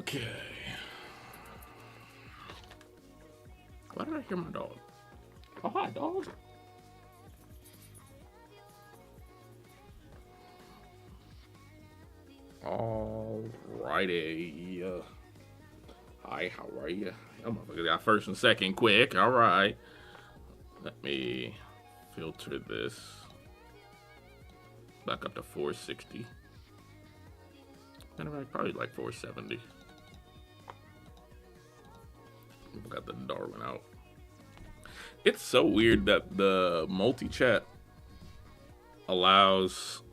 Okay. Why did I hear my dog? Oh, hi, dog. Alrighty. Hi, how are you? Oh, motherfucker got first and second quick. Alright. Let me filter this back up to 460. Matter of fact, probably like 470. Got the Darwin out. It's so weird that the multi-chat allows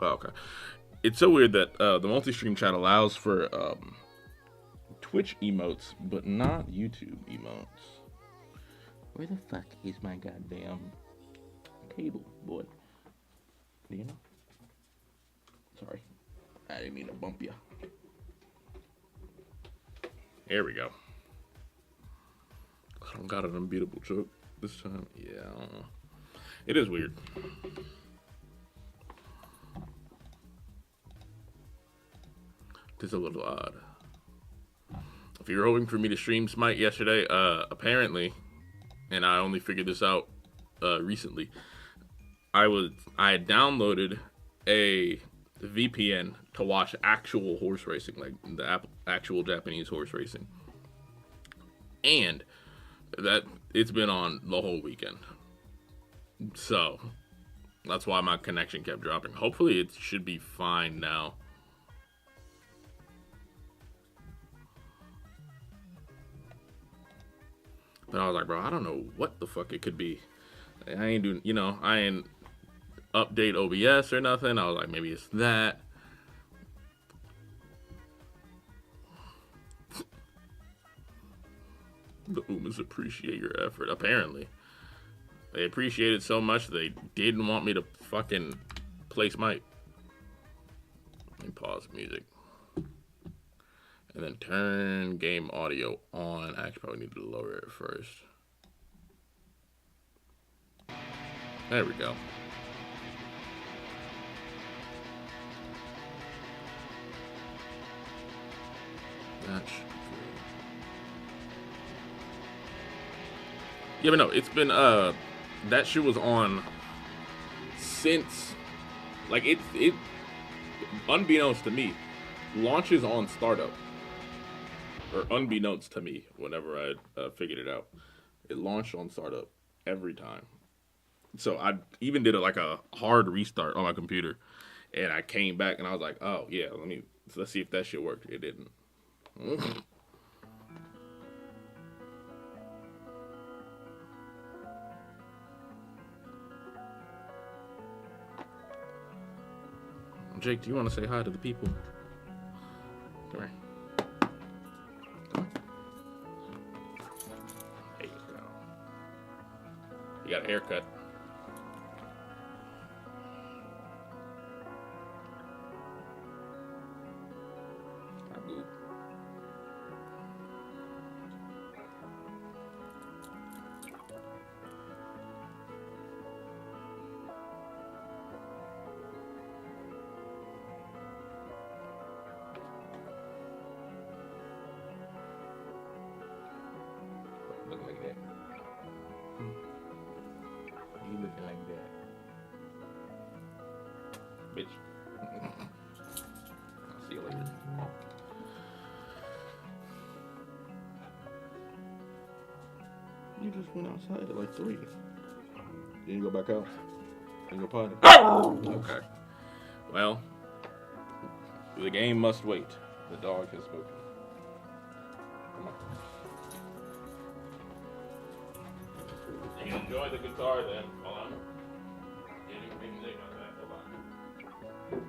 okay. It's so weird that the multi-stream chat allows for Twitch emotes, but not YouTube emotes. Where the fuck is my goddamn cable, boy? Do you know? Sorry, I didn't mean to bump you. There we go. I don't got an unbeatable choke this time. Yeah, I don't know. It is weird. It's a little odd. If you were hoping for me to stream Smite yesterday, apparently, and I only figured this out recently, I had downloaded a VPN to watch actual horse racing, like the actual Japanese horse racing, and that it's been on the whole weekend. So that's why my connection kept dropping. Hopefully, it should be fine now. But I was like, bro, I don't know what the fuck it could be. I ain't doing, I ain't update OBS or nothing. I was like, maybe it's that. The Umas appreciate your effort. Apparently. They appreciate it so much they didn't want me to fucking play Smite. Let me pause music. And then turn game audio on. I actually probably need to lower it first. There we go. That should be good. Yeah, but no, it's been, that shit was on since, like, it unbeknownst to me, launches on startup. Or unbeknownst to me, whenever I figured it out, it launched on startup every time. So I even did like a hard restart on my computer, and I came back and I was like, oh yeah, let's see if that shit worked. It didn't. Jake, do you want to say hi to the people? Come here. There you go. You got a haircut. Look like that. You looking like that. Bitch. I'll see you later. You just went outside at like 3. Then you go back out. Then you go potty. Okay. Well, the game must wait. The dog has spoken. Come on. You enjoy the guitar then while I'm getting music on that. Hold on.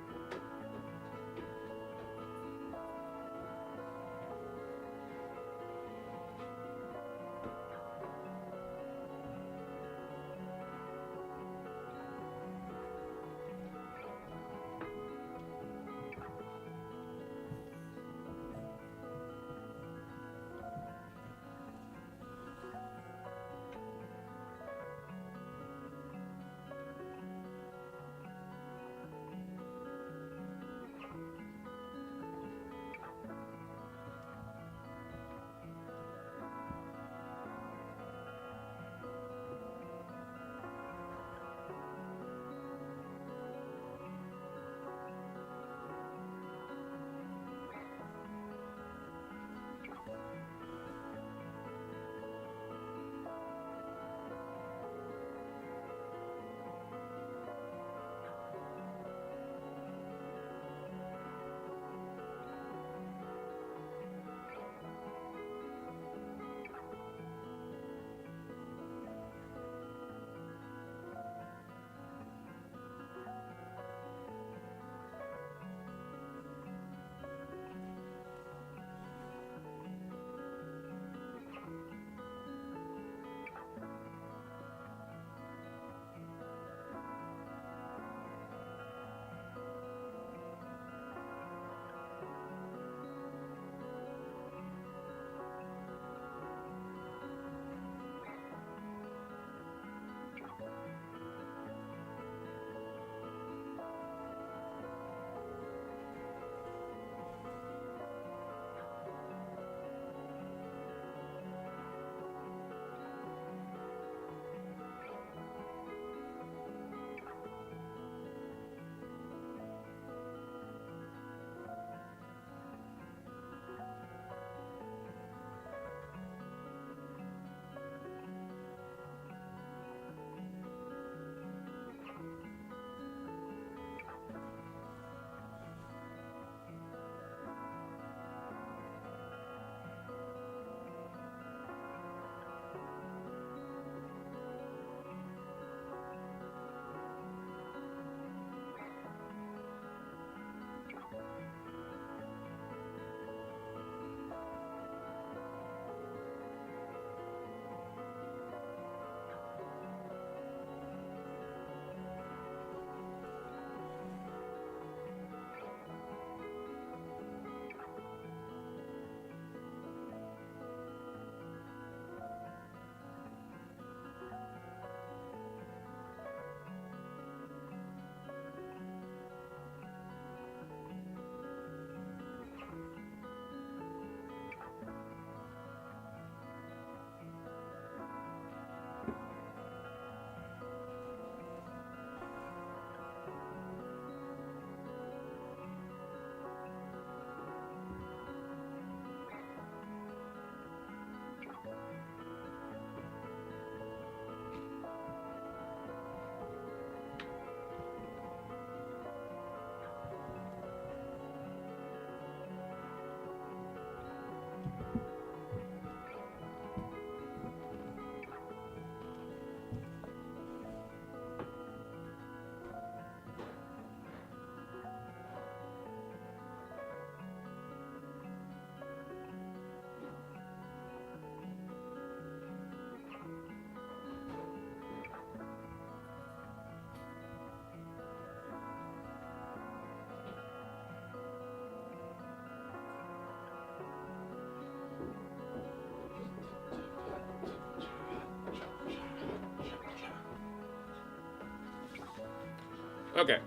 Okay.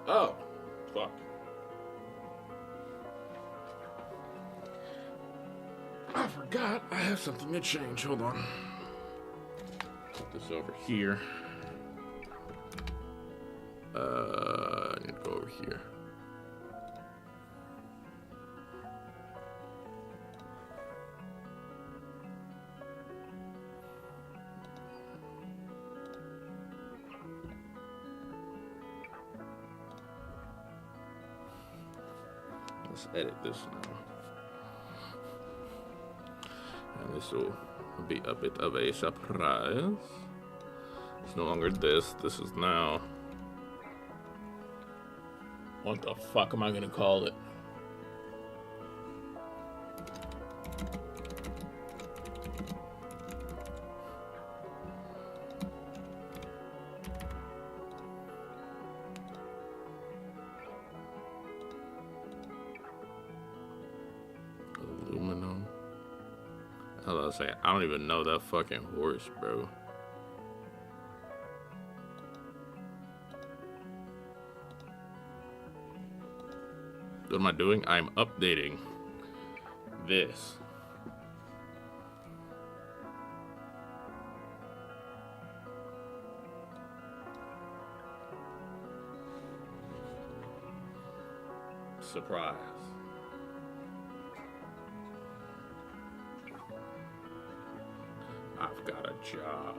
Oh, fuck. I forgot I have something to change. Hold on. Put this over here. I need to go over here. Let's edit this now. And this will be a bit of a surprise. It's no longer this. This is now. What the fuck am I gonna call it? Aluminum. I was saying, I don't even know that fucking horse, bro. What am I doing? I'm updating this. Surprise. I've got a job.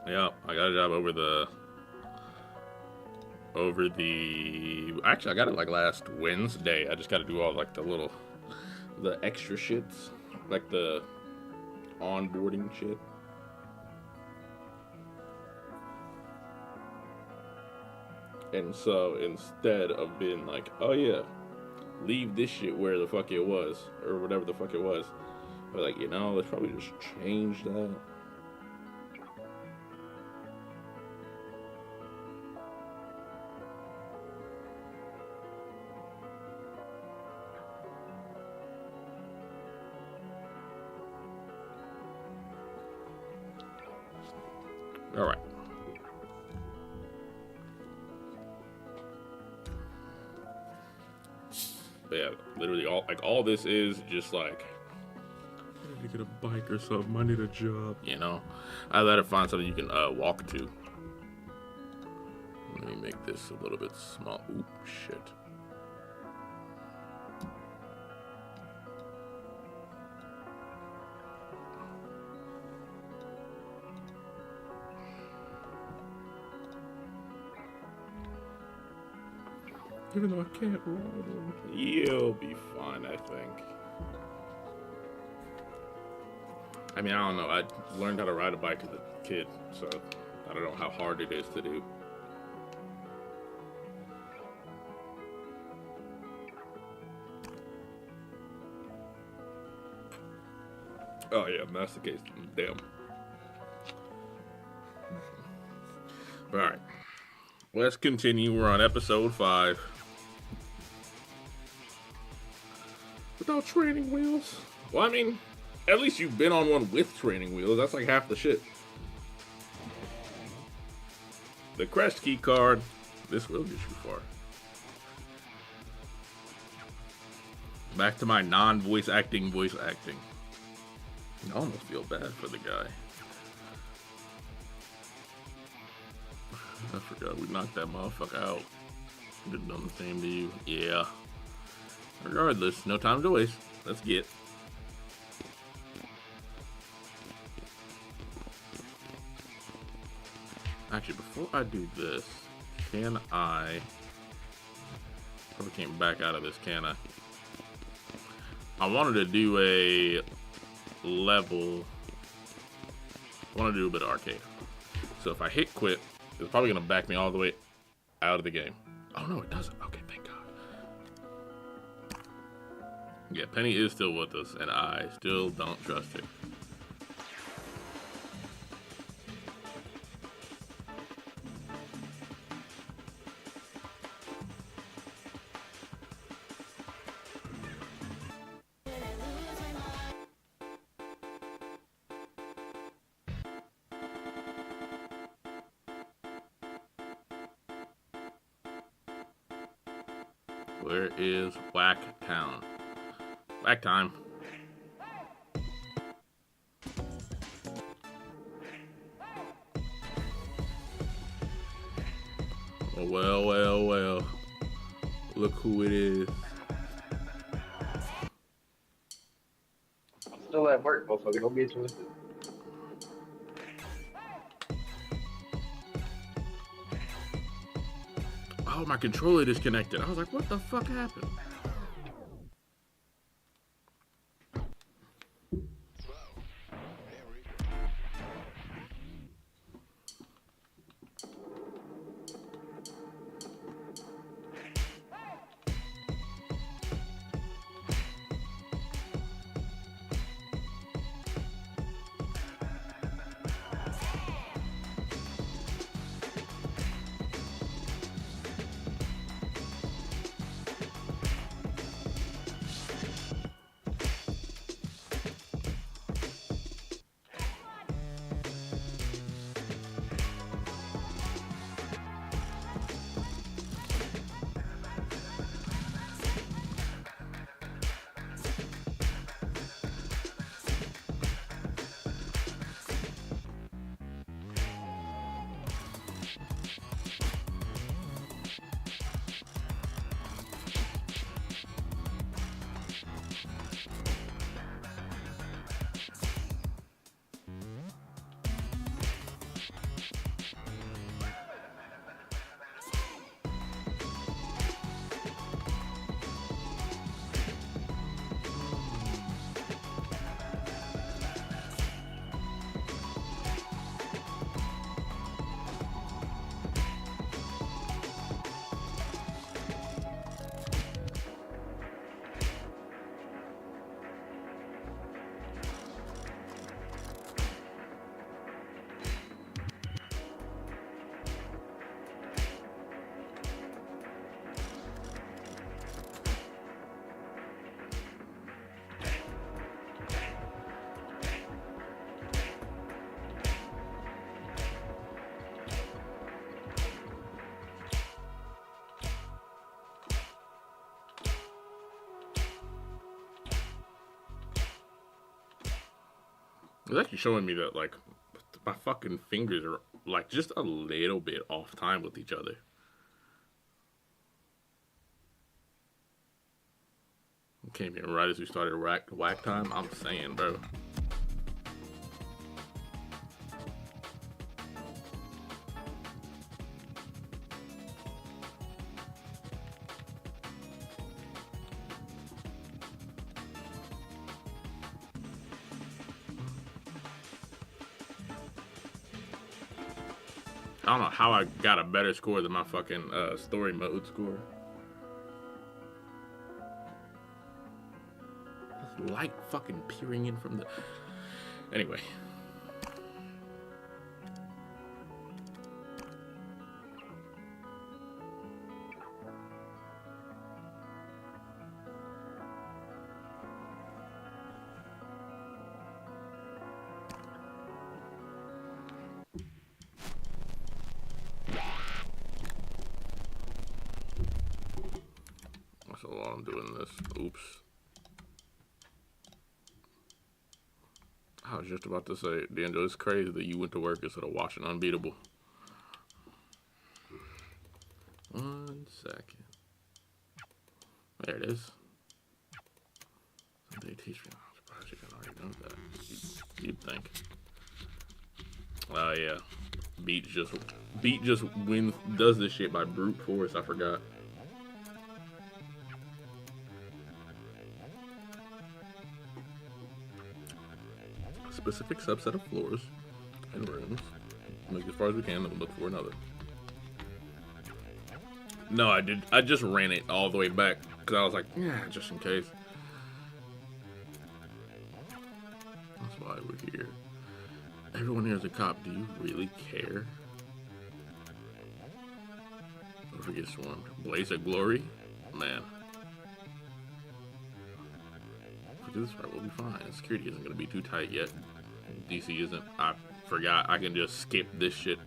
Yeah, I got a job over the actually I got it like last Wednesday. I just got to do all like the extra shits, like the onboarding shit. And so instead of being like, oh yeah, leave this shit where the fuck it was, or whatever the fuck it was, I was like, you know, let's probably just change that. All right. But yeah, literally all this is just like, I need to get a bike or something. I need a job. You know, I let her find something you can walk to. Let me make this a little bit small. Oop, shit. Even though I can't ride him. You'll be fine, I think. I mean, I don't know. I learned how to ride a bike as a kid, so I don't know how hard it is to do. Oh, yeah, that's the case. Damn. Alright. Let's continue. We're on episode 5. Without training wheels. Well, I mean, at least you've been on one with training wheels. That's like half the shit. The crest key card. This will get you far. Back to my non-voice acting, voice acting. I almost feel bad for the guy. I forgot we knocked that motherfucker out. Could have done the same to you. Yeah. Regardless, no time to waste. Let's get. Actually, before I do this, can I... Probably can't back out of this, can I? I wanted to do a level... I want to do a bit of arcade. So if I hit quit, it's probably going to back me all the way out of the game. Oh, no, it doesn't. Okay, thank God. Yeah, Penny is still with us, and I still don't trust her. Where is Whack Town? Whack time. Well, well, well. Look who it is. I'm still at work, motherfucker. Don't be twisted. Oh, my controller disconnected. I was like, what the fuck happened? It's actually showing me that, like, my fucking fingers are, like, just a little bit off time with each other. Came in right as we started whack time. I'm saying, bro. I don't know how I got a better score than my fucking story mode score. Light fucking peering in from the... Anyway. So while I'm doing this, oops. I was just about to say, D'Angelo, it's crazy that you went to work instead of watching Unbeatable. 1 second. There it is. Somebody teach me. I'm surprised you can already know that. You'd think. Oh yeah. Beat just wins, does this shit by brute force. I forgot. Specific subset of floors and rooms. Make as far as we can and look for another. No, I did. I just ran it all the way back because I was like, yeah, just in case. That's why we're here. Everyone here is a cop. Do you really care? Don't forget swarmed. Blaze of glory, man. If we do this right, we'll be fine. Security isn't going to be too tight yet. DC isn't. I forgot. I can just skip this shit.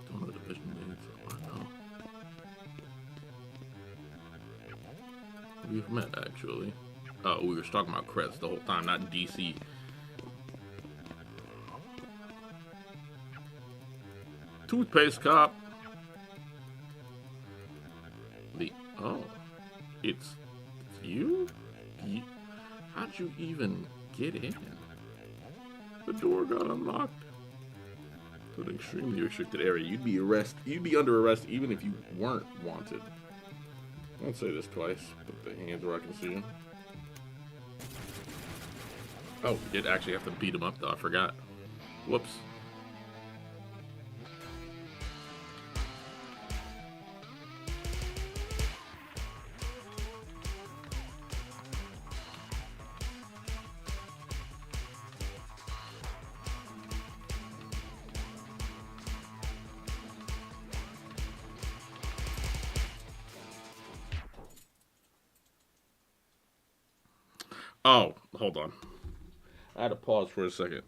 Don't know the division leads. So I know. We've met, actually. Oh, we were talking about Crest the whole time, not DC. Toothpaste cop. Oh, it's you? How'd you even get in? The door got unlocked. It's an extremely restricted area. You'd be under arrest even if you weren't wanted. I won't say this twice. Put the hands where I can see them. Oh, we did actually have to beat him up though. I forgot. Whoops. Oh, hold on. I had to pause for a second.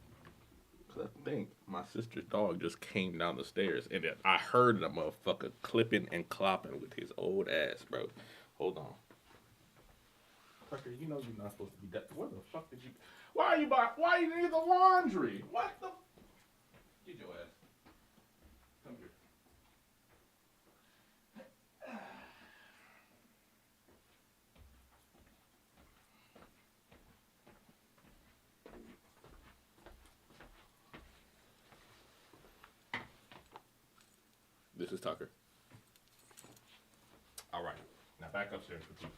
Cause I think my sister's dog just came down the stairs and I heard that motherfucker clipping and clopping with his old ass, bro. Hold on. Tucker, you know you're not supposed to be that. Where the fuck did you? Why you need the laundry? What the? Get your ass. Come here. This is Tucker. All right. Now back upstairs with you.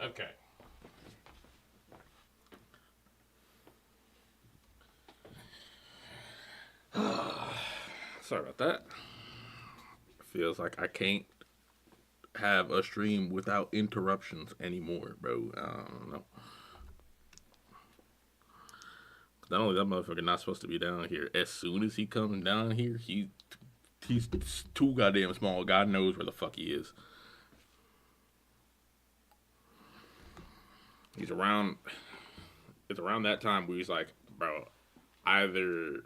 Okay. Sorry about that. Feels like I can't have a stream without interruptions anymore, bro. I don't know. Not only that motherfucker not supposed to be down here. As soon as he comes down here, he's too goddamn small. God knows where the fuck he is. He's around. It's around that time where he's like, bro, either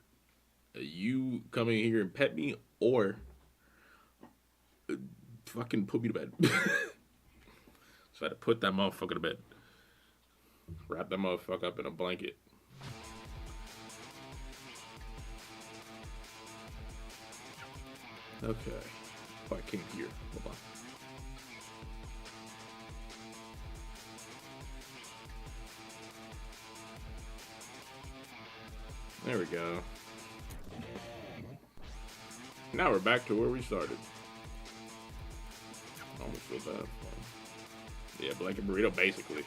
you come in here and pet me or fucking put me to bed. So I had to put that motherfucker to bed. Wrap that motherfucker up in a blanket. Okay. Oh, I came here. Hold on. There we go. Now we're back to where we started. Almost feel bad. Yeah, blanket burrito, basically.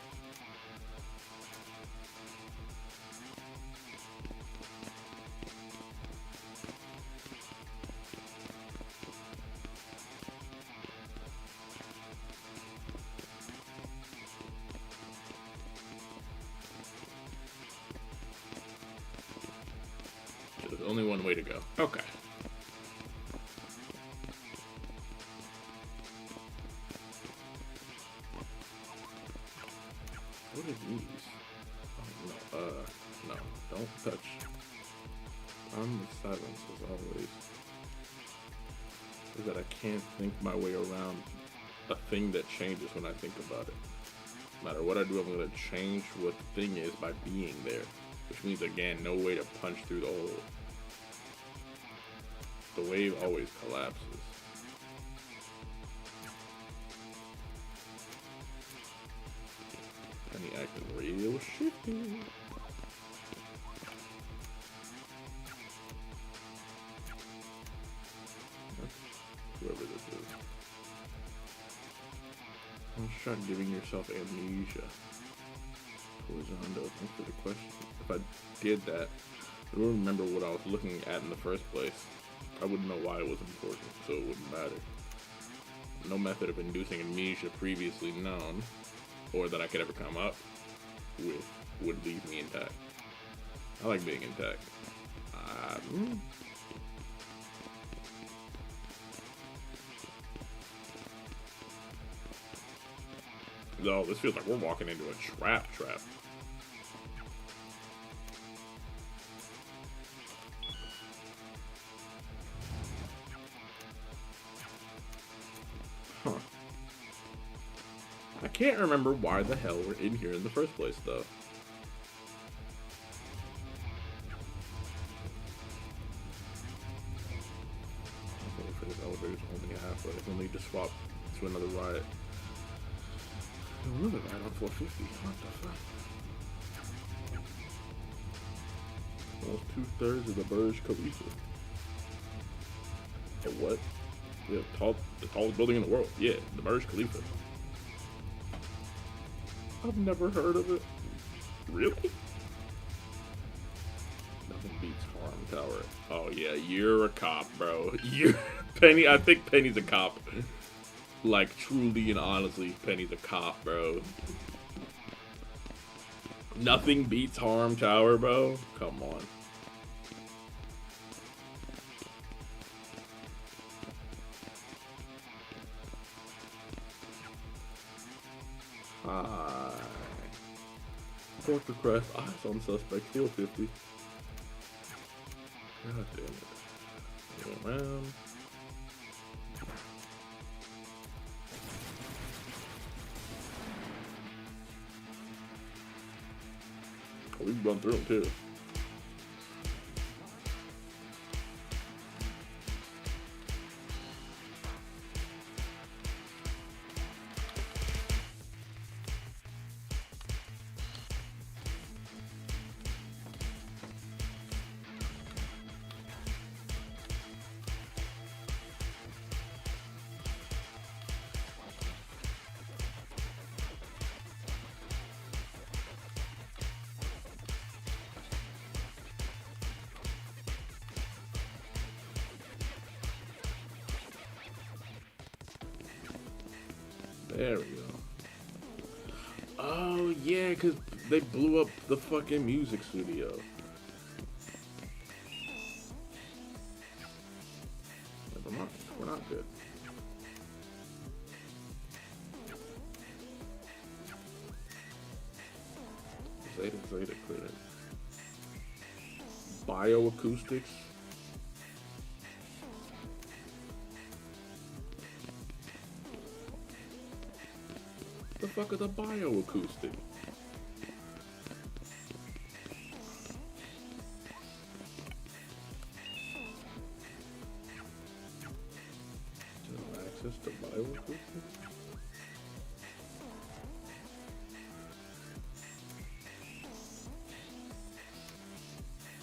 There's only one way to go. Okay. What are these? Oh, no, no, don't touch. I'm the silence as always. Is that I can't think my way around a thing that changes when I think about it. No matter what I do, I'm gonna change what the thing is by being there. Which means, again, no way to punch through the hole. The wave always collapses. And he acting real shifty. Whoever this is. Don't start giving yourself amnesia. Horizontal, thanks for the question. If I did that, I don't remember what I was looking at in the first place. I wouldn't know why it was important, so it wouldn't matter. No method of inducing amnesia previously known, or that I could ever come up with, would leave me intact. I like being intact. No, this feels like we're walking into a trap. Huh. I can't remember why the hell we're in here in the first place, though. Wait for this elevator to only halfway. We'll need to swap to another ride. Another ride on 450. What the fuck? Almost 2/3 of the Burj Khalifa. The what? Yeah, the tallest building in the world. Yeah, the Burj Khalifa. I've never heard of it. Really? Nothing beats Harm Tower. Oh yeah, you're a cop, bro. You're Penny. I think Penny's a cop. Like, truly and honestly, Penny's a cop, bro. Nothing beats Harm Tower, bro. Come on. Hi. Report the crash. Eyes on suspect. Kill 50. God damn it. Go around. We can run through them too. There we go. Oh, yeah, because they blew up the fucking music studio. Never mind. We're not good. Zeta clear. Bioacoustics. The fuck is a bioacoustic? Access to bioacoustic?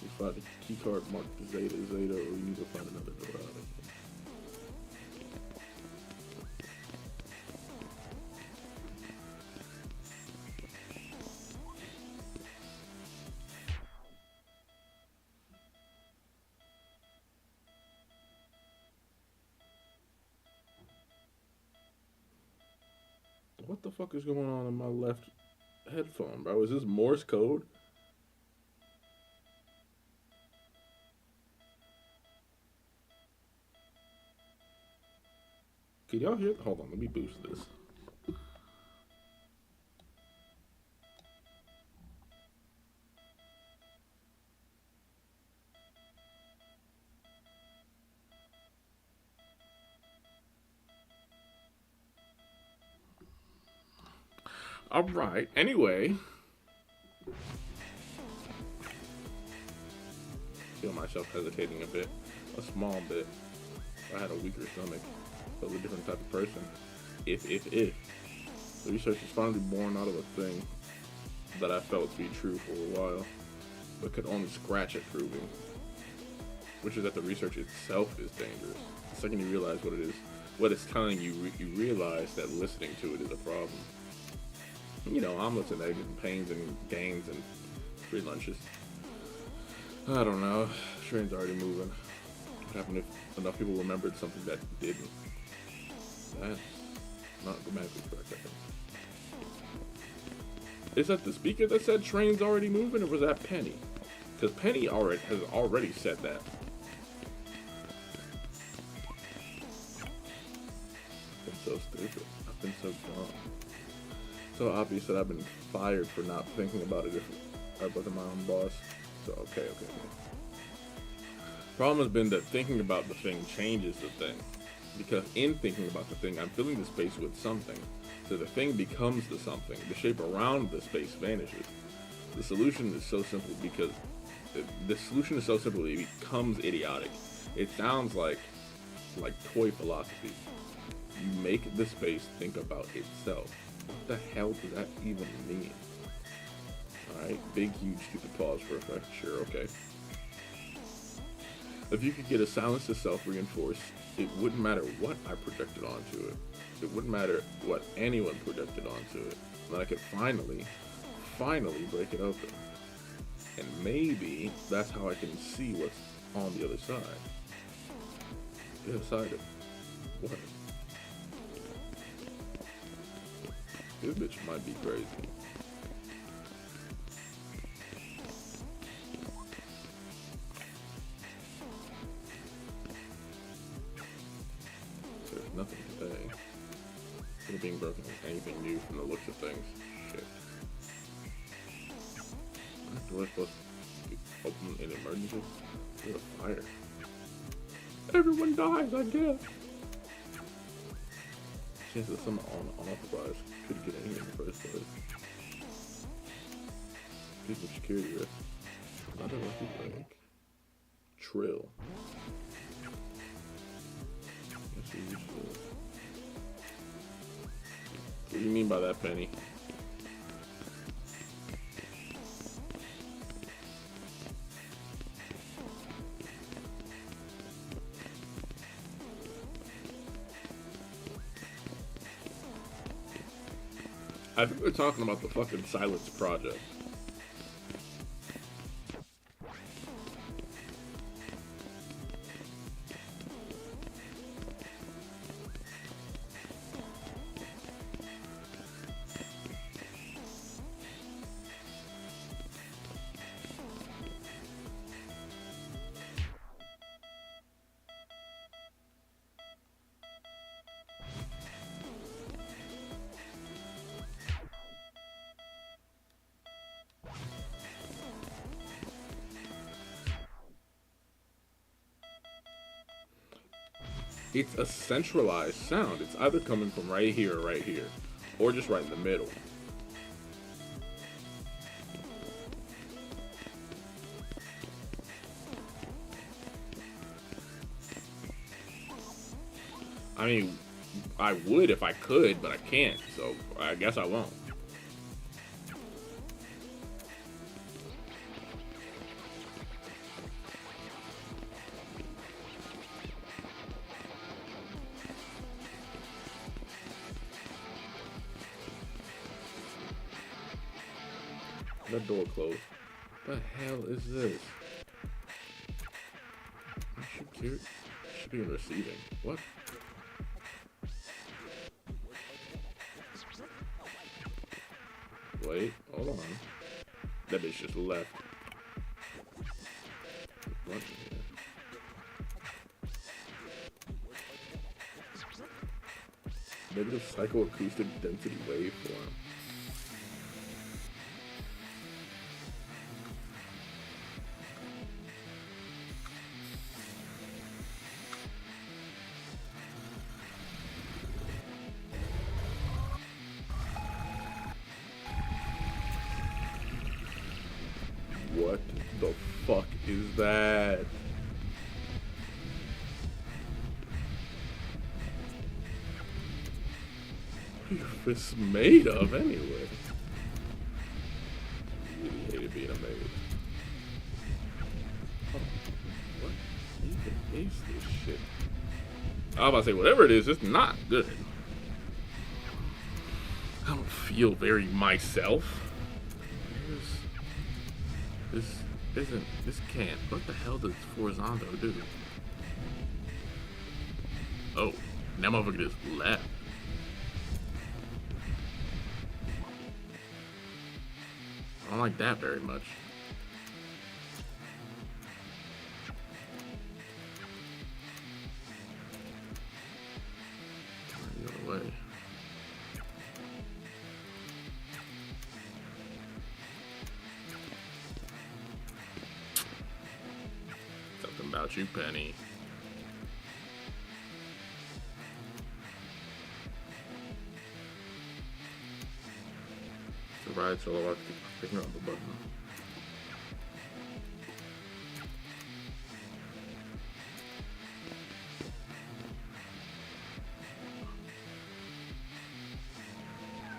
You find a key card marked Zeta, or you need to find another door out of it. What the fuck is going on in my left headphone, bro? Is this Morse code? Can y'all hear? Hold on, let me boost this. All right. Anyway, feel myself hesitating a bit, a small bit. If I had a weaker stomach, I was a different type of person. If the research is finally born out of a thing that I felt to be true for a while, but could only scratch at proving, which is that the research itself is dangerous. The second you realize what it is, what it's telling you, you realize that listening to it is a problem. You know, omelets and eggs and pains and gains and free lunches. I don't know. Train's already moving. What happened if enough people remembered something that didn't? That's not grammatically correct, I think. Is that the speaker that said train's already moving, or was that Penny? Because Penny has already said that. I've been so stupid. I've been so dumb. So obvious that I've been fired for not thinking about it if I wasn't my own boss. So, okay. Problem has been that thinking about the thing changes the thing. Because in thinking about the thing, I'm filling the space with something. So the thing becomes the something. The shape around the space vanishes. The solution is so simple because it becomes idiotic. It sounds like toy philosophy. You make the space think about itself. What the hell does that even mean? Alright, big, huge, stupid pause for effect. Sure, okay. If you could get a silence to self-reinforce, it wouldn't matter what I projected onto it. It wouldn't matter what anyone projected onto it. And I could finally break it open. And maybe that's how I can see what's on the other side. The other side of what? This bitch might be crazy. There's nothing today. It being broken is anything new from the looks of things. Shit. That door's supposed to be open in emergencies? There's a fire. Everyone dies, I guess. Chances of someone unauthorized could get in here in the first place. People security risk. Not a lucky break. Trill. Yes, you should. What do you mean by that, Penny? I think we're talking about the fucking Silence Project. It's a centralized sound. It's either coming from right here or right here, or just right in the middle. I mean, I would if I could, but I can't, so I guess I won't. That door closed. What the hell is this? I should be in receiving. What? Wait, hold on. That bitch just left. What? Negative psychoacoustic density waveform. What the fuck is that? What are this made of anyway? I really hated being a maid. Oh, what even is this shit? I was about to say, whatever it is, it's not good. I don't feel very myself. This can't. What the hell does Forzando do? Oh, that motherfucker just left. I don't like that very much. The other way. Something about you, Penny. It's a ride solo. I keep picking up the button.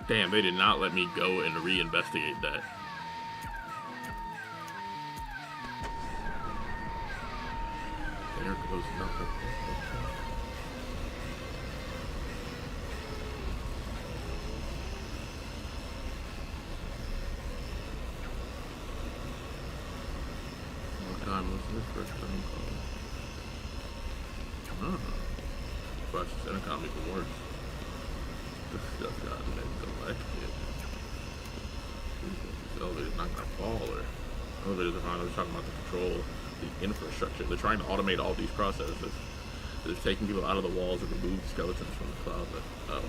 Damn, they did not let me go and re-investigate that. There goes nothing. What time was this first time call? Watch this intercom even worse. This stuff got neglected. This elevator's not gonna fall, or elevators are fine. They're talking about the control, the infrastructure. They're trying to automate all these processes. They're taking people out of the walls and remove skeletons from the closet. Oh,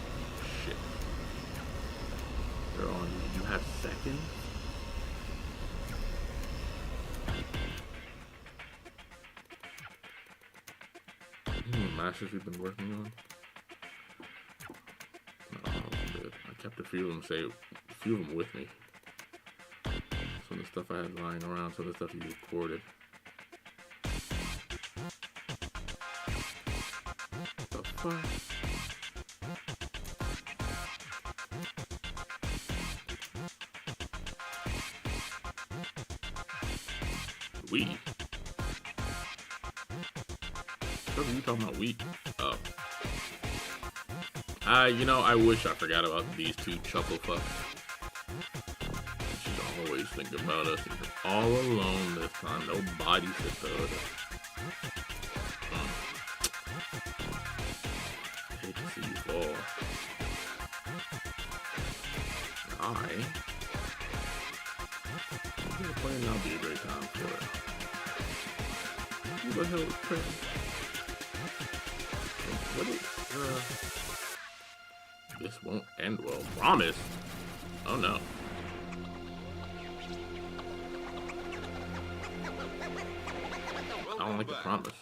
shit. They're on. You have seconds? Masters we've been working on? I kept a few of them with me. Some of the stuff I had lying around, some of the stuff you recorded. What the fuck? Weed. What are you talking about, weed? Oh. You know, I wish I forgot about these two chuckle fucks. She's always thinking about us. All alone this time. No babysitter. I hate to see you fall. I'm gonna play and that'll be a great time for it. Who the hell is Trent? What is, this won't end well. Promise? Oh no. I don't like the promise.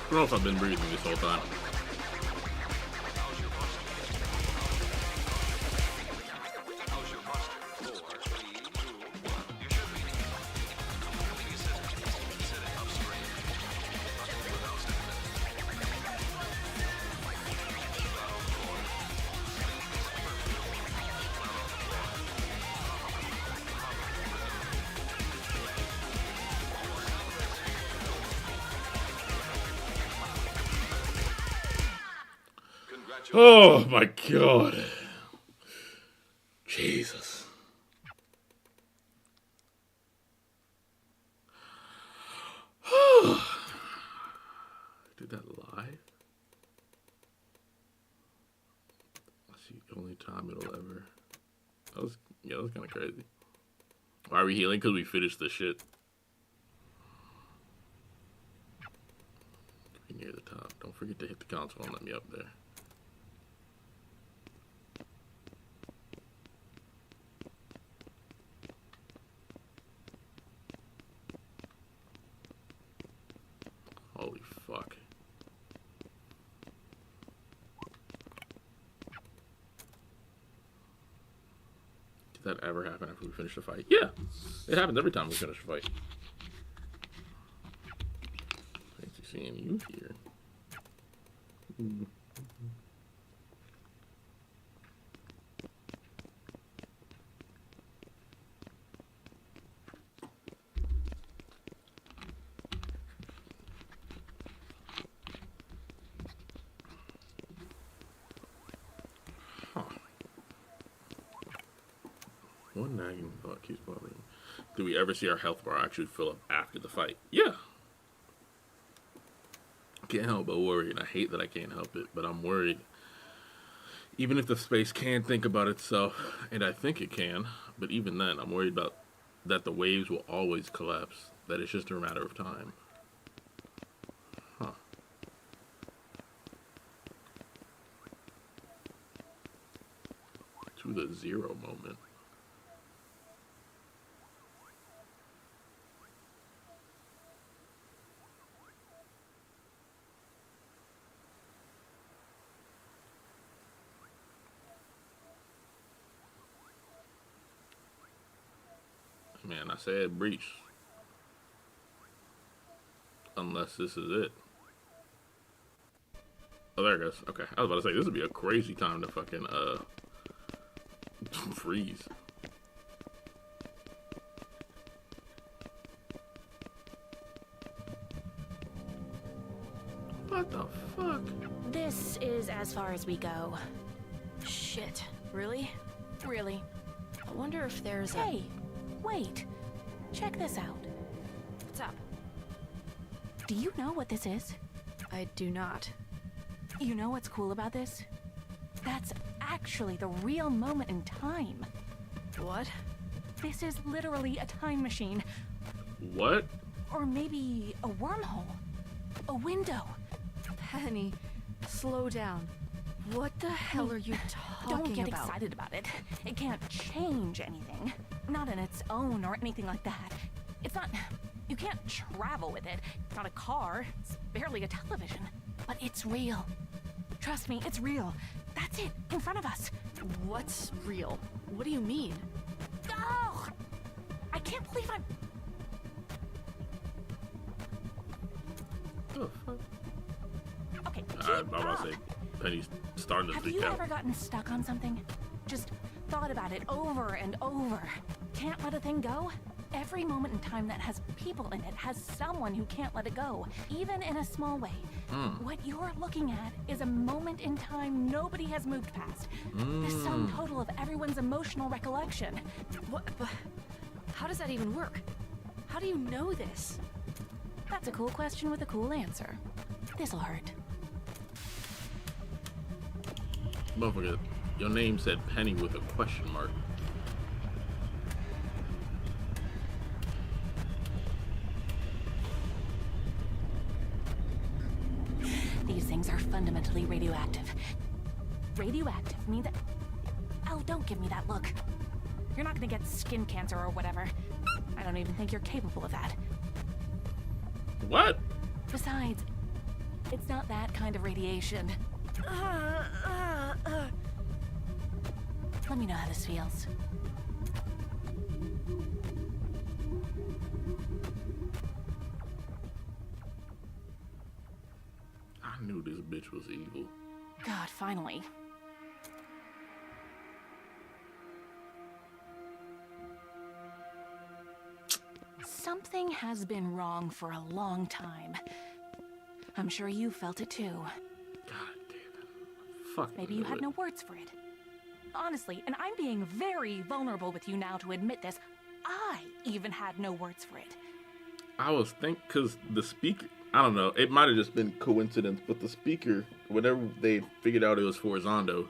I don't know if I've been breathing this whole time. Oh my god. Jesus. Did that live? That's the only time it'll ever. That was kind of crazy. Why are we healing? Because we finished the shit. Be near the top. Don't forget to hit the console and let me up there. Holy fuck. Did that ever happen after we finish a fight? Yeah. It happens every time we finish a fight. Fancy seeing you here. One nagging thought keeps bothering me. Do we ever see our health bar actually fill up after the fight? Yeah. I can't help but worry, and I hate that I can't help it, but I'm worried. Even if the space can think about itself, and I think it can, but even then, I'm worried about that the waves will always collapse, that it's just a matter of time. Huh. To the zero moment. Man, I said breach. Unless this is it. Oh, there it goes. Okay, I was about to say, this would be a crazy time to fucking, freeze. What the fuck? This is as far as we go. Shit. Really? Really? I wonder if there's a... Hey! Wait! Check this out. What's up? Do you know what this is? I do not. You know what's cool about this? That's actually the real moment in time. What? This is literally a time machine. What? Or maybe a wormhole. A window. Penny, slow down. What the hell are you talking about? Don't get excited about it. It can't change anything. Not on its own or anything like that. It's not... You can't travel with it. It's not a car. It's barely a television. But it's real. Trust me, it's real. That's it, in front of us. What's real? What do you mean? Oh! I can't believe I'm... Oh, fuck. Okay, I'm about to say, Penny's starting to Have freak you out. ever gotten stuck on something? Just thought about it over and over. Can't let a thing go? Every moment in time that has people in it has someone who can't let it go, even in a small way. What you're looking at is a moment in time nobody has moved past. The sum total of everyone's emotional recollection. What? How does that even work? How do you know this? That's a cool question with a cool answer. This'll hurt. Motherfucker, your name said Penny with a question mark. These things are fundamentally radioactive. Radioactive means that... Oh, don't give me that look. You're not gonna get skin cancer or whatever. I don't even think you're capable of that. What? Besides, It's not that kind of radiation. Let me know how this feels. I knew this bitch was evil. God, finally. Something has been wrong for a long time. I'm sure you felt it too. God damn it. Fuck. Maybe you had no words for it. Honestly, and I'm being very vulnerable with you now to admit this, I even had no words for it. I was because the speaker, I don't know, it might have just been coincidence, but the speaker, whenever they figured out it was for Zondo,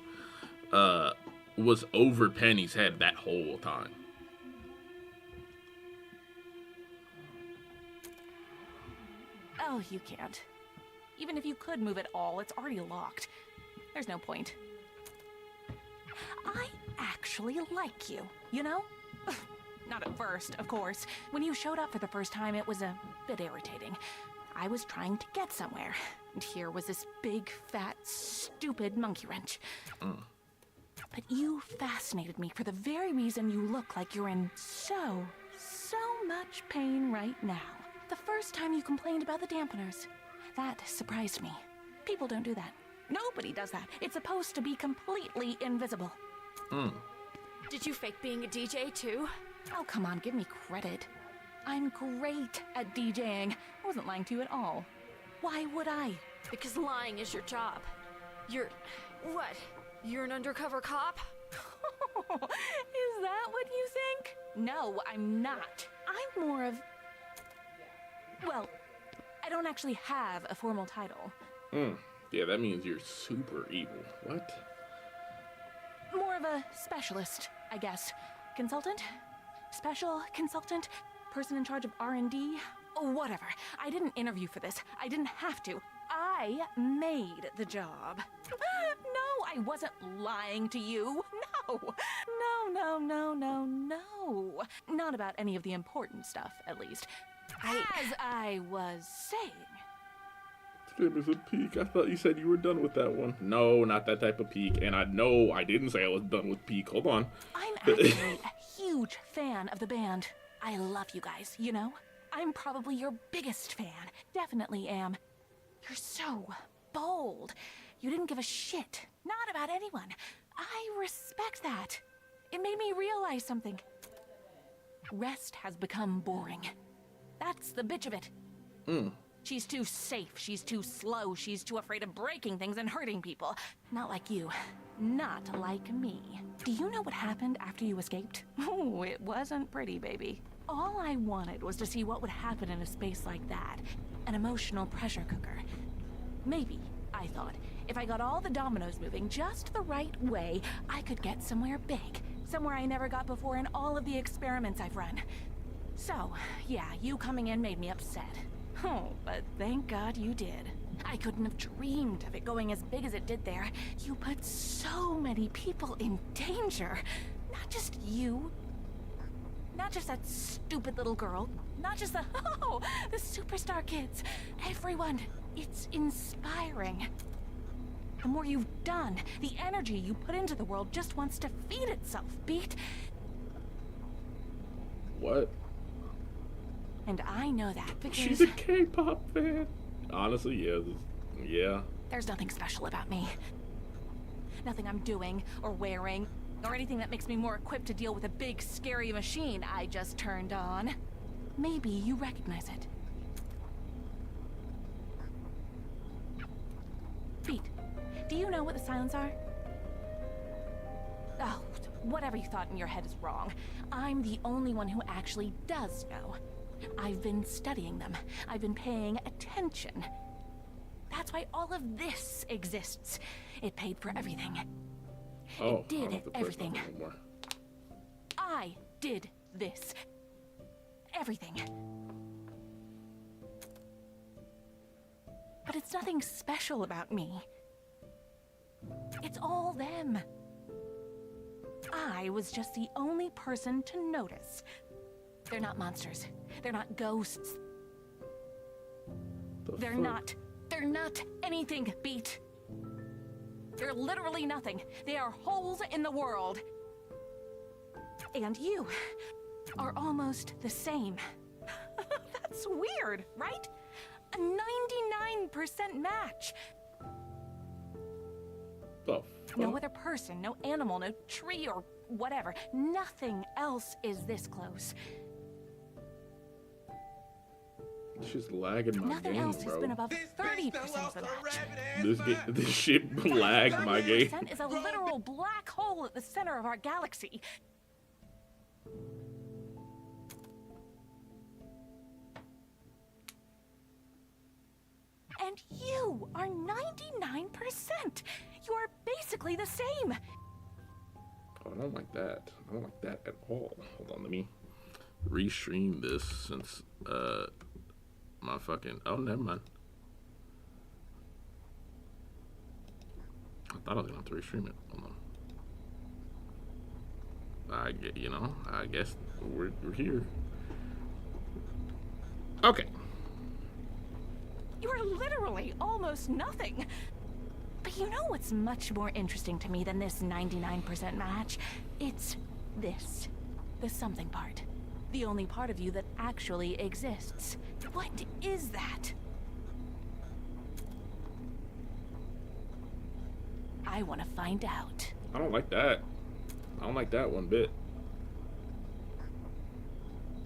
was over Penny's head that whole time. Oh, you can't. Even if you could move it all, it's already locked. There's no point. I actually like you, you know? Not at first, of course. When you showed up for the first time, it was a bit irritating. I was trying to get somewhere, and here was this big, fat, stupid monkey wrench. But you fascinated me for the very reason you look like you're in so much pain right now. The first time you complained about the dampeners, that surprised me. People don't do that. Nobody does that. It's supposed to be completely invisible. Did you fake being a DJ too? Oh, come on, give me credit. I'm great at DJing. I wasn't lying to you at all. Why would I? Because lying is your job. You're... what? You're an undercover cop? Is that what you think? No, I'm not. I'm more of... well, I don't actually have a formal title. Yeah, that means you're super evil. What? More of a specialist, I guess. Consultant? Special consultant? Person in charge of R&D? Whatever. I didn't interview for this. I didn't have to. I made the job. No, I wasn't lying to you. No. No. Not about any of the important stuff, at least. As I was saying. It was a peak. I thought you said you were done with that one. No, not that type of peak. And I didn't say I was done with peak. Hold on. I'm actually a huge fan of the band. I love you guys, you know? I'm probably your biggest fan. Definitely am. You're so bold. You didn't give a shit. Not about anyone. I respect that. It made me realize something. Rest has become boring. That's the bitch of it. She's too safe, she's too slow, she's too afraid of breaking things and hurting people. Not like you. Not like me. Do you know what happened after you escaped? Oh, it wasn't pretty, baby. All I wanted was to see what would happen in a space like that. An emotional pressure cooker. Maybe, I thought, if I got all the dominoes moving just the right way, I could get somewhere big. Somewhere I never got before in all of the experiments I've run. So, yeah, you coming in made me upset. Oh, but thank God you did. I couldn't have dreamed of it going as big as it did there. You put so many people in danger. Not just you. Not just that stupid little girl. Not just the superstar kids. Everyone. It's inspiring. The more you've done, the energy you put into the world just wants to feed itself, Beat. What? And I know that because... she's a K-pop fan. Honestly, yeah. There's nothing special about me. Nothing I'm doing or wearing or anything that makes me more equipped to deal with a big, scary machine I just turned on. Maybe you recognize it. Beat, do you know what the silents are? Oh, whatever you thought in your head is wrong. I'm the only one who actually does know. I've been studying them. I've been paying attention. That's why all of this exists. It paid for everything. Oh, it did everything. I did this. Everything. But it's nothing special about me. It's all them. I was just the only person to notice. They're not monsters. They're not ghosts. They're not They're not anything, Beat. They're literally nothing. They are holes in the world. And you are almost the same. That's weird, right? A 99% match. Oh, No other person, no animal, no tree or whatever. Nothing else is this close. it's just lagging my Nothing game, else has bro. been above 30% of the match. This shit lagged my game. 30% is a literal black hole at the center of our galaxy. And you are 99%. You are basically the same. Oh, I don't like that. I don't like that at all. Hold on, let me restream this since my fucking, oh, never mind. I thought I was gonna have to restream it. Hold on. I get, you know, I guess we're here. Okay. You are literally almost nothing. But you know what's much more interesting to me than this 99% match? It's this. The something part. The only part of you that actually exists. What is that? I want to find out. I don't like that. I don't like that one bit.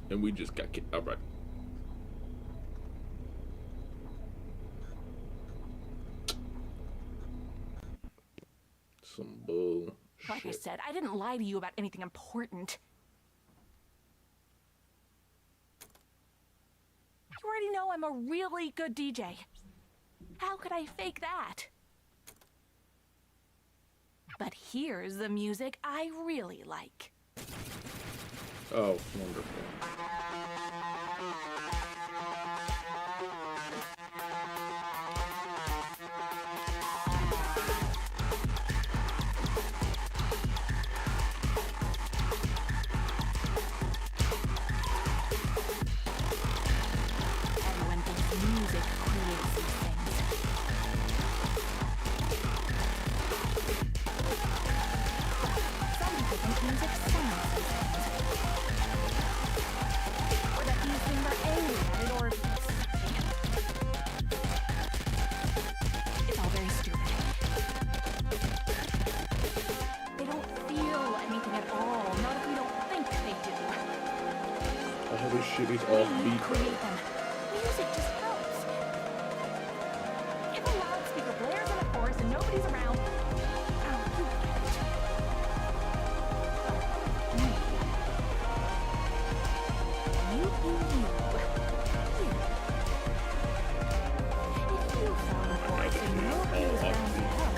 And we just got kicked. All right. Some bull. Like I said, I didn't lie to you about anything important. You already know I'm a really good DJ. How could I fake that? But here's the music I really like. Oh, wonderful. And when the music creates these things, some people think music sounds these things. Or that these things are angry at it, or it's all very stupid. They don't feel anything at all, not if we don't think they do. All this shit is When off you beat, bro. create them, music just helps. If a loudspeaker blares in a forest and nobody's around, oh, you get it. You do you. Here. If you found a forest and nobody was around to help,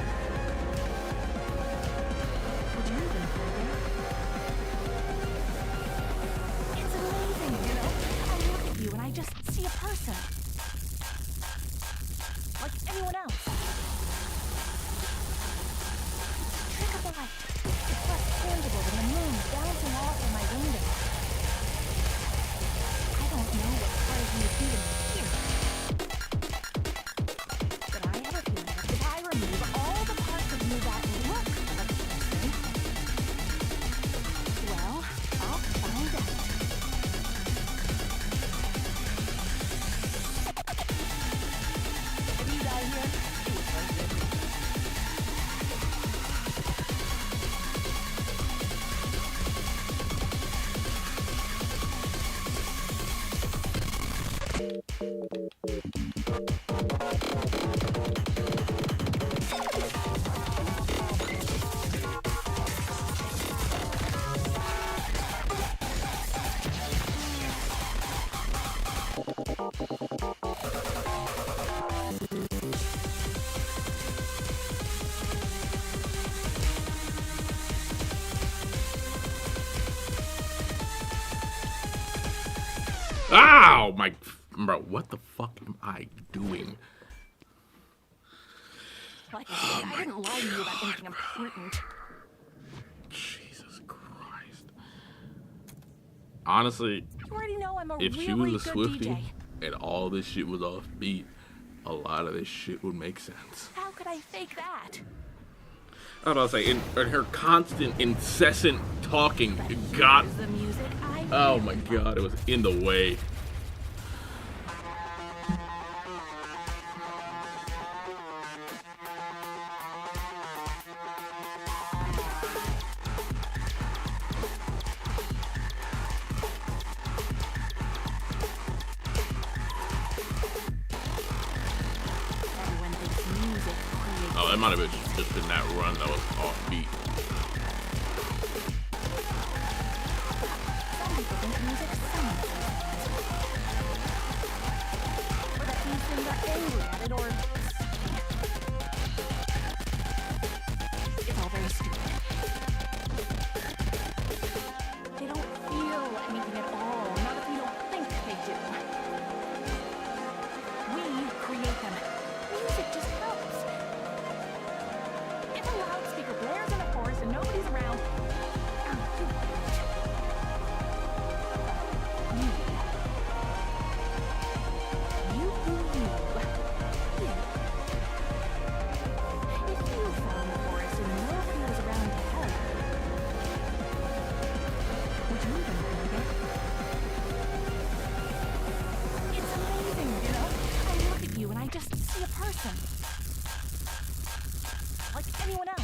would you even go there? It's amazing, you know? I look at you and I just see a person. Like anyone else. Trick of the light. It's less tangible than the moon bouncing off of my window. I don't know what part of you is even here. But I have a feeling that if I remove all the parts of you that look like a person, well, I'll find out. If you die here, it was worth it. Ow, my, bro, what the fuck am I doing? Like I said, I didn't lie to you about anything important. Jesus Christ. Honestly, You already know I'm a if she really was a good Swiftie DJ. and all this shit was off beat, a lot of this shit would make sense. How could I fake that? I don't know, say in her constant, incessant talking got. The music I Oh my god, it was in the way. Everyone thinks music creates. Oh, that might have just been that run that was offbeat. Some people think music sounds. Or that these things are angry at it, or it's all very stupid. They don't feel anything at all, not if we don't think they do. We create them. Music just helps. If a loudspeaker blares in a forest and nobody's around, you do you. If you found the forest and nobody was around to help, would you even heard it? It's amazing, you know? I look at you and I just see a person. Like anyone else.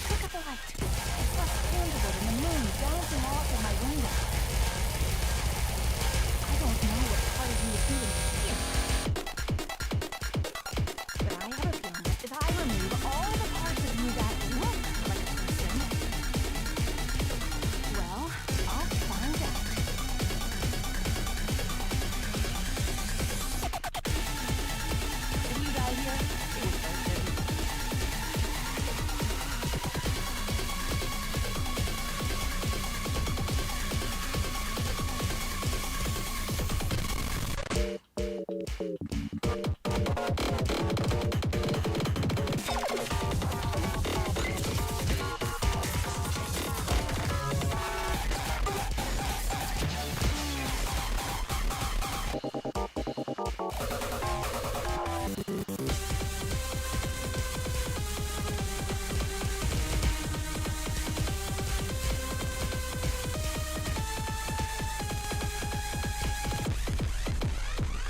Look at the light. It's less tangible than the moon bouncing off of my window. I don't know what part of you is doing here. But I have a feeling that if I remove all the parts of you that look like a person, well, I'll find out. If you die here, it was worth it.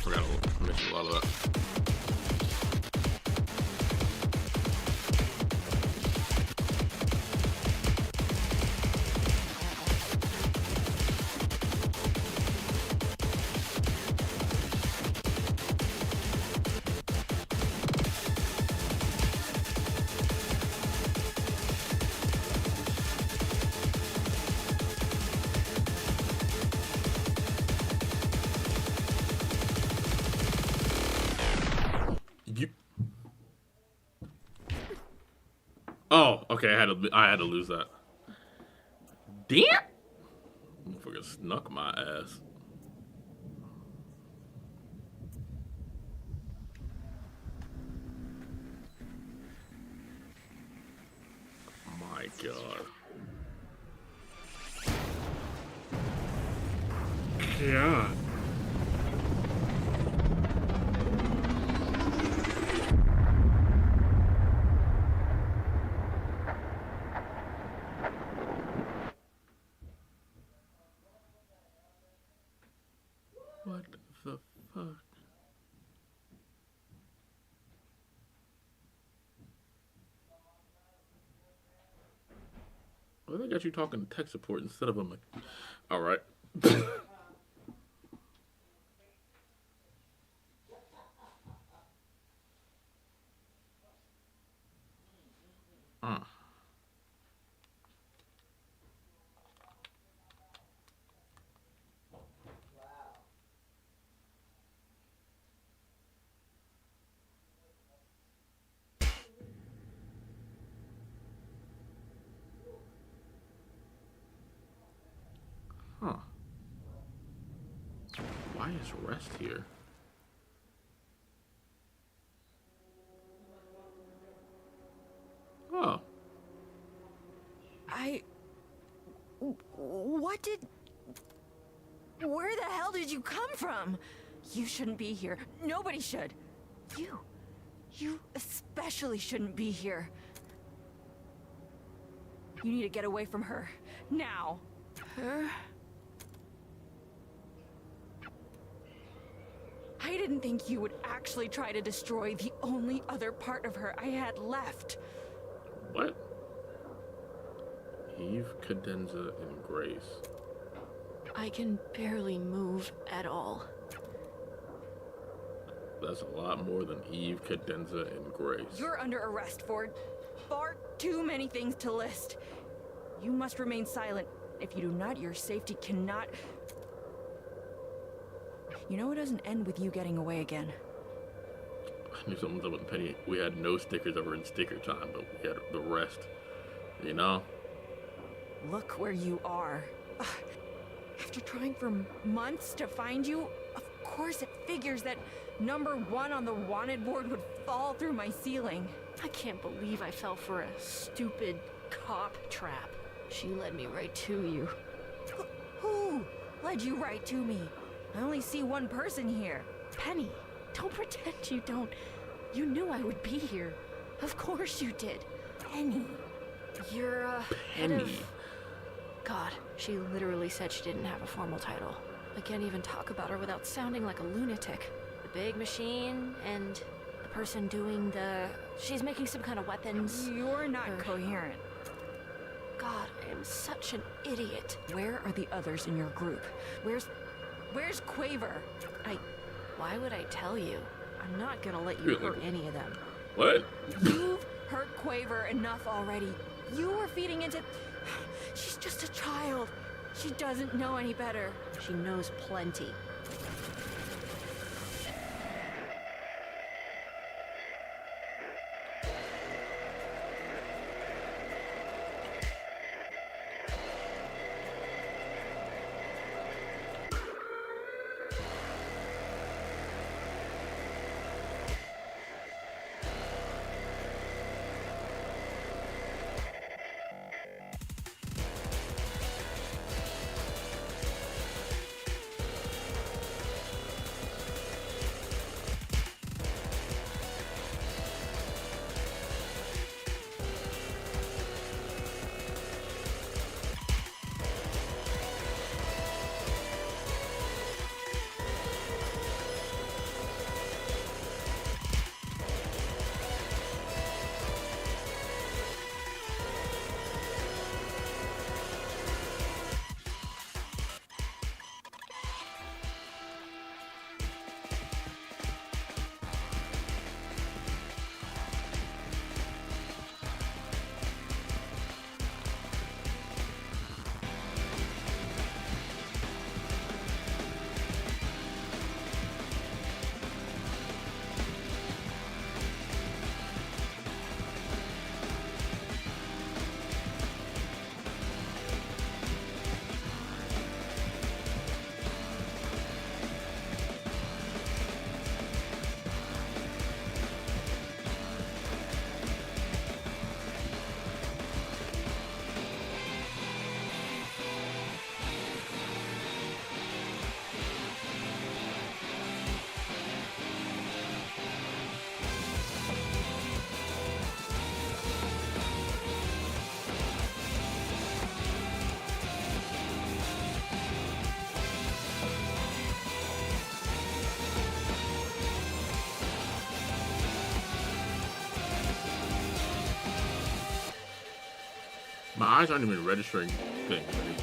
Forgot I missed a lot of that. You. Oh, okay. I had to lose that. Damn. Motherfucker snuck my ass. My God. Yeah. What the fuck? Well, they got you talking to tech support instead of them. All right. Huh. Why is rest here? Oh. What did... Where the hell did you come from? You shouldn't be here. Nobody should. You especially shouldn't be here. You need to get away from her. Now. Her? I didn't think you would actually try to destroy the only other part of her I had left. What? Eve, Cadenza, and Grace. I can barely move at all. That's a lot more than Eve, Cadenza, and Grace. You're under arrest for far too many things to list. You must remain silent. If you do not, your safety cannot... You know it doesn't end with you getting away again. I knew something was up with Penny. We had no stickers ever in sticker time, but we had the rest. You know? Look where you are. After trying for months to find you, of course it figures that #1 on the wanted board would fall through my ceiling. I can't believe I fell for a stupid cop trap. She led me right to you. Who led you right to me? I only see one person here. Penny, don't pretend you don't. You knew I would be here. Of course you did. Penny. You're, head Penny. of... God, she literally said she didn't have a formal title. I can't even talk about her without sounding like a lunatic. The big machine and the person doing the... She's making some kind of weapons. You're not Or- coherent. God, I am such an idiot. Where are the others in your group? Where's Quaver? Why would I tell you? I'm not gonna let you Really? hurt any of them. What? You've hurt Quaver enough already. You were feeding into... She's just a child. She doesn't know any better. She knows plenty. My eyes aren't even registering things anymore.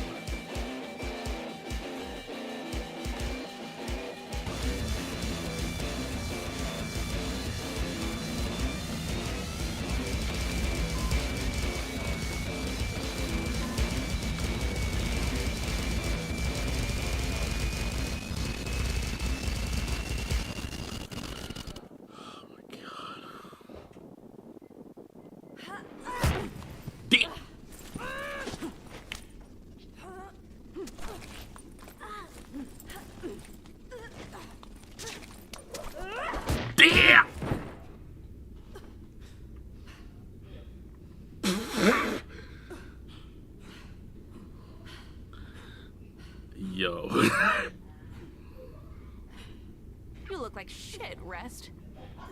look like shit, Rest.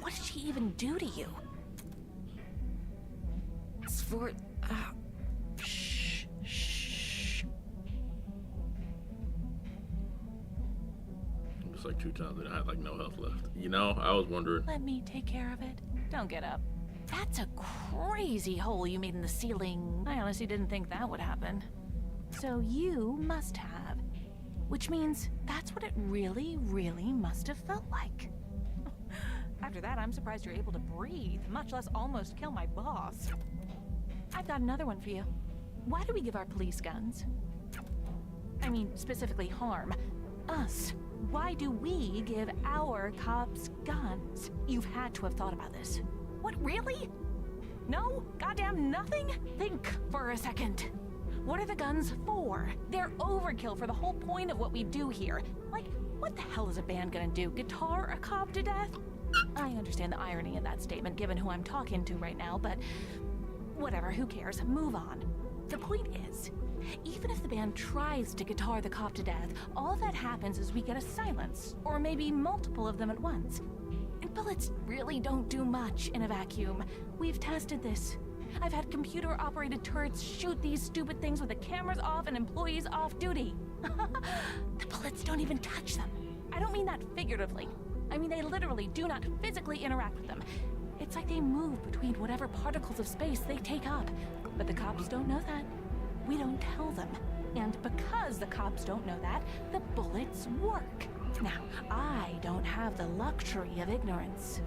What did she even do to you? It's for... Shh. It's like 2 times and I had like no health left. You know, I was wondering. Let me take care of it. Don't get up. That's a crazy hole you made in the ceiling. I honestly didn't think that would happen. So you must have. Which means that's what it really, really must have felt like. After that, I'm surprised you're able to breathe, much less almost kill my boss. I've got another one for you. Why do we give our police guns? I mean, specifically harm us. Why do we give our cops guns? You've had to have thought about this. What, really? No? Goddamn nothing? Think for a second. What are the guns for? They're overkill for the whole point of what we do here. Like, what the hell is a band gonna do? Guitar a cop to death? I understand the irony of that statement given who I'm talking to right now, but whatever, who cares? Move on. The point is, even if the band tries to guitar the cop to death, all that happens is we get a silence, or maybe multiple of them at once. And bullets really don't do much in a vacuum. We've tested this. I've had computer-operated turrets shoot these stupid things with the cameras off and employees off duty. The bullets don't even touch them. I don't mean that figuratively. I mean they literally do not physically interact with them. It's like they move between whatever particles of space they take up. But the cops don't know that. We don't tell them. And because the cops don't know that, the bullets work. Now, I don't have the luxury of ignorance.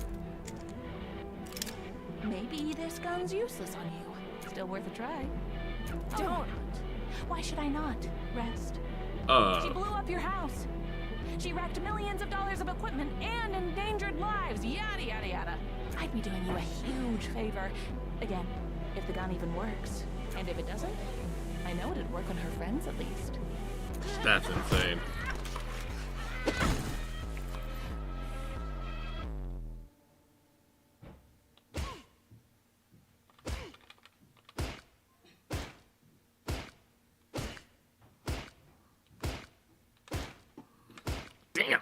Maybe this gun's useless on you. Still worth a try. Don't. Why should I not? Rest. She blew up your house. She wrecked millions of dollars of equipment and endangered lives. Yada, yada, yada. I'd be doing you a huge favor. Again, if the gun even works. And if it doesn't, I know it'd work on her friends at least. That's insane. Damn.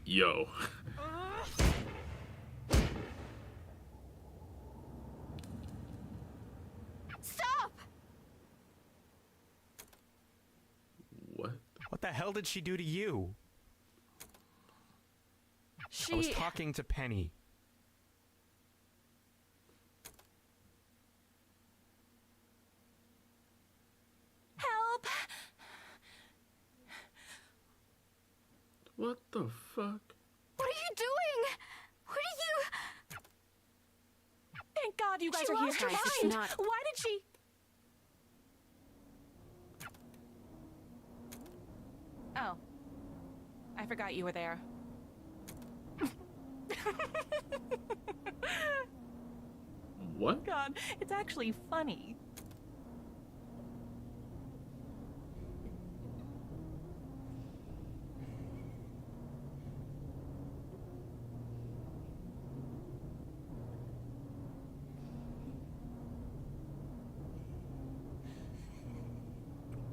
Yo. Stop! What? What the hell did she do to you? She... I was talking to Penny. Help! What the fuck? What are you doing? What are you... Thank God you guys She are here. lost her Guys, it's mind. not... Why did she... Oh. I forgot you were there. What? God, it's actually funny.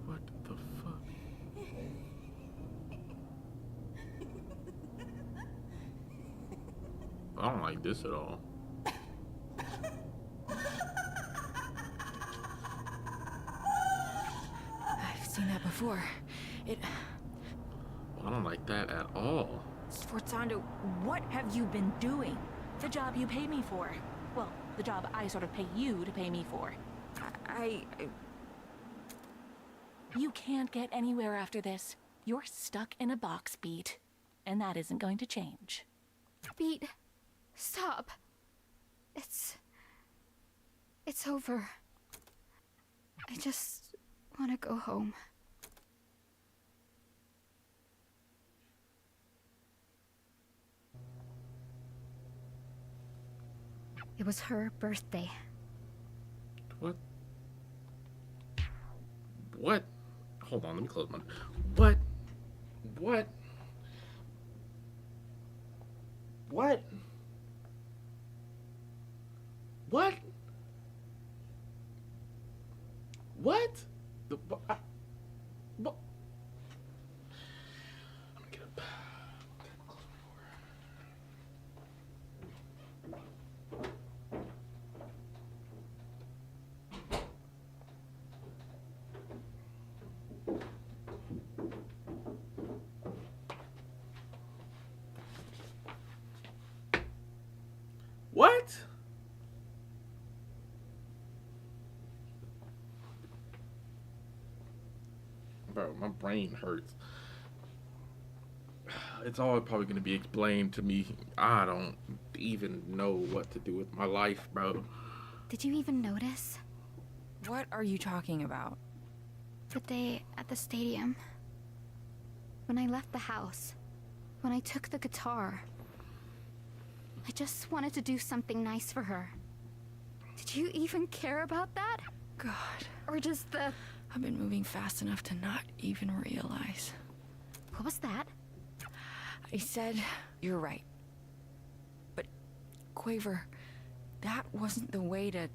What the fuck? I don't like this at all. I've seen that before. I don't like that at all. Sforzando, what have you been doing? The job you pay me for. Well, the job I sort of pay you to pay me for. I... You can't get anywhere after this. You're stuck in a box, Beat. And that isn't going to change. Beat, stop. It's over. I just want to go home. It was her birthday. What? What? Hold on, let me close my... What? What? What? What? What? What? I'm gonna get up. Close my door. What? Bro, my brain hurts. It's all probably going to be explained to me. I don't even know what to do with my life, bro. Did you even notice? What are you talking about? The day at the stadium. When I left the house. When I took the guitar. I just wanted to do something nice for her. Did you even care about that? God. Or just the... I've been moving fast enough to not even realize. What was that? I said, you're right. But, Quaver, that wasn't the way to...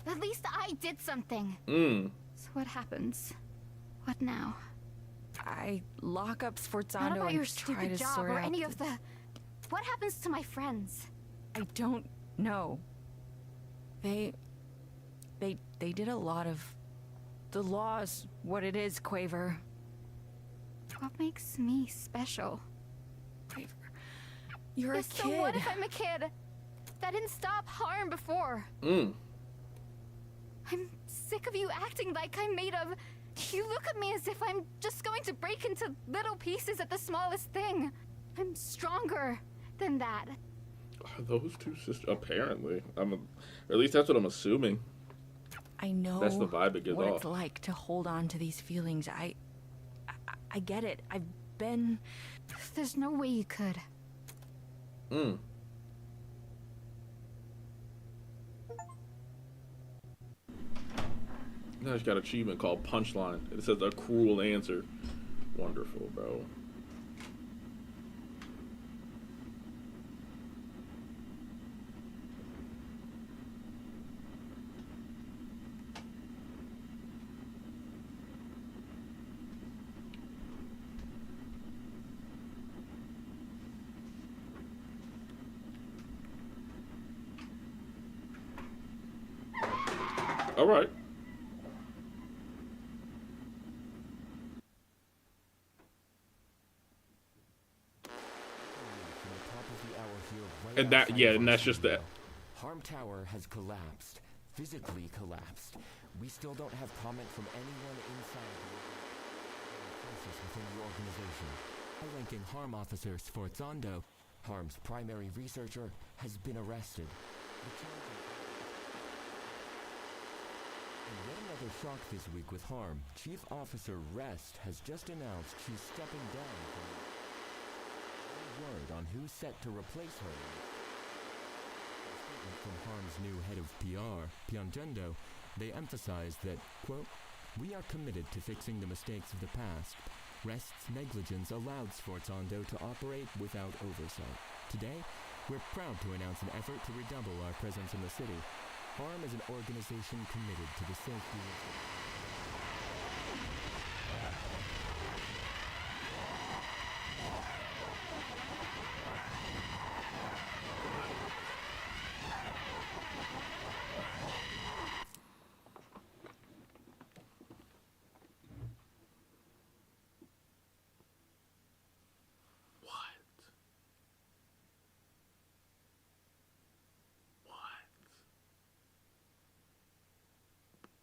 At least I did something. So what happens? What now? I lock up Not Sforzando about your and try stupid to job sort or out any of the... What happens to my friends? I don't know. They did a lot of... The law's what it is, Quaver. What makes me special? Quaver, you're a Yes, kid. so what if I'm a kid? That didn't stop harm before. I'm sick of you acting like I'm made of... You look at me as if I'm just going to break into little pieces at the smallest thing. I'm stronger than that. Are those two sisters? Apparently. Or at least that's what I'm assuming. I know That's the vibe it gives what off. it's like to hold on to these feelings. I get it. I've been... There's no way you could. Now it's got an achievement called Punchline. It says a cruel answer. Wonderful, bro. All right. And that, yeah, and that's just that. Harm Tower has collapsed. Physically collapsed. We still don't have comment from anyone inside the crisis within the organization. High-ranking Harm officer Sforzando, Harm's primary researcher, has been arrested. And yet another shock this week with Harm. Chief Officer Rest has just announced she's stepping down from word on who's set to replace her. From Harm's new head of PR, Piangendo, they emphasized that, quote, "We are committed to fixing the mistakes of the past. Rest's negligence allowed Sforzando to operate without oversight. Today, we're proud to announce an effort to redouble our presence in the city. Harm is an organization committed to the safety of..."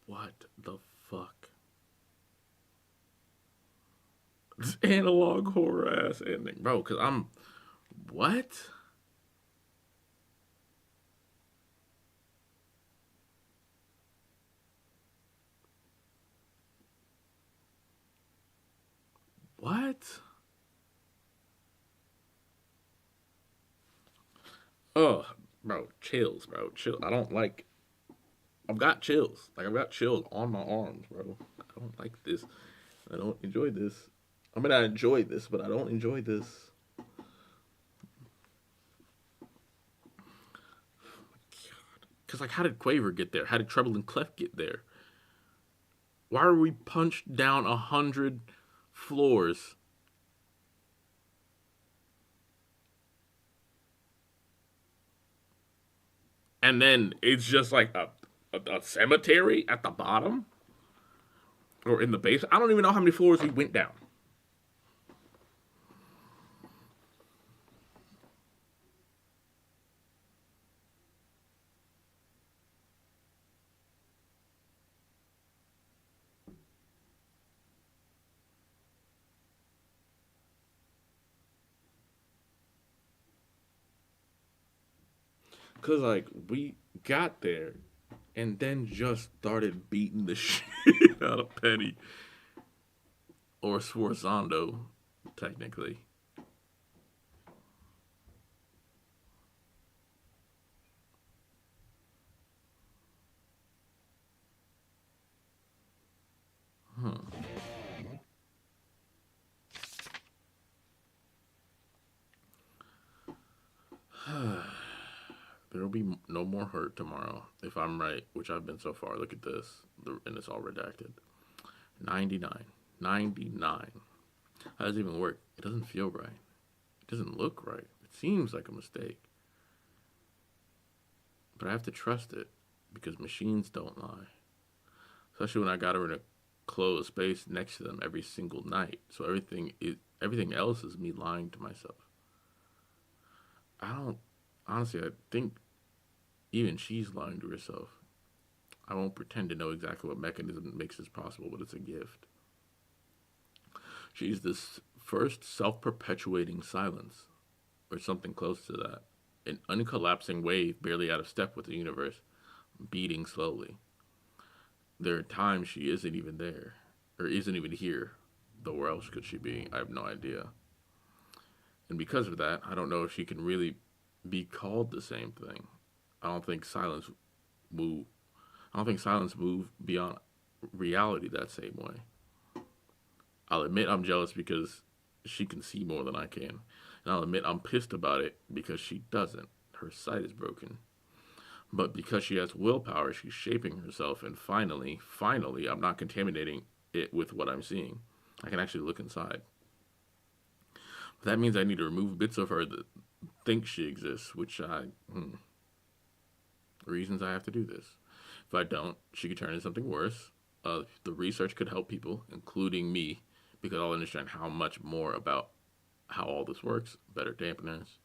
What the fuck? This analog horror ass ending, bro. Cause I'm, what? What? Oh, bro, chills, bro. Chill. I don't like. I've got chills. Like, I've got chills on my arms, bro. I don't like this. I don't enjoy this. I mean, I enjoy this, but I don't enjoy this. Oh my God. Because, like, how did Quaver get there? How did Treble and Clef get there? Why are we punched down 100 floors? And then it's just like a cemetery at the bottom? Or in the base? I don't even know how many floors we went down. Cause like we got there and then just started beating the shit out of Penny. Or Sforzando, technically. There will be no more hurt tomorrow, if I'm right, which I've been so far. Look at this, and it's all redacted. 99. 99. How does it even work? It doesn't feel right. It doesn't look right. It seems like a mistake. But I have to trust it, because machines don't lie. Especially when I got her in a closed space next to them every single night. So everything else is me lying to myself. Honestly, I think even she's lying to herself. I won't pretend to know exactly what mechanism makes this possible, but it's a gift. She's this first self-perpetuating silence, or something close to that. An uncollapsing wave barely out of step with the universe, beating slowly. There are times she isn't even there, or isn't even here. Though where else could she be? I have no idea. And because of that, I don't know if she can really be called the same thing. I don't think silence move beyond reality that same way. I'll admit I'm jealous because she can see more than I can. And I'll admit I'm pissed about it because she doesn't. Her sight is broken. But because she has willpower, she's shaping herself, and finally, I'm not contaminating it with what I'm seeing. I can actually look inside. But that means I need to remove bits of her that think she exists, which reasons I have to do this. If I don't, she could turn into something worse. The research could help people, including me, because I'll understand how much more about how all this works. Better dampeners.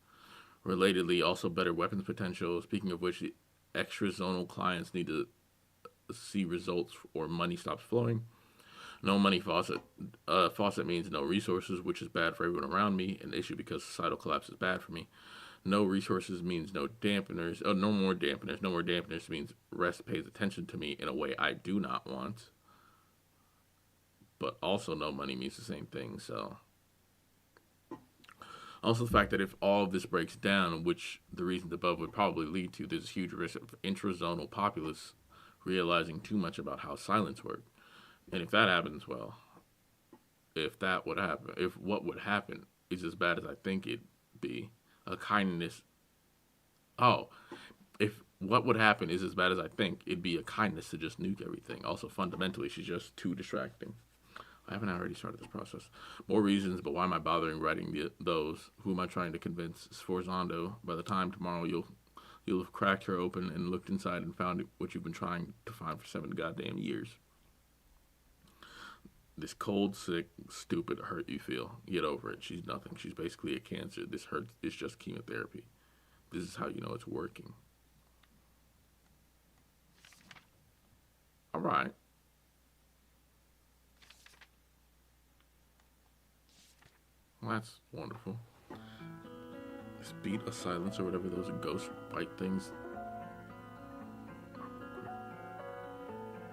Relatedly, also better weapons potential. Speaking of which, the extra-zonal clients need to see results or money stops flowing. No money faucet. Faucet means no resources, which is bad for everyone around me. An issue because societal collapse is bad for me. No resources means no dampeners. Oh, no more dampeners. No more dampeners means rest pays attention to me in a way I do not want. But also no money means the same thing, so. Also the fact that if all of this breaks down, which the reasons above would probably lead to, there's a huge risk of intrazonal populace realizing too much about how silence works. And if that happens, well, if what would happen is as bad as I think it'd be, if what would happen is as bad as I think, it'd be a kindness to just nuke everything. Also, fundamentally, she's just too distracting. I haven't already started this process. More reasons, but why am I bothering writing those? Who am I trying to convince? Sforzando. By the time tomorrow, you'll have cracked her open and looked inside and found what you've been trying to find for 7 goddamn years. This cold, sick, stupid hurt you feel. Get over it. She's nothing. She's basically a cancer. This hurt is just chemotherapy. This is how you know it's working. All right. Well, that's wonderful. Speed of silence or whatever those ghost white things.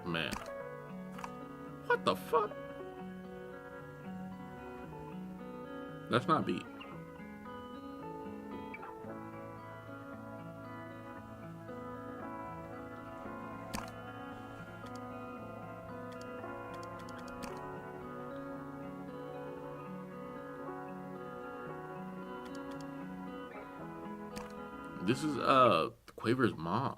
Man. What the fuck? That's not beat. This is Quaver's mom.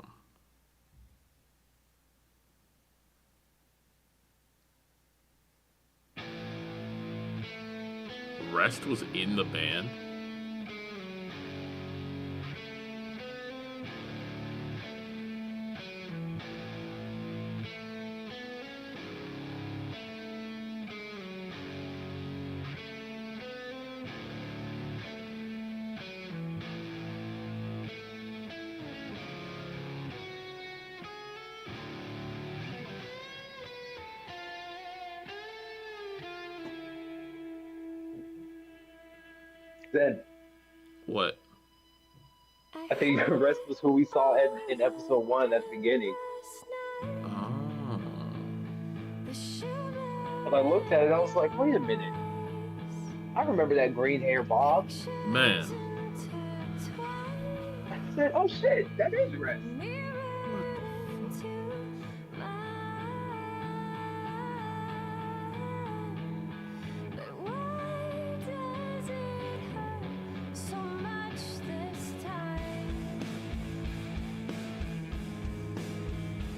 Rest was in the band? Then What? I think the rest was who we saw in episode 1 at the beginning. Oh. But I looked at it, I was like, wait a minute. I remember that green hair Bob. Man. I said, oh shit, that is Rest.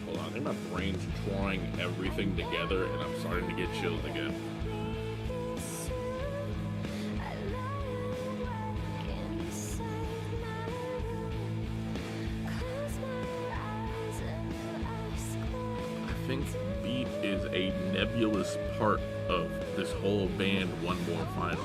Hold on, I think my brain's drawing everything together and I'm starting to get chills again. I think Beat is a nebulous part of this whole band One More Final.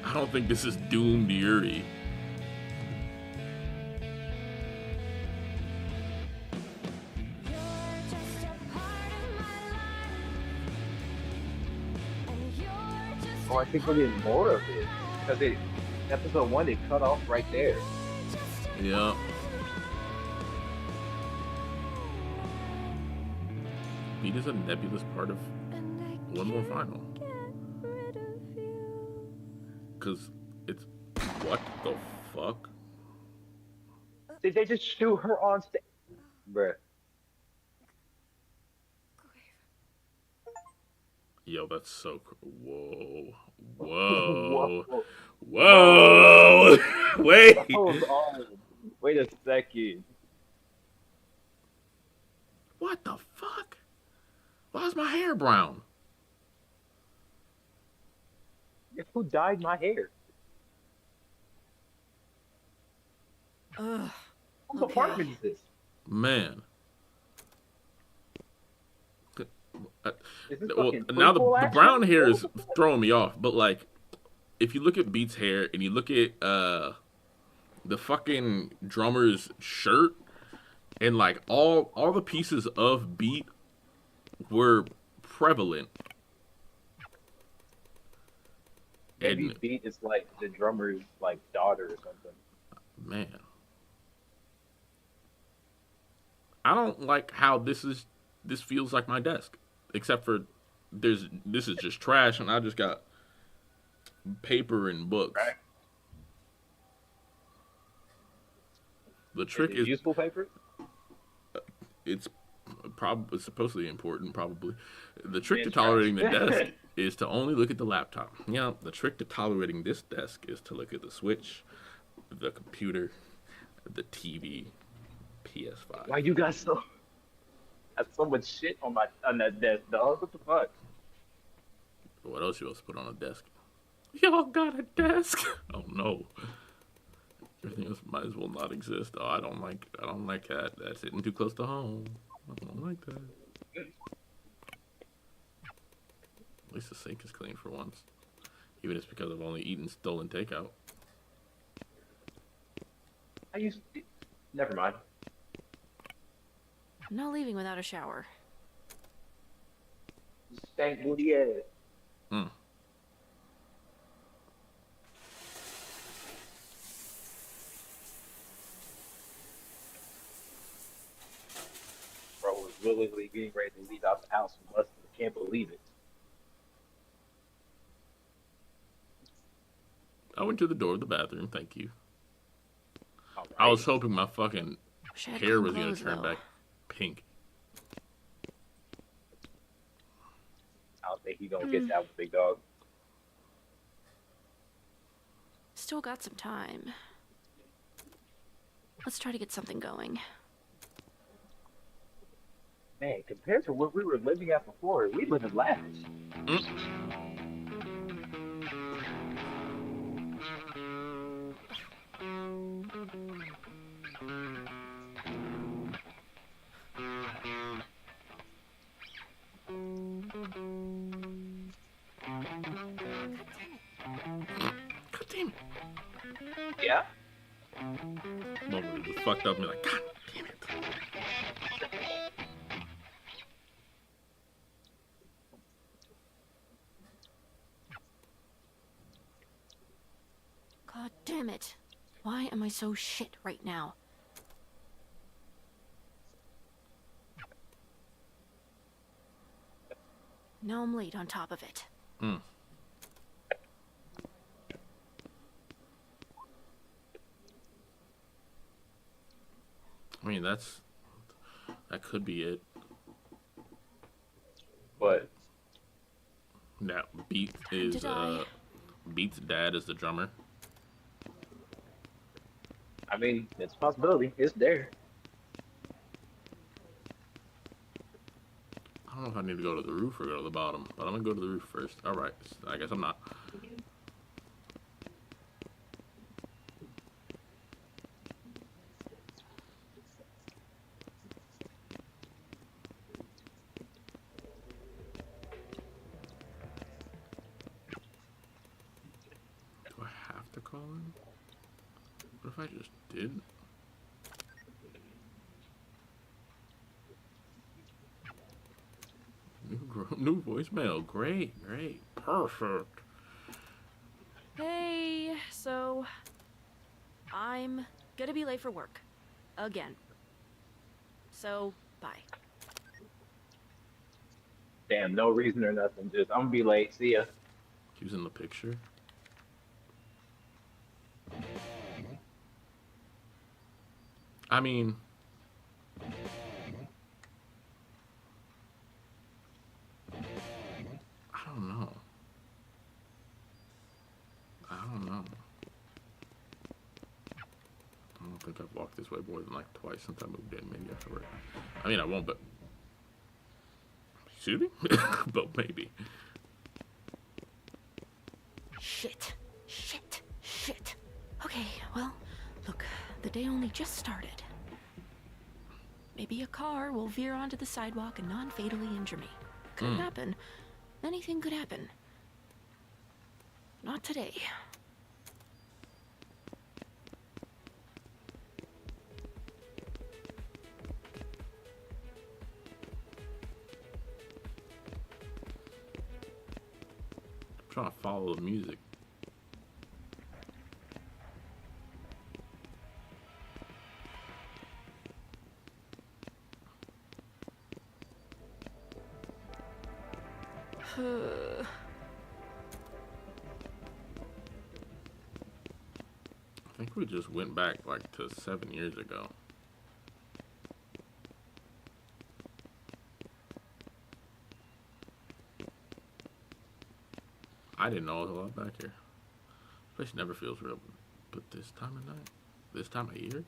I don't think this is doomed Yuri. Oh, I think we're getting more of it. Because episode 1, they cut off right there. Yeah. Beat is a nebulous part of One More Final. Because it's... What the fuck? Did they just shoot her on stage? Bruh. Yo, that's so... Whoa. Whoa. Whoa. Whoa! Wait! Hold on. Wait a second. What the fuck? Why is my hair brown? Who dyed my hair? Ugh. Whose Okay. apartment is this? Man. Is this Well, fucking now prequel the action? brown hair is throwing me off, but like, if you look at Beat's hair and you look at the fucking drummer's shirt and like all the pieces of Beat were prevalent. Maybe And Beat is like the drummer's like daughter or something. man, I don't like how this feels like my desk, except for this is just trash and I just got paper and books. Right. The trick Is it is useful paper? it's probably supposedly important. Probably the trick to It's tolerating the trash. desk is to only look at the laptop. Yeah, the trick to tolerating this desk is to look at the Switch, the computer, the TV, PS5. Why you got so? That's so much shit on that desk, dog. What the fuck? What else you supposed to put on a desk? Y'all got a desk? Oh no. Everything else might as well not exist. Oh, I don't like that. That's hitting too close to home. I don't like that. At least the sink is clean for once. Even if it's because I've only eaten stolen takeout. Never mind. I'm not leaving without a shower. Stank booty ass. Hmm. Bro was willingly getting ready to leave out the house from us. I can't believe it. I went to the door of the bathroom, thank you. All I was right. hoping my fucking Wish I had hair clean was gonna clothes, turn though. back pink. I don't think he's gonna get that with big dog. Still got some time. Let's try to get something going. Man, compared to what we were living at before, we live in lavish. God damn it. Yeah. Moment was fucked up and be like, God damn it. God damn it. Why am I so shit right now? Now I'm late on top of it. Hmm. I mean, that could be it. But That Beat is Beat's dad is the drummer. I mean, it's a possibility. It's there. I don't know if I need to go to the roof or go to the bottom, but I'm gonna go to the roof first. All right, I guess I'm not. Do I have to call in? What if I just did? New voicemail. Great, perfect. Hey, so I'm gonna be late for work. Again. So, bye. Damn, no reason or nothing. Just I'm gonna be late. See ya. He was in the picture. I mean, I don't know. I don't think I've walked this way more than like twice since I moved in. Maybe after work. I mean, I won't, but shooting? But maybe. Shit. Okay, well, look, the day only just started. Maybe a car will veer onto the sidewalk and non-fatally injure me. Could happen. Anything could happen. Not today. I'm trying to follow the music. I think we just went back like to 7 years ago. I didn't know it was a lot back here. This place never feels real, but this time of night, this time of year,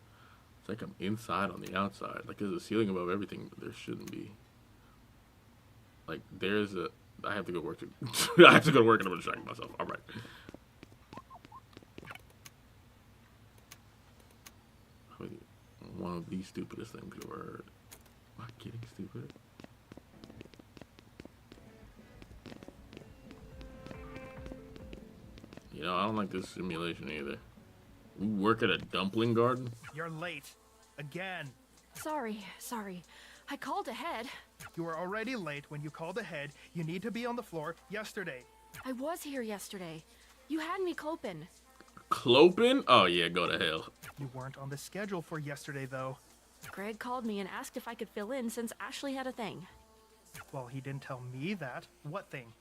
it's like I'm inside on the outside. Like there's a ceiling above everything, but there shouldn't be. Like there's a. I have to go work. I have to go to work and I'm distracting myself. All right. One of the stupidest things I've ever heard. Am I getting stupid? You know, I don't like this simulation either. We work at a dumpling garden? You're late. Again. Sorry. I called ahead. You were already late when you called ahead. You need to be on the floor yesterday. I was here yesterday. You had me clopin'. Clopin? Oh yeah, go to hell. You weren't on the schedule for yesterday, though. Greg called me and asked if I could fill in since Ashley had a thing. Well, he didn't tell me that. What thing?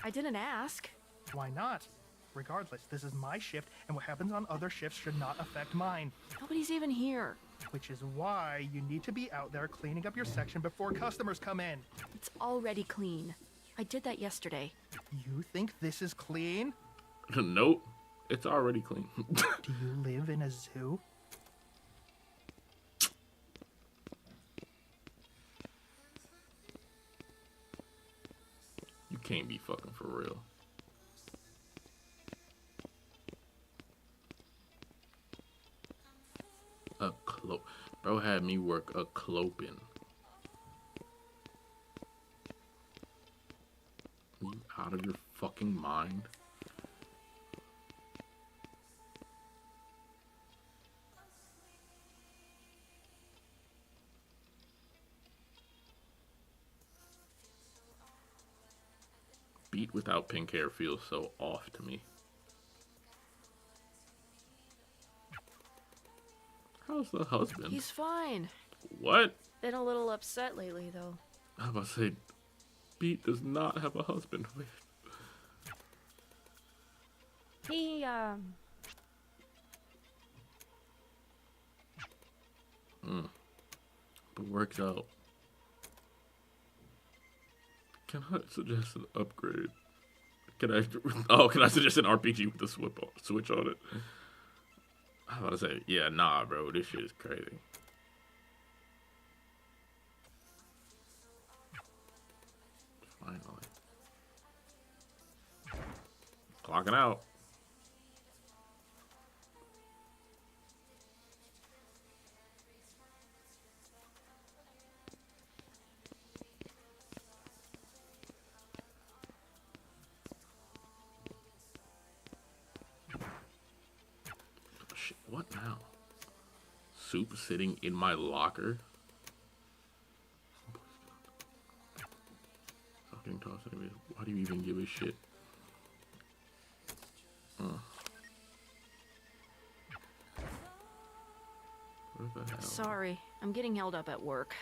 I didn't ask. Why not? Regardless, this is my shift, and what happens on other shifts should not affect mine. Nobody's even here. Which is why you need to be out there cleaning up your section before customers come in. It's already clean. I did that yesterday. You think this is clean? Nope. It's already clean. Do you live in a zoo? can't be fucking for real. A cloak. Bro had me work a cloaping. You out of your fucking mind? Beat without pink hair feels so off to me. How's the husband? He's fine. What? Been a little upset lately, though. I was about to say, Beat does not have a husband. Wait. He, But works out. Can I suggest an upgrade? Can I suggest an RPG with the switch on it? I was about to say, yeah, nah, bro, this shit is crazy. Finally. Clocking out. Shit, what now? Soup sitting in my locker? Fucking toss it away. Why do you even give a shit? What the hell? sorry. I'm getting held up at work.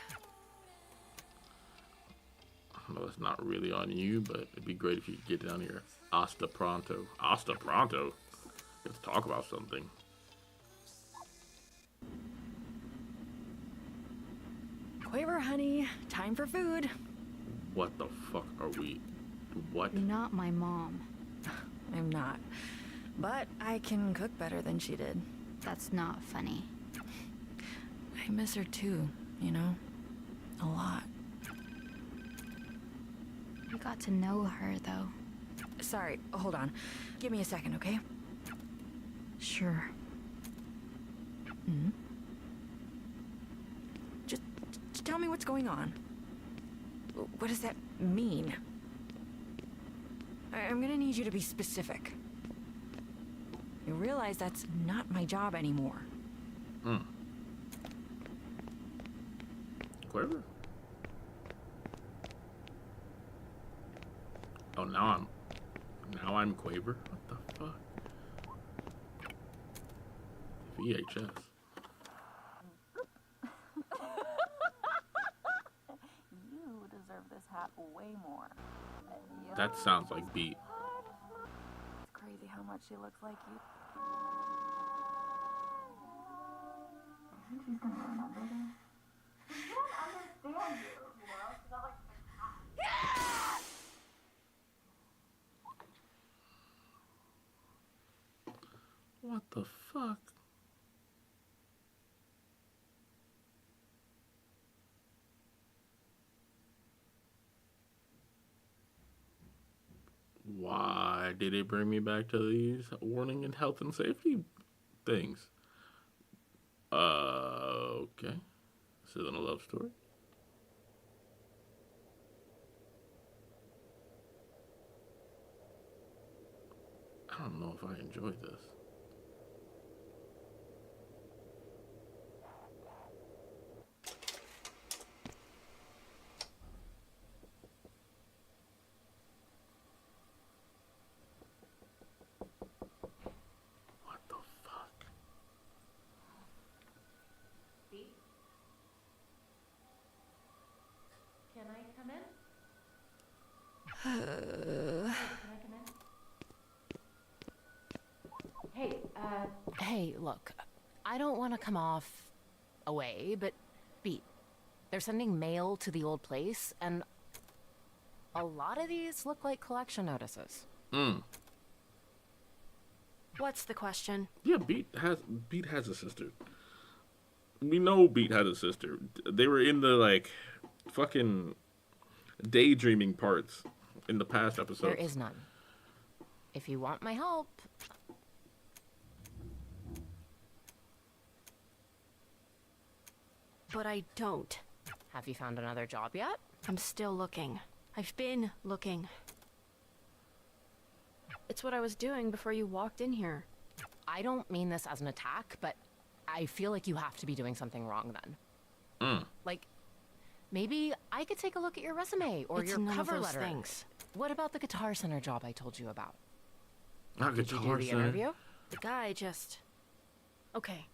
I know it's not really on you, but it'd be great if you could get down here. Hasta pronto. Hasta pronto? Let's talk about something. Quaver, honey. Time for food. What the fuck are we? What? You're not my mom. I'm not. But I can cook better than she did. That's not funny. I miss her too, you know? A lot. You got to know her, though. Sorry, hold on. Give me a second, okay? Sure. Just tell me what's going on. What does that mean? I'm gonna need you to be specific. You realize that's not my job anymore. Quaver? Oh, now I'm Quaver? What the fuck? VHS. You deserve this hat way more. That sounds like Beat. It's crazy how much she looks like you. She's gonna remember this. She can't understand you know? She's not like What the fuck? Why did it bring me back to these warning and health and safety things? Okay. This isn't a love story. I don't know if I enjoy this. What the fuck? Beat? Can I come in? Can I come in? Hey, hey, look. I don't want to come off away, but Beat, they're sending mail to the old place, and a lot of these look like collection notices. What's the question? Yeah, Beat has a sister. We know Beat has a sister. They were in the like fucking daydreaming parts in the past episodes. There is none. If you want my help... But I don't. Have you found another job yet? I'm still looking. I've been looking. It's what I was doing before you walked in here. I don't mean this as an attack, but I feel like you have to be doing something wrong then. Like, maybe I could take a look at your resume or It's your none of cover those letter. things. What about the Guitar Center job I told you about? Did you do the interview? The guy just... Okay.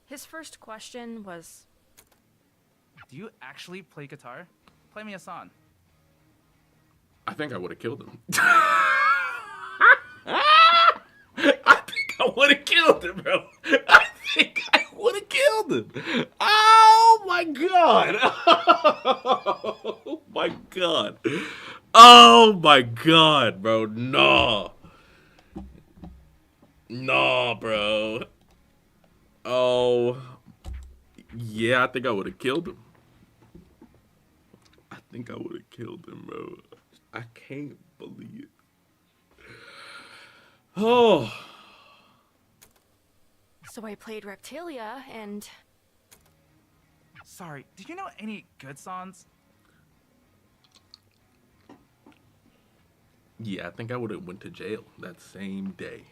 His first question was... Do you actually play guitar? Play me a song. I think I would have killed him. I think I would have killed him, bro. I think I would have killed him. Oh my god. Oh my god. Oh my god, bro. No. No, bro. Oh. Yeah, I think I would have killed him. I think I would have killed him, bro. I can't believe it. Oh. So I played Reptilia, and... Sorry, did you know any good songs? Yeah, I think I would have went to jail that same day.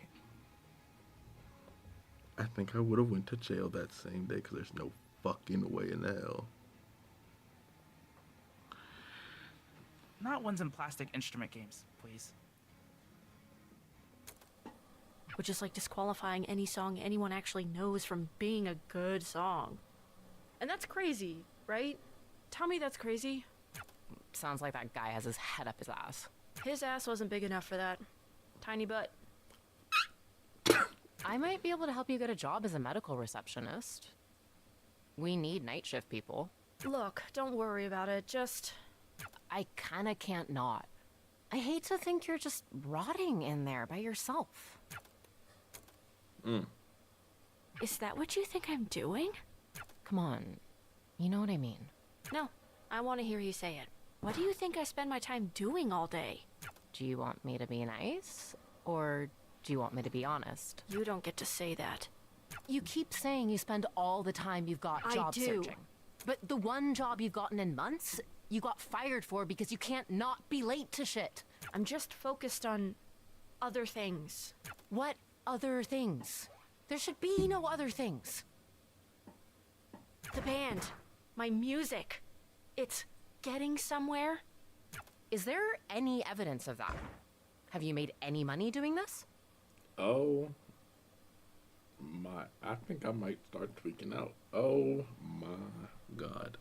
I think I would have went to jail that same day because there's no fucking way in hell. Not ones in plastic instrument games, please. Which is like disqualifying any song anyone actually knows from being a good song. And that's crazy, right? Tell me that's crazy. Sounds like that guy has his head up his ass. His ass wasn't big enough for that. Tiny butt. I might be able to help you get a job as a medical receptionist. We need night shift people. Look, don't worry about it, just... I kinda can't not. I hate to think you're just rotting in there by yourself. Is that what you think I'm doing? Come on, you know what I mean. No, I want to hear you say it. What do you think I spend my time doing all day? Do you want me to be nice? Or do you want me to be honest? You don't get to say that. You keep saying you spend all the time you've got job searching. But the one job you've gotten in months, you got fired for because you can't not be late to shit. I'm just focused on other things. What other things? There should be no other things. The band. My music. It's getting somewhere. Is there any evidence of that? Have you made any money doing this? Oh my, I think I might start tweaking out. Oh my god.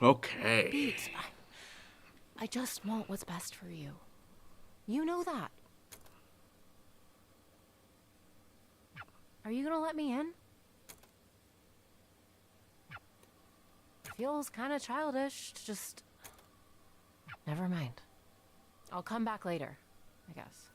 Okay. Beats, I just want what's best for you. You know that. Are you gonna let me in? Feels kind of childish to just... Never mind. I'll come back later, I guess.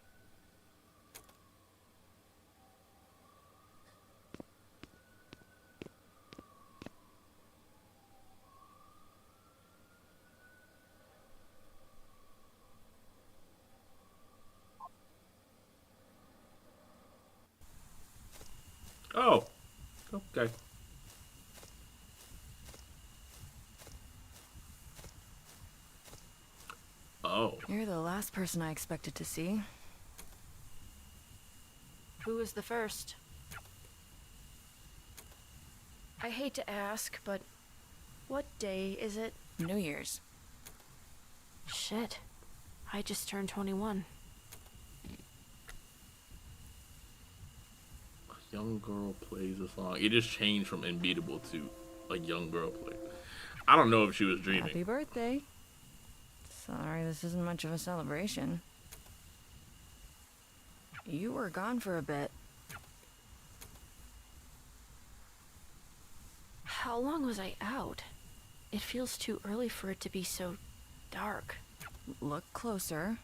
Oh, okay. Oh. You're the last person I expected to see. Who was the first? I hate to ask, but what day is it? New Year's. Shit. I just turned 21. A young girl plays a song. It just changed from Unbeatable to a young girl play. I don't know if she was dreaming. Happy birthday. Sorry, this isn't much of a celebration. You were gone for a bit. How long was I out? It feels too early for it to be so dark. Look closer.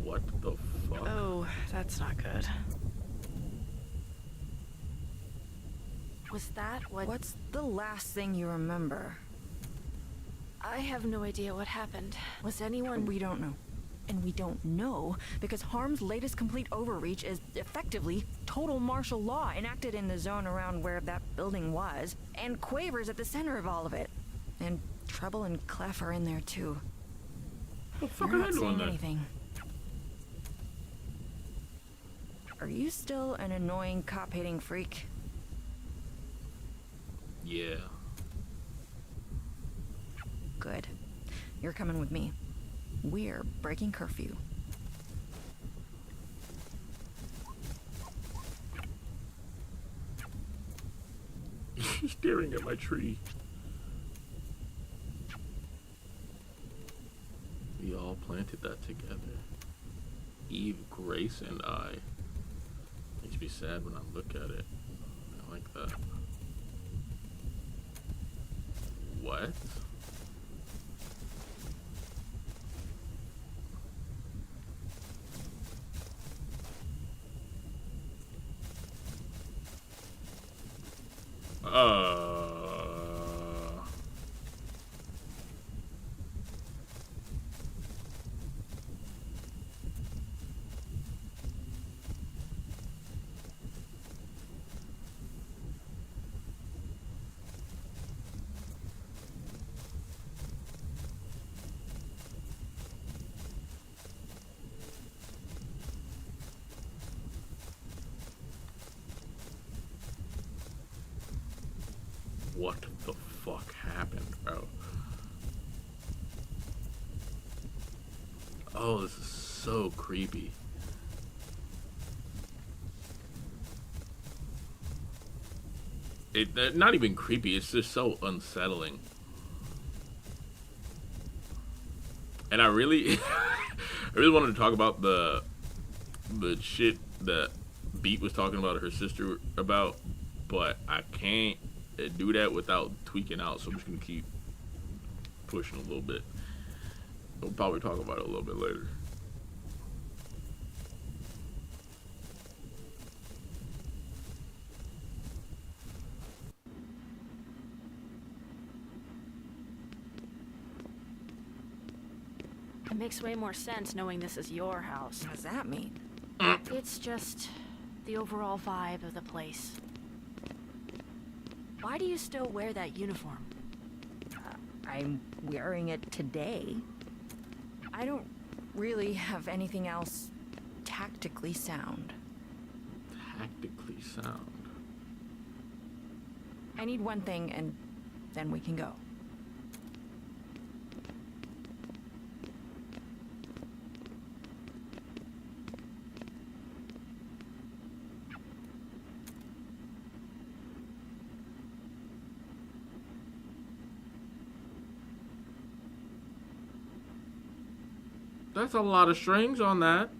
What the fuck? Oh, that's not good. Was that what... What's the last thing you remember? I have no idea what happened. Was anyone... We don't know. And we don't know because Harm's latest complete overreach is effectively total martial law enacted in the zone around where that building was. And Quaver's at the center of all of it. And Treble and Clef are in there too. What the fuck You're are not they doing saying there? anything. Are you still an annoying cop-hating freak? Yeah. Good. You're coming with me. We're breaking curfew. He's staring at my tree. We all planted that together. Eve, Grace, and I. Makes me sad when I look at it. I like that. What? What the fuck happened, bro? Oh, this is so creepy. Not even creepy, it's just so unsettling. And I really wanted to talk about the shit that Beat was talking about her sister about, but I can't do that without tweaking out, so I'm just gonna keep pushing a little bit. We'll probably talk about it a little bit later. It makes way more sense knowing this is your house. What does that mean? It's just the overall vibe of the place. Why do you still wear that uniform? I'm wearing it today. I don't really have anything else tactically sound. Tactically sound. I need one thing and then we can go. That's a lot of strings on that.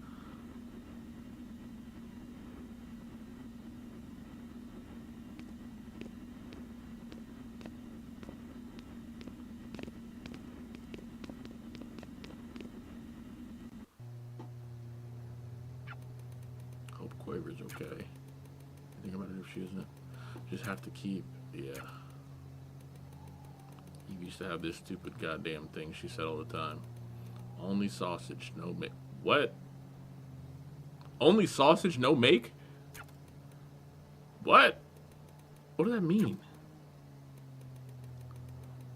Hope Quaver's okay. Think about it if she isn't. Just have to keep, yeah. You used to have this stupid goddamn thing she said all the time. Only sausage, no make. What? Only sausage, no make? What? What does that mean?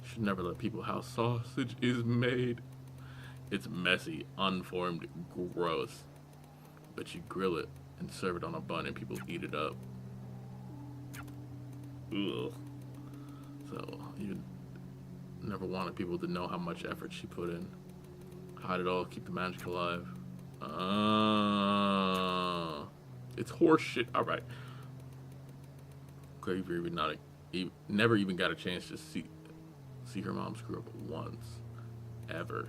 Should never let people how sausage is made. It's messy, unformed, gross. But you grill it and serve it on a bun and people eat it up. Ugh. So, you never wanted people to know how much effort she put in. Hide it all, keep the magic alive. It's horse shit. All right. Quaver never even got a chance to see her mom screw up once, ever.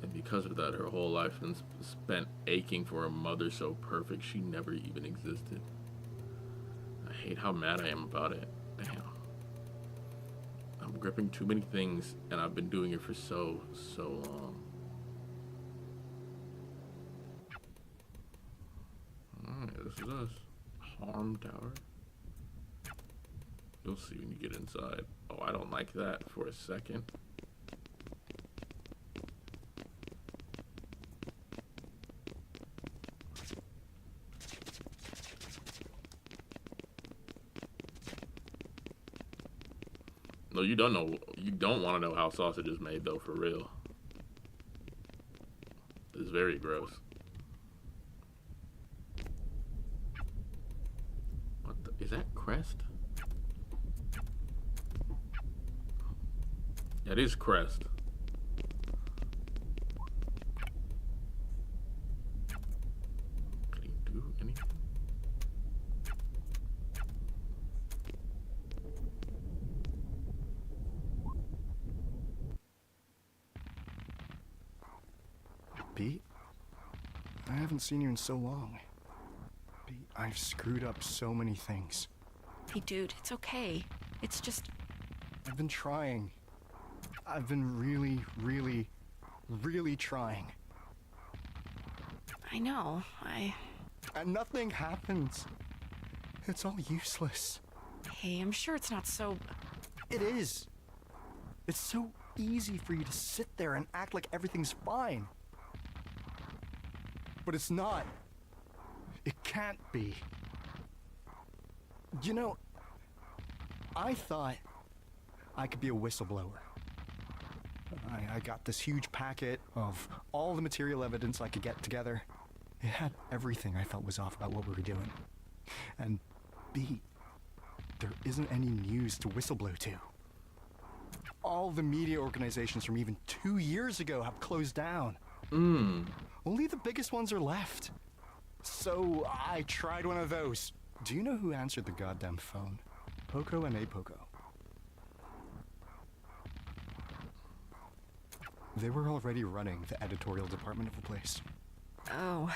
And because of that, her whole life been spent aching for a mother so perfect she never even existed. I hate how mad I am about it. Damn. I'm gripping too many things, and I've been doing it for so long. This is us. Harm Tower. You'll see when you get inside. Oh, I don't like that for a second. No, you don't know. You don't want to know how sausage is made, though, for real. It's very gross. What the, is that Crest? That is Crest. Can you do anything? Pete? I haven't seen you in so long. Pete, I've screwed up so many things. Hey, dude, it's okay. It's just... I've been trying. I've been really trying. I know, And nothing happens. It's all useless. Hey, I'm sure it's not so... It is. It's so easy for you to sit there and act like everything's fine. But it's not. It can't be. You know, I thought I could be a whistleblower. I got this huge packet of all the material evidence I could get together. It had everything I felt was off about what we were doing. And B, there isn't any news to whistleblow to. All the media organizations from even 2 years ago have closed down. Only the biggest ones are left. So I tried one of those. Do you know who answered the goddamn phone? Poco and Apoco. They were already running the editorial department of the place. Oh.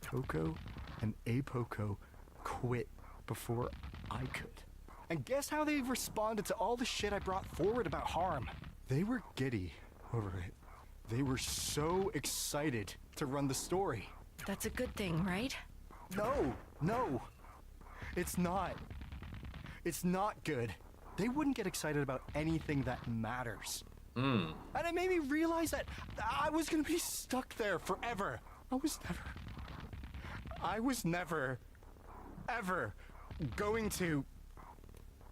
Poco and Apoco quit before I could. And guess how they responded to all the shit I brought forward about harm? They were giddy over it. They were so excited to run the story. That's a good thing, right? No. It's not. It's not good. They wouldn't get excited about anything that matters. And it made me realize that I was gonna be stuck there forever. I was never, ever going to...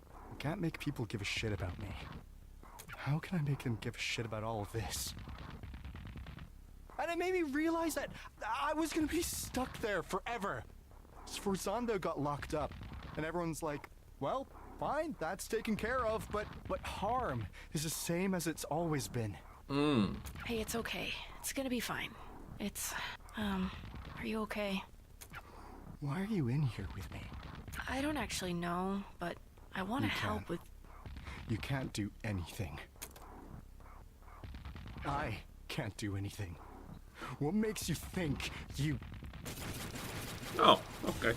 I can't make people give a shit about me. How can I make them give a shit about all of this? And it made me realize that I was gonna be stuck there forever. Sforzando got locked up, and everyone's like, well, fine, that's taken care of, but harm is the same as it's always been. Hey, it's okay. It's gonna be fine. It's, are you okay? Why are you in here with me? I don't actually know, but I want to help with... You can't do anything. I can't do anything. What makes you think you... Oh, okay.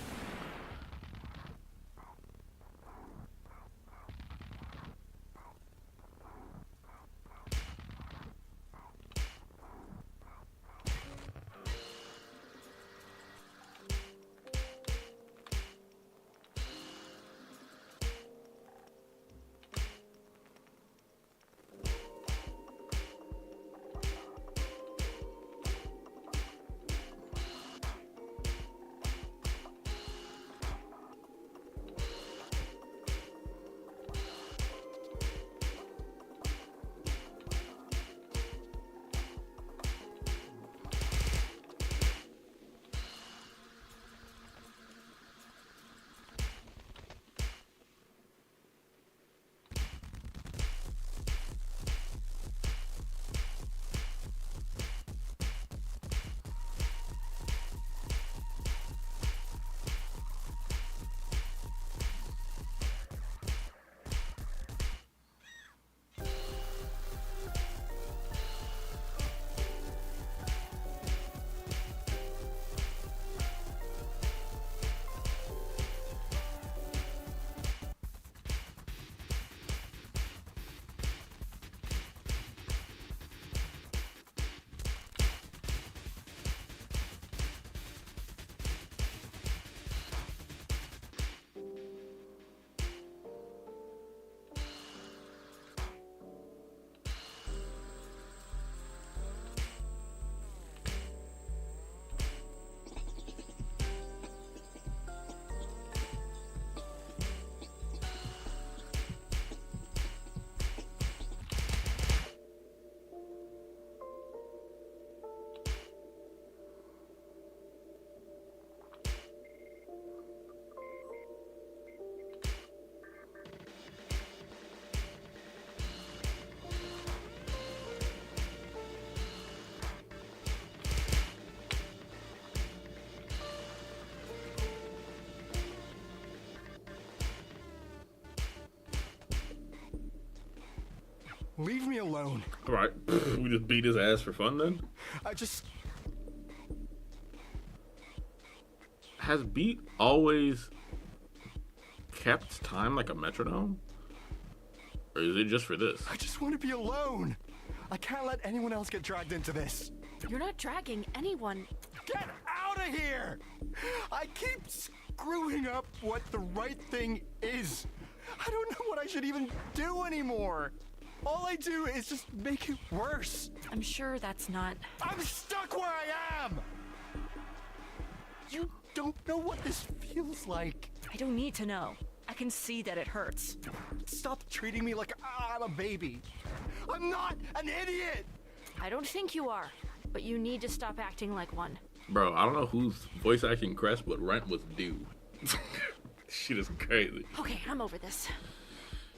Leave me alone. Right. We just beat his ass for fun then? Has Beat always kept time like a metronome? Or is it just for this? I just want to be alone. I can't let anyone else get dragged into this. You're not dragging anyone. Get out of here! I keep screwing up what the right thing is. I don't know what I should even do anymore. All I do is just make it worse. I'm sure that's not... I'm stuck where I am! You don't know what this feels like. I don't need to know. I can see that it hurts. Stop treating me like I'm a baby. I'm not an idiot! I don't think you are, but you need to stop acting like one. Bro, I don't know whose voice acting crest, but rent was due. Shit is crazy. Okay, I'm over this.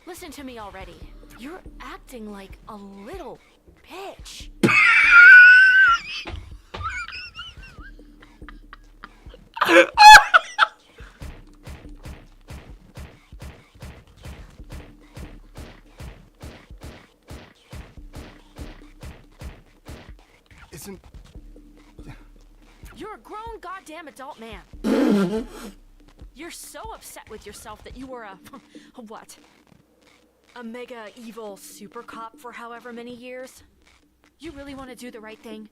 Listen to me already. You're acting like a little bitch. Isn't... You're a grown goddamn adult man. You're so upset with yourself that you were a what? A mega evil super cop for however many years? You really want to do the right thing?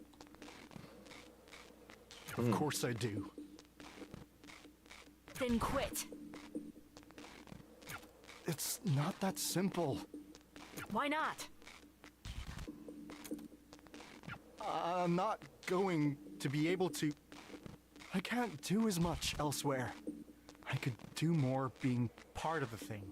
Of course I do. Then quit. It's not that simple. Why not? I'm not going to be able to... I can't do as much elsewhere. I could do more being part of the thing.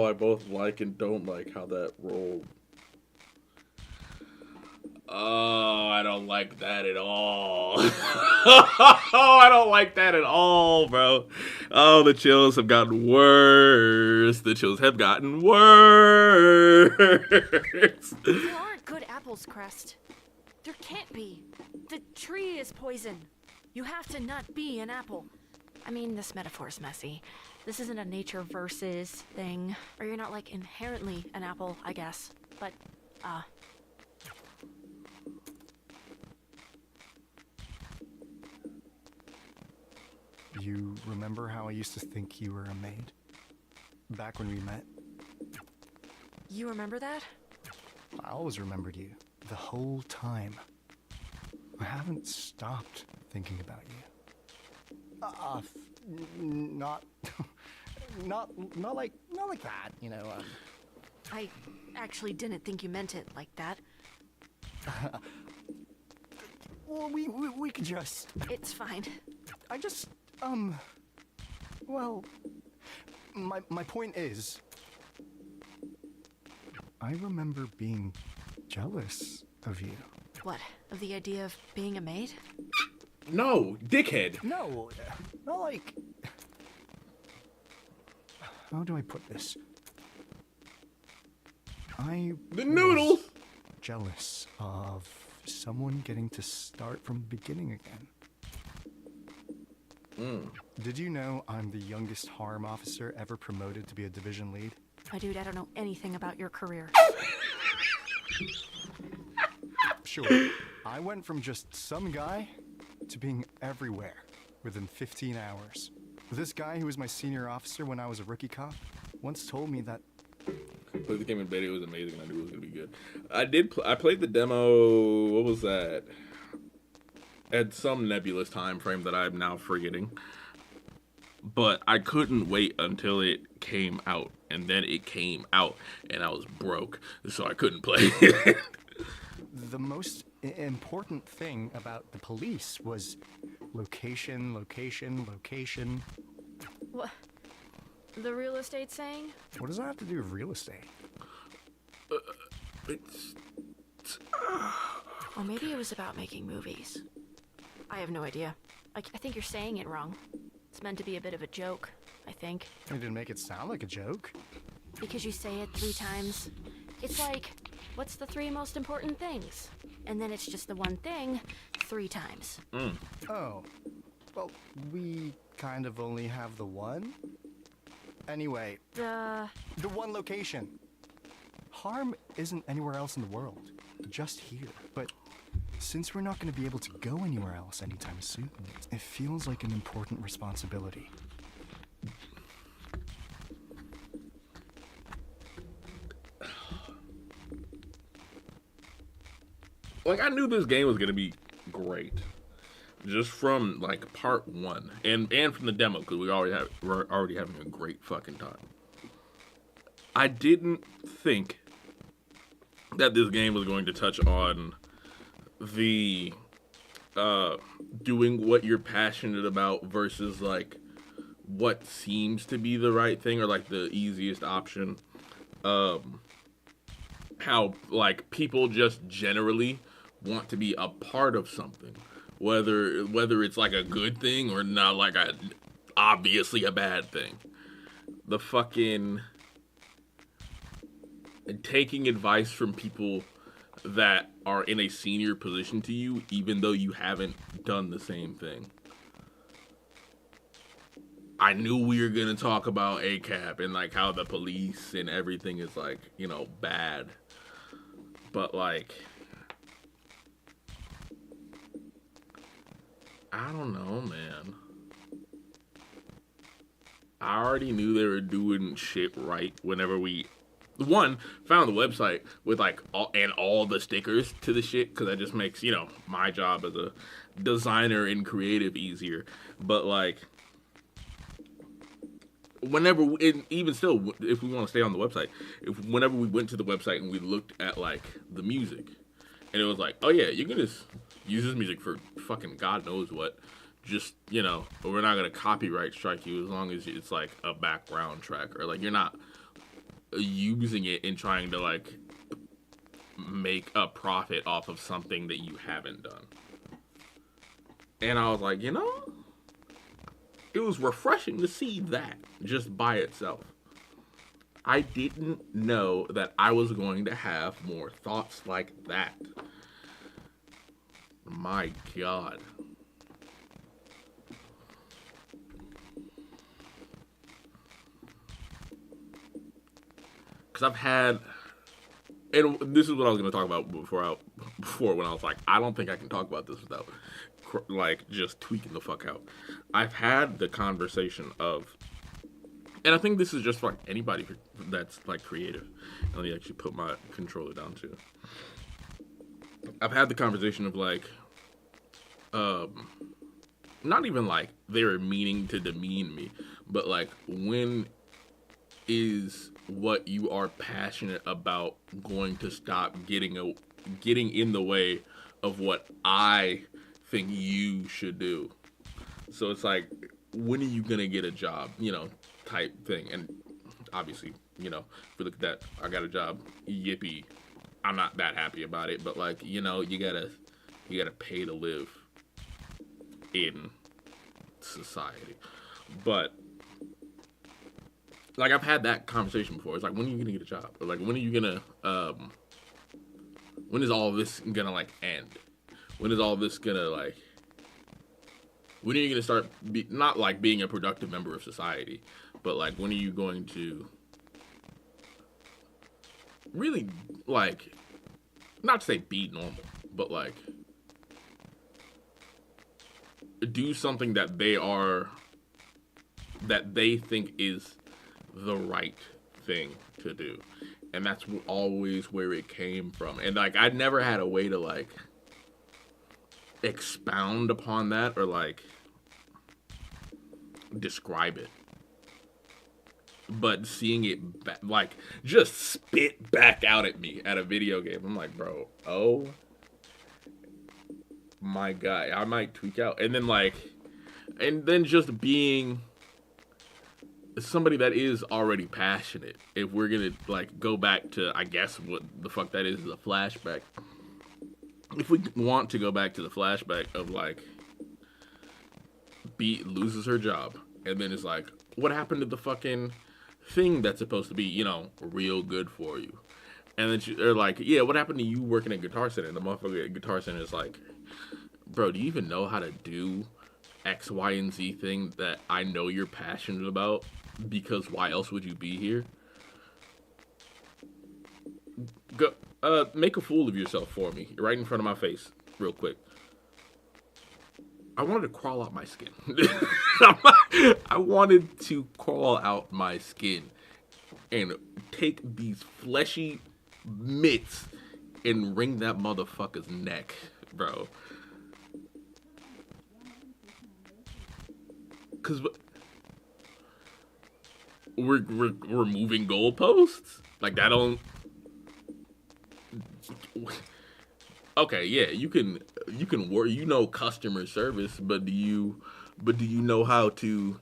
I both like and don't like how that rolled. Oh, I don't like that at all. Oh, I don't like that at all, bro. Oh, the chills have gotten worse. The chills have gotten worse. There aren't good apples, Crest. There can't be. The tree is poison. You have to not be an apple. I mean, this metaphor's messy. This isn't a nature versus thing. Or you're not, like, inherently an apple, I guess. But, You remember how I used to think you were a maid? Back when we met? You remember that? I always remembered you. The whole time. I haven't stopped thinking about you. Not like that, you know. I actually didn't think you meant it like that. Well, we could just... It's fine. I just, well, my point is, I remember being jealous of you. What, of the idea of being a maid? No, dickhead. No, not like... How do I put this? The noodles! Jealous of someone getting to start from the beginning again. Did you know I'm the youngest harm officer ever promoted to be a division lead? My dude, I don't know anything about your career. Sure. I went from just some guy to being everywhere within 15 hours. This guy who was my senior officer when I was a rookie cop once told me that... Played the game in beta, it was amazing, I knew it was going to be good. I played the demo, what was that? At some nebulous time frame that I'm now forgetting. But I couldn't wait until it came out. And then it came out, and I was broke, so I couldn't play it. The most important thing about the police was location, location, location. What? The real estate saying? What does that have to do with real estate? Or maybe it was about making movies. I have no idea. I think you're saying it wrong. It's meant to be a bit of a joke, I think. You didn't make it sound like a joke. Because you say it 3 times. It's like, What's the 3 most important things? And then it's just the one thing 3 times. Oh. Well, we kind of only have the one. Anyway, the one location. Harm isn't anywhere else in the world, just here. But since we're not going to be able to go anywhere else anytime soon, it feels like an important responsibility. Like, I knew this game was going to be great. Just from, like, part 1. And from the demo, because we're already having a great fucking time. I didn't think that this game was going to touch on the doing what you're passionate about versus, like, what seems to be the right thing or, like, the easiest option. How, like, people just generally want to be a part of something. Whether it's, like, a good thing or not, like, obviously a bad thing. The fucking taking advice from people that are in a senior position to you, even though you haven't done the same thing. I knew we were going to talk about ACAB and, like, how the police and everything is, like, you know, bad. But, like, I don't know, man. I already knew they were doing shit right whenever we found the website with, like, all the stickers to the shit, because that just makes, you know, my job as a designer and creative easier. But, like, even still, if we want to stay on the website, whenever we went to the website and we looked at, like, the music, and it was like, oh yeah, you can just use this music for fucking God knows what. Just, you know, we're not going to copyright strike you as long as it's, like, a background track. Or, like, you're not using it and trying to, like, make a profit off of something that you haven't done. And I was like, you know, it was refreshing to see that just by itself. I didn't know that I was going to have more thoughts like that. My God. Because I've had, and this is what I was going to talk about before when I was like, I don't think I can talk about this without, like, just tweaking the fuck out. I've had the conversation of, and I think this is just for, like, anybody that's, like, creative. Let me actually put my controller down too. I've had the conversation of, like, not even like they were meaning to demean me, but, like, when is what you are passionate about going to stop getting in the way of what I think you should do? So it's like, when are you gonna get a job, you know, type thing. And obviously, you know, if we look at that, I got a job, yippee, I'm not that happy about it, but, like, you know, you gotta pay to live in society. But, like, I've had that conversation before. It's like, when are you gonna get a job? Or, like, when are you gonna, when is all this gonna, like, end? When is all this gonna, like, when are you gonna start, not, like, being a productive member of society, but, like, when are you going to really, like, not to say be normal, but, like, do something that they think is the right thing to do. And that's always where it came from. And, like, I never had a way to, like, expound upon that or, like, describe it. But seeing it, like, just spit back out at me at a video game, I'm like, bro, oh my God, I might tweak out. And then, like, and then just being somebody that is already passionate, if we're gonna, like, go back to, I guess what the fuck that is a flashback. If we want to go back to the flashback of, like, B loses her job, and then it's like, what happened to the fucking thing that's supposed to be, you know, real good for you? And then they're like, yeah, what happened to you working at Guitar Center? And the motherfucker at Guitar Center is like, bro, do you even know how to do X, Y, and Z thing that I know you're passionate about? Because why else would you be here? Go, make a fool of yourself for me, right in front of my face, real quick. I wanted to crawl out my skin. I wanted to crawl out my skin and take these fleshy mitts and wring that motherfucker's neck, bro. Cause we're moving goalposts? Like that don't. Okay, yeah, you can work, you know, customer service, but do you know how to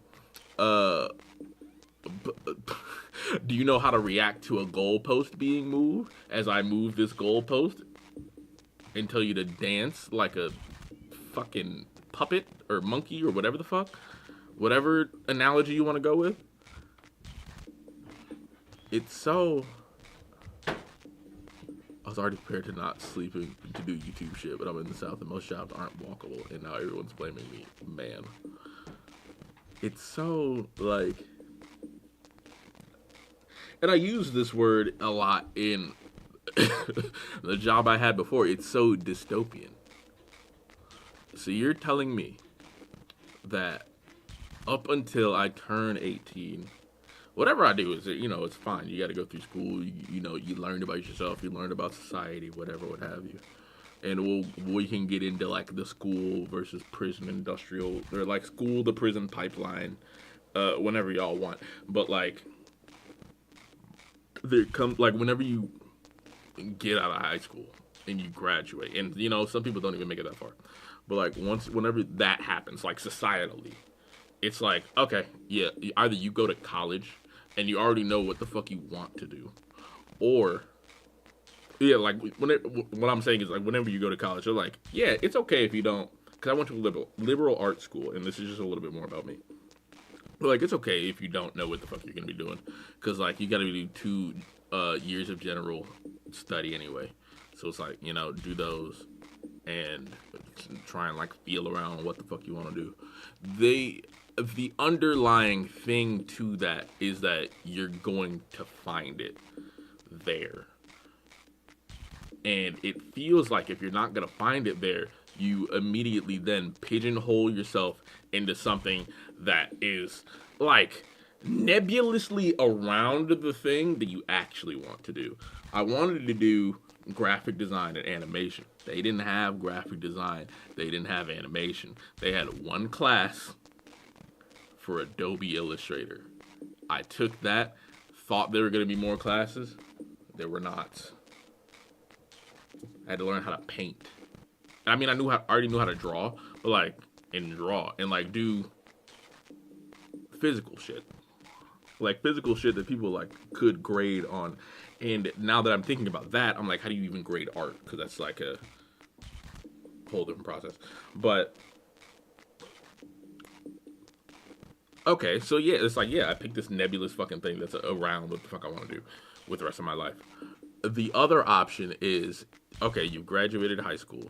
do you know how to react to a goalpost being moved as I move this goalpost and tell you to dance like a fucking puppet or monkey or whatever the fuck? Whatever analogy you want to go with. It's so... I was already prepared to not sleep and to do YouTube shit, but I'm in the South and most jobs aren't walkable, and now everyone's blaming me. Man. It's so, like... And I use this word a lot in the job I had before. It's so dystopian. So you're telling me that up until I turn 18... Whatever I do is, you know, it's fine. You got to go through school. You know, you learn about yourself. You learn about society, whatever, what have you. And we can get into, like, the school versus prison industrial, or, like, school to prison pipeline, whenever y'all want. But, like, whenever you get out of high school and you graduate, and, you know, some people don't even make it that far. But, like, whenever that happens, like, societally, it's like, okay, yeah, either you go to college and you already know what the fuck you want to do, or, yeah, like, what I'm saying is, like, whenever you go to college, they're like, yeah, it's okay if you don't, because I went to a liberal arts school, and this is just a little bit more about me. But, like, it's okay if you don't know what the fuck you're going to be doing, because, like, you got to do 2 years of general study anyway, so it's like, you know, do those, and try and, like, feel around what the fuck you want to do. The underlying thing to that is that you're going to find it there. And it feels like if you're not going to find it there, you immediately then pigeonhole yourself into something that is, like, nebulously around the thing that you actually want to do. I wanted to do graphic design and animation. They didn't have graphic design. They didn't have animation. They had one class for Adobe Illustrator. I took that, thought there were going to be more classes. There were not. I had to learn how to paint. I mean, I already knew how to draw, but like, like do physical shit. Like physical shit that people like could grade on. And now that I'm thinking about that, I'm like, how do you even grade art? Because that's like a whole different process. But okay, so yeah, it's like, yeah, I picked this nebulous fucking thing that's around what the fuck I want to do with the rest of my life. The other option is, okay, you graduated high school.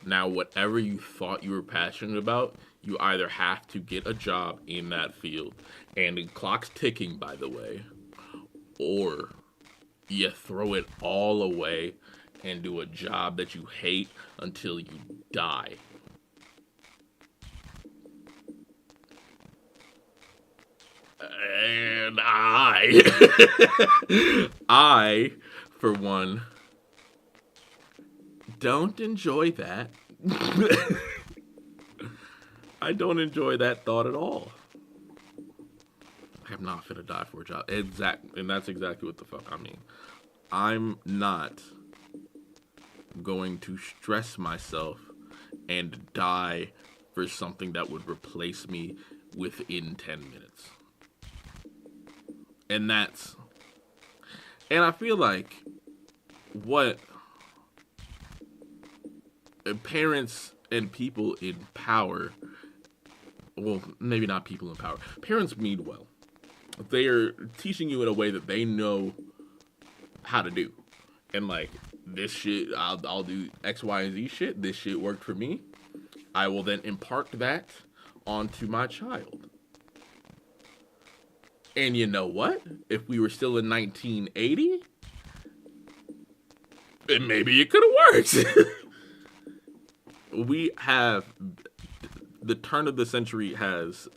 Now, whatever you thought you were passionate about, you either have to get a job in that field, and the clock's ticking, by the way, or you throw it all away and do a job that you hate until you die. And I, for one, don't enjoy that. I don't enjoy that thought at all. I am not finna die for a job. And that's exactly what the fuck I mean. I'm not going to stress myself and die for something that would replace me within 10 minutes. And I feel like what parents and people in power, well, maybe not people in power, parents mean well. They are teaching you in a way that they know how to do. And like, this shit, I'll do X, Y, and Z shit. This shit worked for me. I will then impart that onto my child. And you know what? If we were still in 1980, then maybe it could have worked. We have, the turn of the century has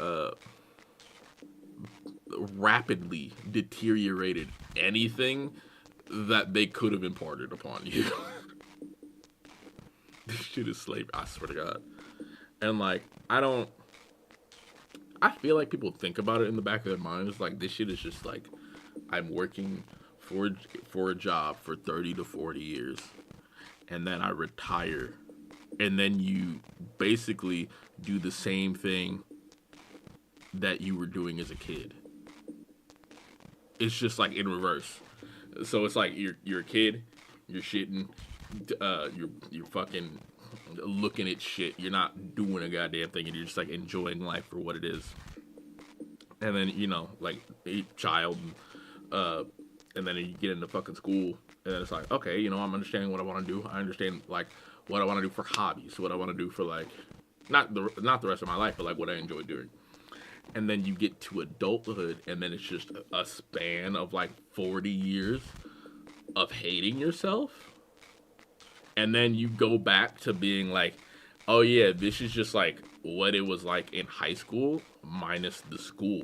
rapidly deteriorated anything that they could have imparted upon you. This shit is slavery, I swear to God. And like, I feel like people think about it in the back of their minds, like this shit is just like, I'm working for a job for 30 to 40 years, and then I retire, and then you basically do the same thing that you were doing as a kid. It's just like in reverse. So it's like you're a kid, you're shitting, you're fucking looking at shit. You're not doing a goddamn thing, and you're just like enjoying life for what it is. And then, you know, like a child, and then you get into fucking school, and then it's like, okay, you know, I'm understanding what I want to do. I understand like what I want to do for hobbies, what I want to do for like not the rest of my life, but like what I enjoy doing. And then you get to adulthood, and then it's just a span of like 40 years of hating yourself. And then you go back to being like, oh yeah, this is just like what it was like in high school minus the school.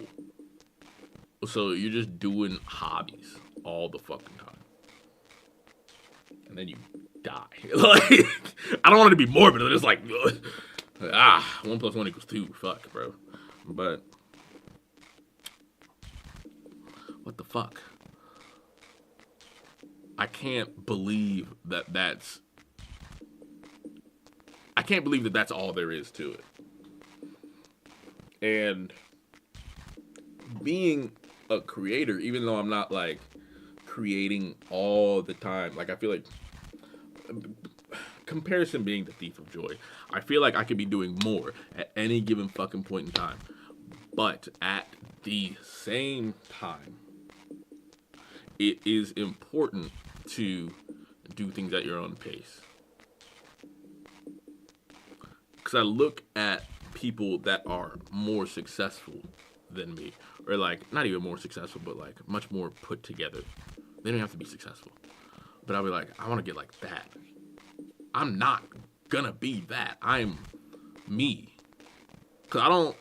So you're just doing hobbies all the fucking time. And then you die. Like, I don't want it to be morbid, but it's like, 1 + 1 = 2. Fuck, bro. But what the fuck? I can't believe that that's all there is to it. And being a creator, even though I'm not like creating all the time, like I feel like comparison being the thief of joy, I feel like I could be doing more at any given fucking point in time. But at the same time, it is important to do things at your own pace. Because I look at people that are more successful than me, or like not even more successful, but like much more put together. They don't have to be successful, but I'll be like, I want to get like that. I'm not gonna be that. I'm me. Because I don't.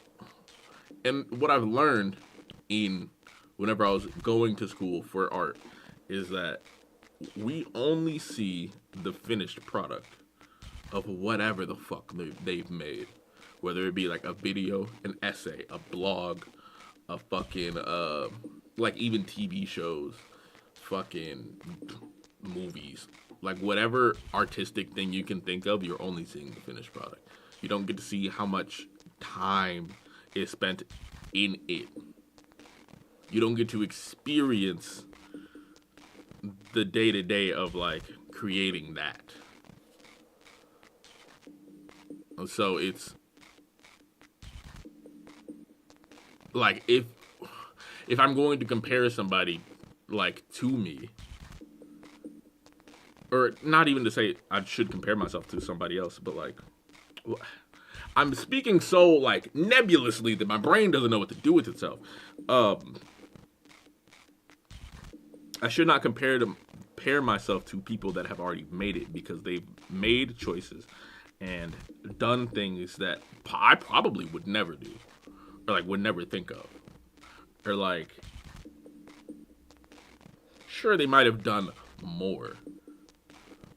And what I've learned whenever I was going to school for art is that we only see the finished product of whatever the fuck they've made. Whether it be like a video, an essay, a blog, a fucking, like even TV shows, fucking movies. Like whatever artistic thing you can think of, you're only seeing the finished product. You don't get to see how much time is spent in it. You don't get to experience the day-to-day of like creating that. So it's like if I'm going to compare somebody like to me, or not even to say I should compare myself to somebody else, but like I'm speaking so like nebulously that my brain doesn't know what to do with itself. I should not compare myself to people that have already made it, because they've made choices and done things that I probably would never do, or like would never think of, or like, sure, they might have done more,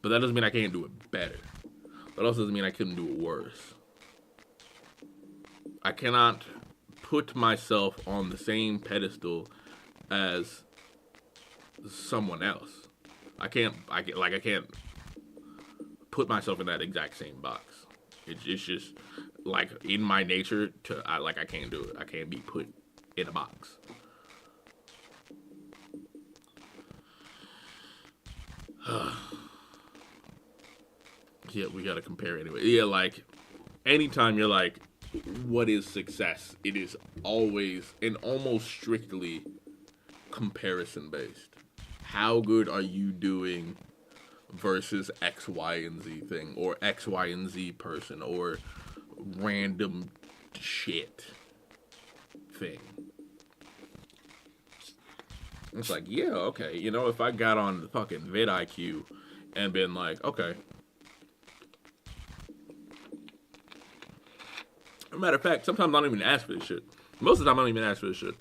but that doesn't mean I can't do it better. That also doesn't mean I couldn't do it worse. I cannot put myself on the same pedestal as someone else. I can't put myself in that exact same box. It's just like in my nature I can't do it. I can't be put in a box. Yeah, we gotta compare anyway. Yeah, like anytime you're like, what is success? It is always and almost strictly comparison based. how good are you doing versus X, Y, and Z thing, or X, Y, and Z person, or random shit thing. It's like, yeah, okay, you know, if I got on the fucking vidIQ and been like, okay. Matter of fact, sometimes I don't even ask for this shit. Most of the time I don't even ask for this shit.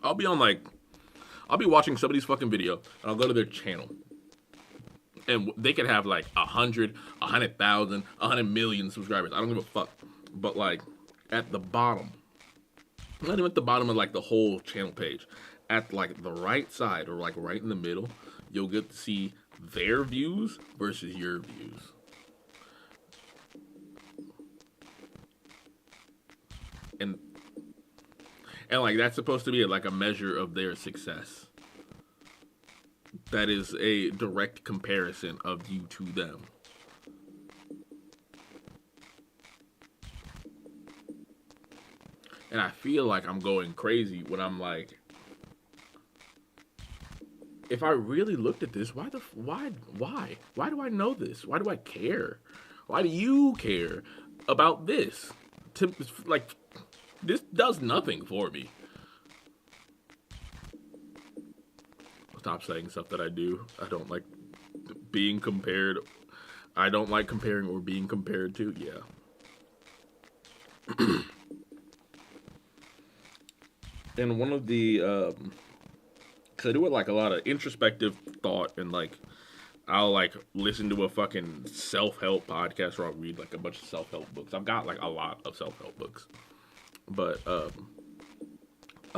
I'll be watching somebody's fucking video, and I'll go to their channel. And they could have like 100, 100,000, 100 million subscribers. I don't give a fuck. But like at the bottom, not even at the bottom of like the whole channel page, at like the right side or like right in the middle, you'll get to see their views versus your views. And like that's supposed to be like a measure of their success. That is a direct comparison of you to them. And I feel like I'm going crazy when I'm like, if I really looked at this, why do I know this? Why do I care? Why do you care about this? Like, this does nothing for me. Stop saying stuff that I do. I don't like being compared. I don't like comparing or being compared to. Yeah. And one of the, cause I do it like a lot of introspective thought, and like, I'll like listen to a fucking self-help podcast, or I'll read like a bunch of self-help books. I've got like a lot of self-help books, but a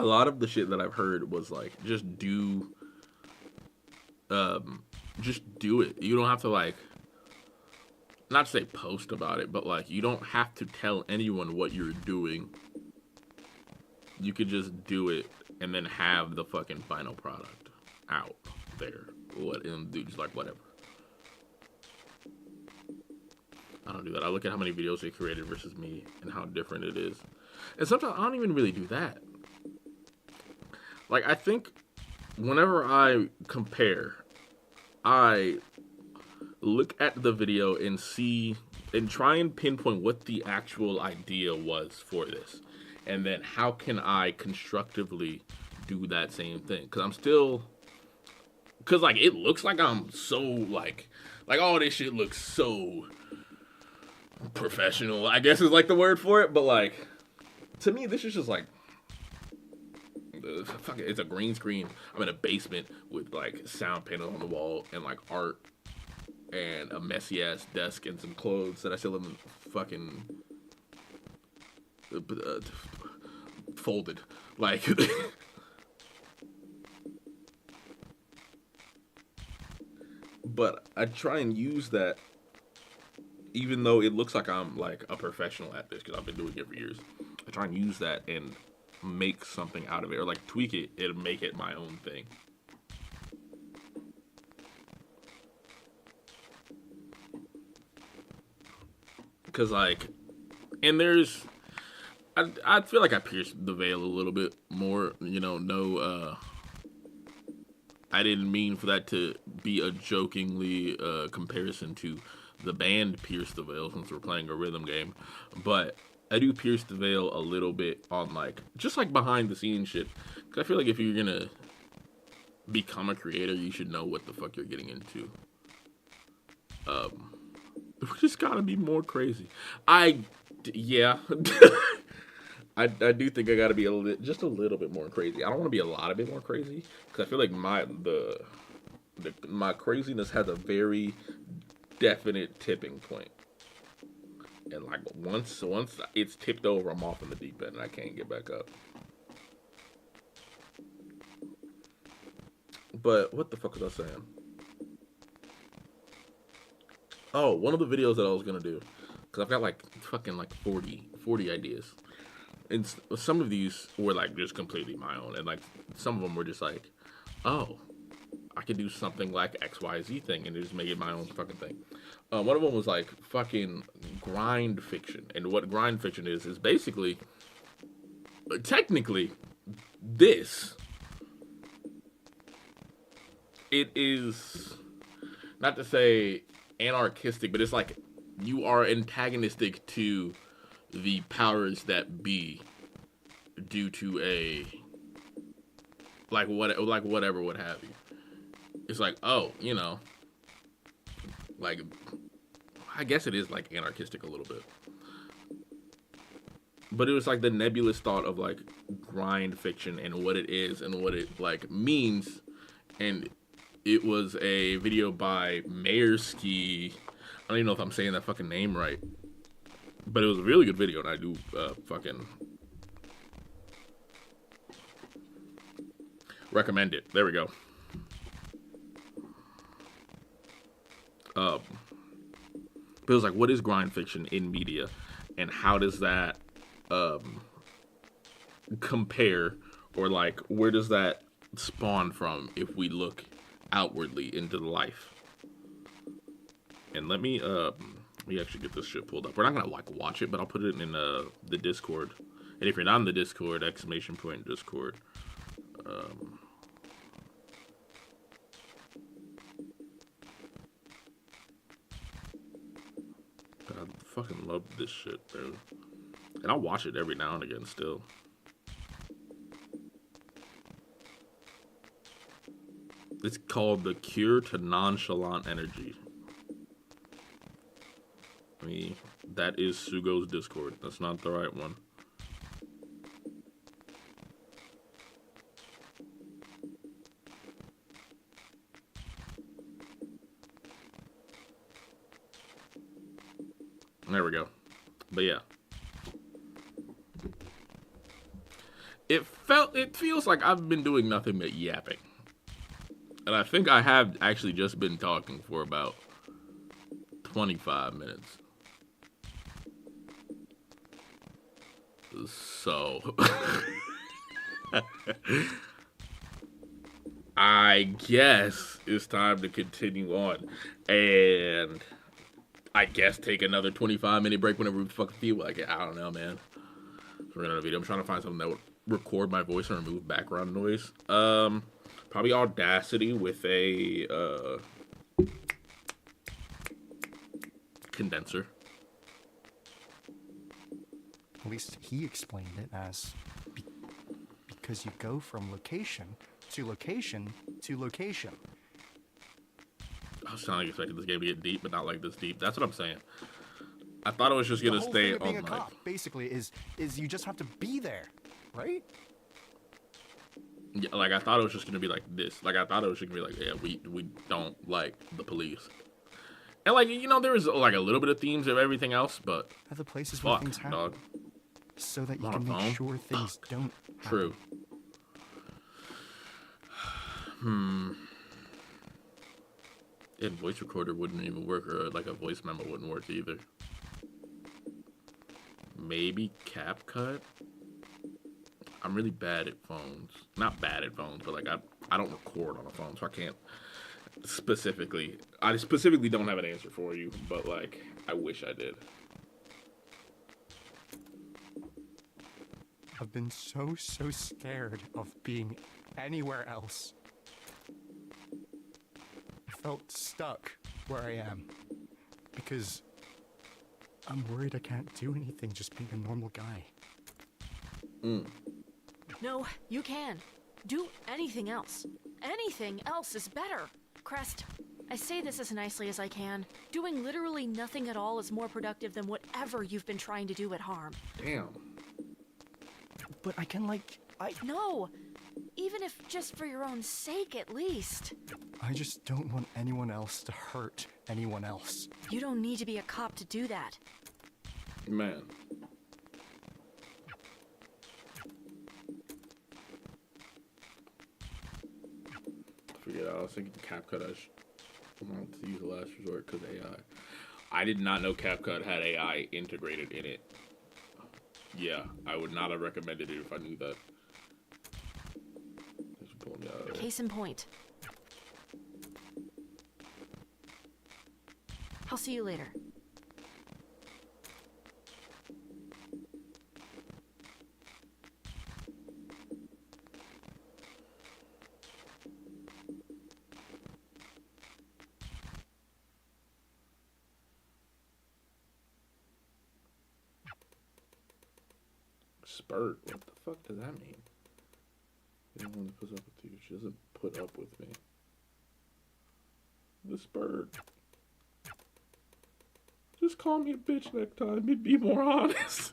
lot of the shit that I've heard was like, just do it. You don't have to like, not to say post about it, but like, you don't have to tell anyone what you're doing. You could just do it and then have the fucking final product out there. And do just like whatever. I don't do that. I look at how many videos they created versus me and how different it is. And sometimes I don't even really do that. Like, I think whenever I compare, I look at the video and see and try and pinpoint what the actual idea was for this. And then how can I constructively do that same thing? Because I'm still... Because, like, it looks like I'm so, like, all this shit looks so professional, I guess is, like, the word for it. But, like, to me, this is just, like, fuck it, it's a green screen. I'm in a basement with, like, sound panels on the wall and, like, art and a messy-ass desk and some clothes that I still haven't fucking... folded. Like... But I try and use that, even though it looks like I'm like a professional at this, because I've been doing it for years. I try and use that and make something out of it, or like tweak it and make it my own thing. Because like, and there's, I feel like I pierced the veil a little bit more, you know, I didn't mean for that to be a jokingly comparison to the band Pierce the Veil, since we're playing a rhythm game. But I do pierce the veil a little bit on, like, just like behind the scenes shit. Because I feel like if you're going to become a creator, you should know what the fuck you're getting into. We just gotta be more crazy. Yeah. I do think I gotta be just a little bit more crazy. I don't want to be a lot of bit more crazy, because I feel like my craziness has a very definite tipping point, and like once it's tipped over, I'm off in the deep end and I can't get back up. But what the fuck was I saying? Oh, one of the videos that I was gonna do, because I've got like fucking like 40 ideas. And some of these were like just completely my own, and like some of them were just like, oh, I could do something like XYZ thing and just make it my own fucking thing. One of them was like fucking grind fiction, and what grind fiction is basically, technically, this. it is not to say anarchistic, but it's like you are antagonistic to the powers that be due to a whatever, what have you. It's like, oh, you know, like, I guess it is like anarchistic a little bit. But it was like the nebulous thought of like grind fiction and what it is and what it like means. And it was a video by Mayersky. I don't even know if I'm saying that fucking name right. But it was a really good video, and I do fucking recommend it. There we go. But it was like, what is grind fiction in media, and how does that compare, or like, where does that spawn from if we look outwardly into life? And let me actually get this shit pulled up. We're not gonna like watch it, but I'll put it in the Discord. And if you're not in the Discord, !Discord. I fucking love this shit, bro. And I'll watch it every now and again still. It's called The Cure to Nonchalant Energy. I mean, that is Sugo's Discord. That's not the right one. There we go. But yeah. It feels like I've been doing nothing but yapping. And I think I have actually just been talking for about 25 minutes. So I guess it's time to continue on. And I guess take another 25-minute break whenever we fucking feel like it. I don't know, man. For another video, I'm trying to find something that would record my voice and remove background noise. Probably Audacity with a condenser. At least he explained it as because you go from location to location to location. I was trying to expect this game to get deep, but not like this deep. That's what I'm saying. I thought it was just gonna stay on being a like cop, basically is you just have to be there, right? Yeah, like I thought it was just gonna be like this. Like I thought it was just gonna be like, yeah, we don't like the police. And like, you know, there was like a little bit of themes of everything else, but other places where things happen, dog. So that you can make sure things don't happen. True. And voice recorder wouldn't even work, or like a voice memo wouldn't work either. Maybe CapCut? I'm really bad at phones. Not bad at phones, but like I don't record on a phone, so I can't specifically. I specifically don't have an answer for you, but like I wish I did. I've been so scared of being anywhere else. I felt stuck where I am because I'm worried I can't do anything just being a normal guy. No, you can. Do anything else. Anything else is better. Crest, I say this as nicely as I can. Doing literally nothing at all is more productive than whatever you've been trying to do at Harm. Damn. But I can No! Even if just for your own sake, at least. I just don't want anyone else to hurt anyone else. You don't need to be a cop to do that. Man. Forget I was thinking CapCut I wanted to use the last resort because AI. I did not know CapCut had AI integrated in it. Yeah, I would not have recommended it if I knew that. Case in point. I'll see you later. Spurt? What the fuck does that mean? You don't want to put up with you. She doesn't put up with me. The spurt. Just call me a bitch next time. You'd be more honest.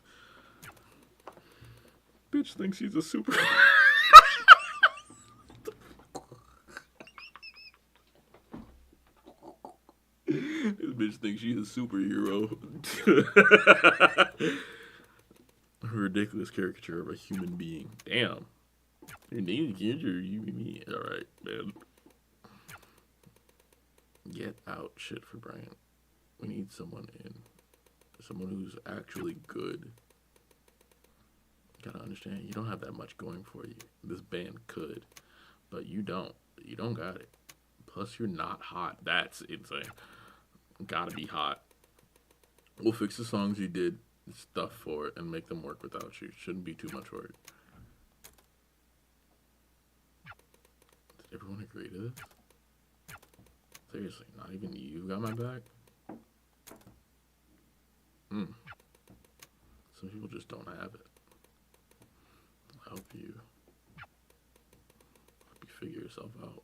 Bitch thinks she's a super. This bitch thinks she's a superhero. A ridiculous caricature of a human being. Damn. You need a kid or you me. Alright, man. Get out shit for Bryant. We need someone in. Someone who's actually good. You gotta understand, you don't have that much going for you. This band could, but you don't. You don't got it. Plus, you're not hot. That's insane. Gotta be hot. We'll fix the songs you did stuff for it and make them work without you. Shouldn't be too much work. Did everyone agree to this? Seriously, not even you got my back? Some people just don't have it. I'll help you. Help you figure yourself out.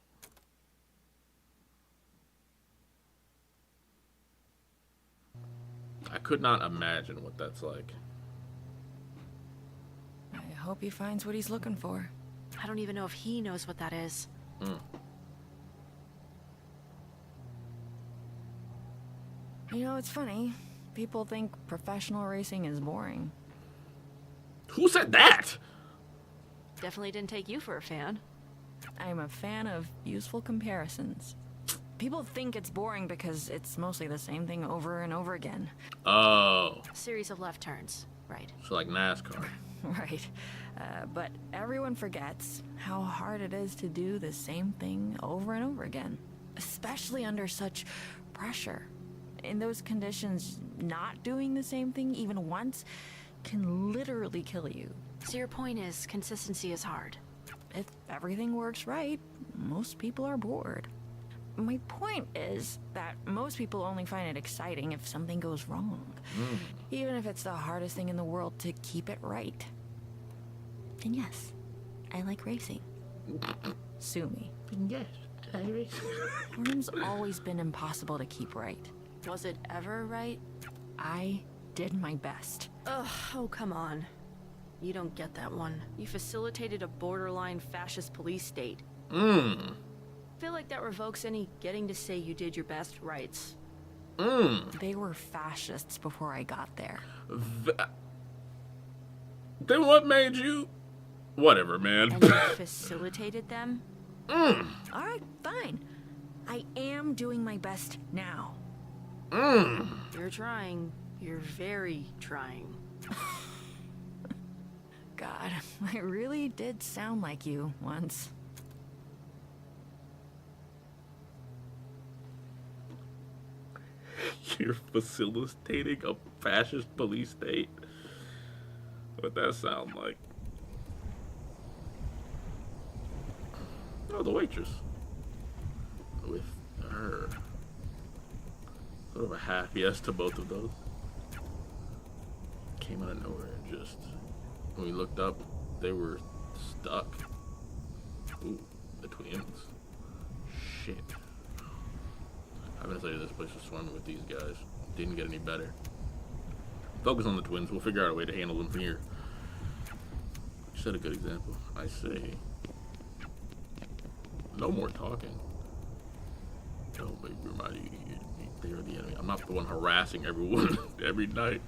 I could not imagine what that's like. I hope he finds what he's looking for. I don't even know if he knows what that is. You know, it's funny. People think professional racing is boring. Who said that? Definitely didn't take you for a fan. I'm a fan of useful comparisons. People think it's boring because it's mostly the same thing over and over again. Oh. A series of left turns, right? So like NASCAR. Right. But everyone forgets how hard it is to do the same thing over and over again. Especially under such pressure. In those conditions, not doing the same thing even once can literally kill you. So your point is, consistency is hard. If everything works right, most people are bored. My point is that most people only find it exciting if something goes wrong. Even if it's the hardest thing in the world to keep it right. And yes, I like racing. Sue me. Yes, I race. Form's always been impossible to keep right. Was it ever right? I did my best. Ugh, oh, come on. You don't get that one. You facilitated a borderline fascist police state. I feel like that revokes any getting to say you did your best rights. They were fascists before I got there. Then what made you? Whatever, man. And you facilitated them? Alright, fine. I am doing my best now. You're trying. You're very trying. God, I really did sound like you once. You're facilitating a fascist police state? What'd that sound like? Oh, the waitress. With her. Sort of a half yes to both of those. Came out of nowhere and just, when we looked up, they were stuck. Ooh, the twins. Shit. I'm gonna say this place was swarming with these guys. Didn't get any better. Focus on the twins. We'll figure out a way to handle them from here. Set a good example. I say. No more talking. Don't make me remind you. They are the enemy. I'm not the one harassing everyone every night.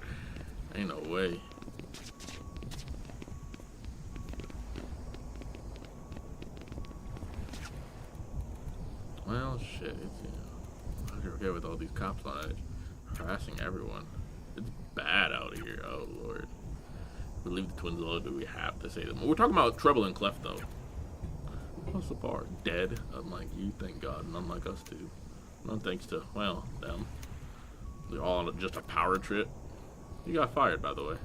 Ain't no way. Well, shit. It's, you know, I forget with all these cops on edge, harassing everyone. It's bad out here. Oh lord. We leave the twins alone. Do we have to say them? We're talking about Treble and Clef though. What's the bar? Dead. Unlike you, thank God, and unlike us too. No thanks to, well, them. They're all on just a power trip. You got fired, by the way.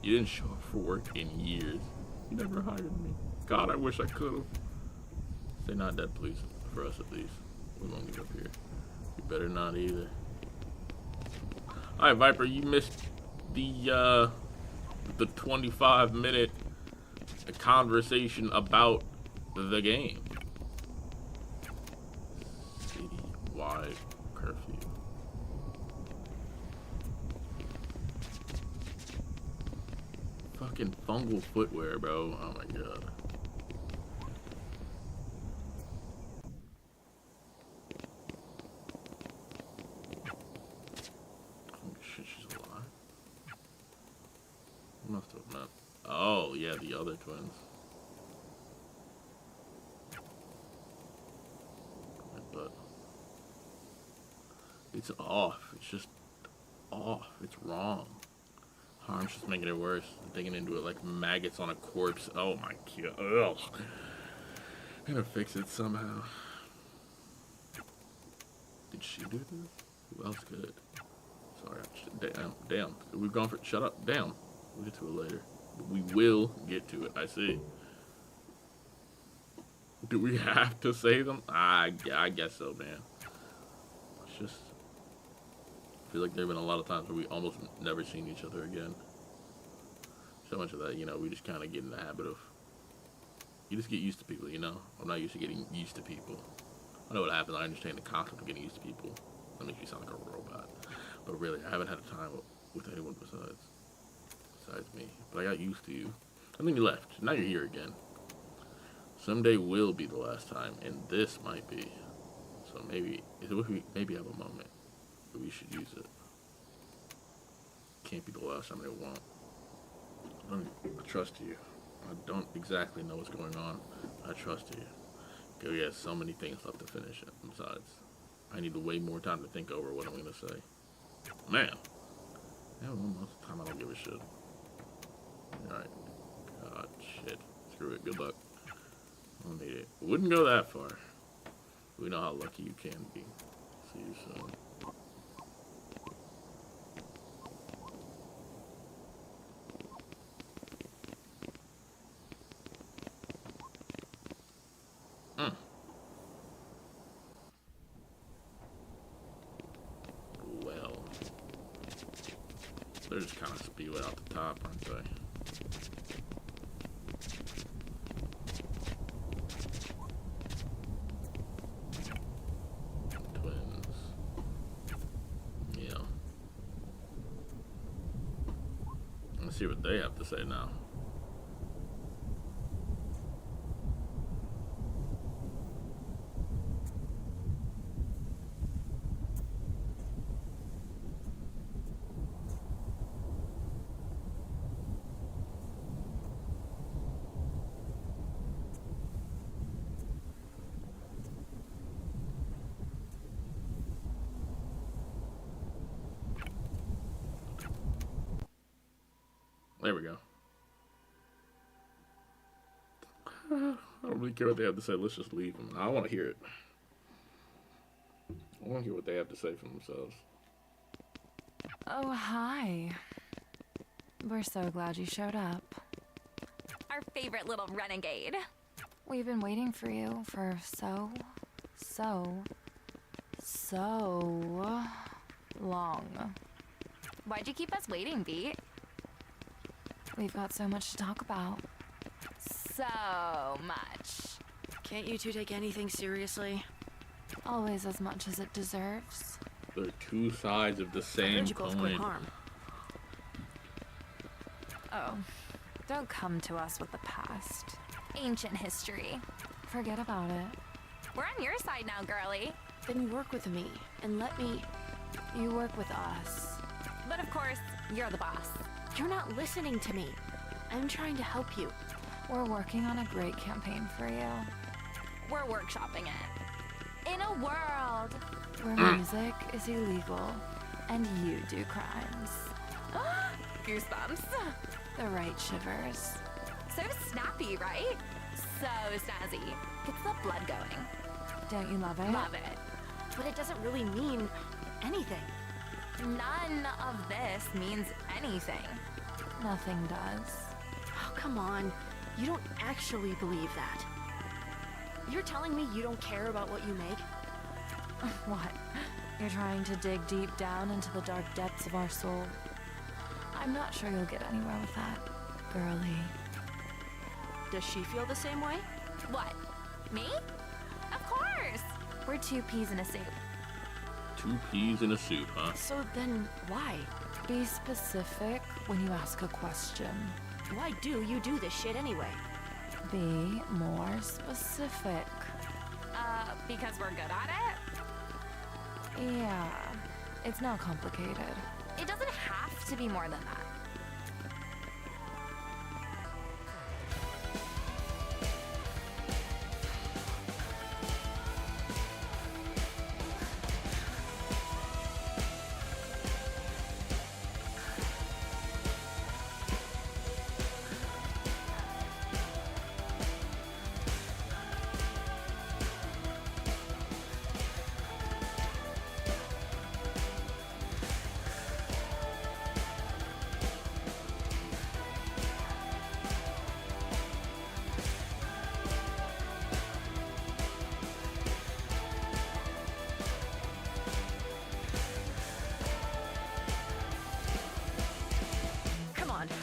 You didn't show up for work in years. You never hired me. God, I wish I could have. Stay not dead, please. For us, at least. We won't get up here. You better not either. Alright, Viper, you missed the the 25-minute conversation about the game. Citywide curfew. Fucking fungal footwear, bro. Oh my god. Oh shit, she's alive. Must have met. Oh yeah, the other twins. But it's off. It's just off. It's wrong. Harm's just making it worse. Digging into it like maggots on a corpse. Oh my god. Ugh. I'm gonna fix it somehow. Did she do this? Who else could? Sorry. Damn. We've gone for. Shut up. Damn. We'll get to it later. We will get to it. I see. Do we have to say them? I guess so, man. It's just. I feel like there have been a lot of times where we almost never seen each other again. So much of that, you know, we just kind of get in the habit of. You just get used to people, you know? I'm not used to getting used to people. I know what happens. I understand the concept of getting used to people. That makes me sound like a robot. But really, I haven't had a time with anyone besides me. But I got used to you. And then you left. Now you're here again. Someday will be the last time, and this might be. So maybe maybe have a moment. We should use it. Can't be the last time they won't. I trust you. I don't exactly know what's going on. I trust you. Because we have so many things left to finish. Besides, I need way more time to think over what I'm going to say. Man. Yeah, well, most of the time I don't give a shit. Alright. God, shit. Screw it. Good luck. I don't need it. Wouldn't go that far. We know how lucky you can be. See you soon. Well, they're just kind of spewing out the top, aren't they? Twins. Yeah. Let's see what they have to say now. There we go. I don't really care what they have to say. Let's just leave them. I want to hear it. I want to hear what they have to say for themselves. Oh, hi. We're so glad you showed up. Our favorite little renegade. We've been waiting for you for so long. Why'd you keep us waiting, Beat? We've got so much to talk about. So much. Can't you two take anything seriously? Always as much as it deserves. They're two sides of the same coin. Harm. Oh, don't come to us with the past. Ancient history. Forget about it. We're on your side now, girly. Then work with me and let me. You work with us. But of course, you're the boss. You're not listening to me. I'm trying to help you. We're working on a great campaign for you. We're workshopping it. In a world where music is illegal and you do crimes. Goosebumps. The right shivers. So snappy, right? So snazzy. Gets the blood going. Don't you love it? Love it. But it doesn't really mean anything. None of this means anything. Nothing does. Oh, come on. You don't actually believe that. You're telling me you don't care about what you make? What? You're trying to dig deep down into the dark depths of our soul? I'm not sure you'll get anywhere with that, girly. Does she feel the same way? What? Me? Of course! We're two peas in a soup. 2 peas in a soup, huh? So then why? Be specific when you ask a question. Why do you do this shit anyway? Be more specific. Because we're good at it? Yeah, it's not complicated. It doesn't have to be more than that.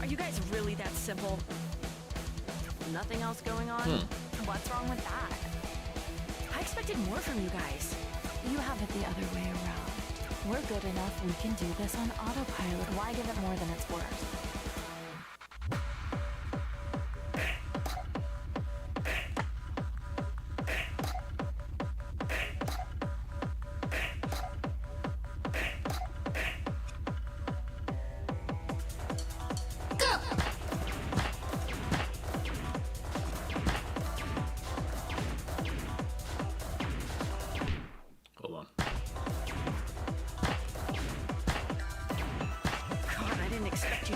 Are you guys really that simple? Nothing else going on? What's wrong with that? I expected more from you guys. You have it the other way around. We're good enough, we can do this on autopilot. Why give it more than it's worth?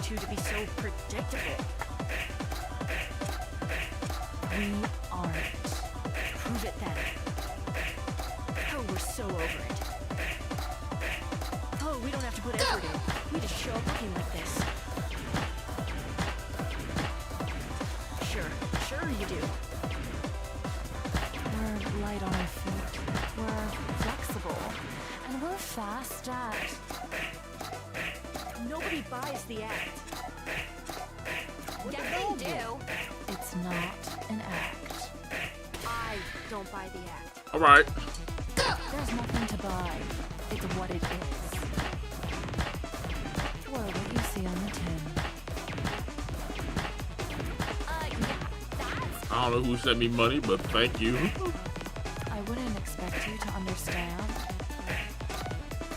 To be so predictable. We aren't. Prove it then. Oh, we're so over it. Oh, we don't have to put effort in. We just show up looking like this. Sure you do. We're light on our feet. We're flexible. And we're fast at... Nobody buys the act. Yes, they do. It's not an act. I don't buy the act. All right. There's nothing to buy. It's what it is. Or what you see on the tin. Yeah, that's... I don't know who sent me money, but thank you. I wouldn't expect you to understand.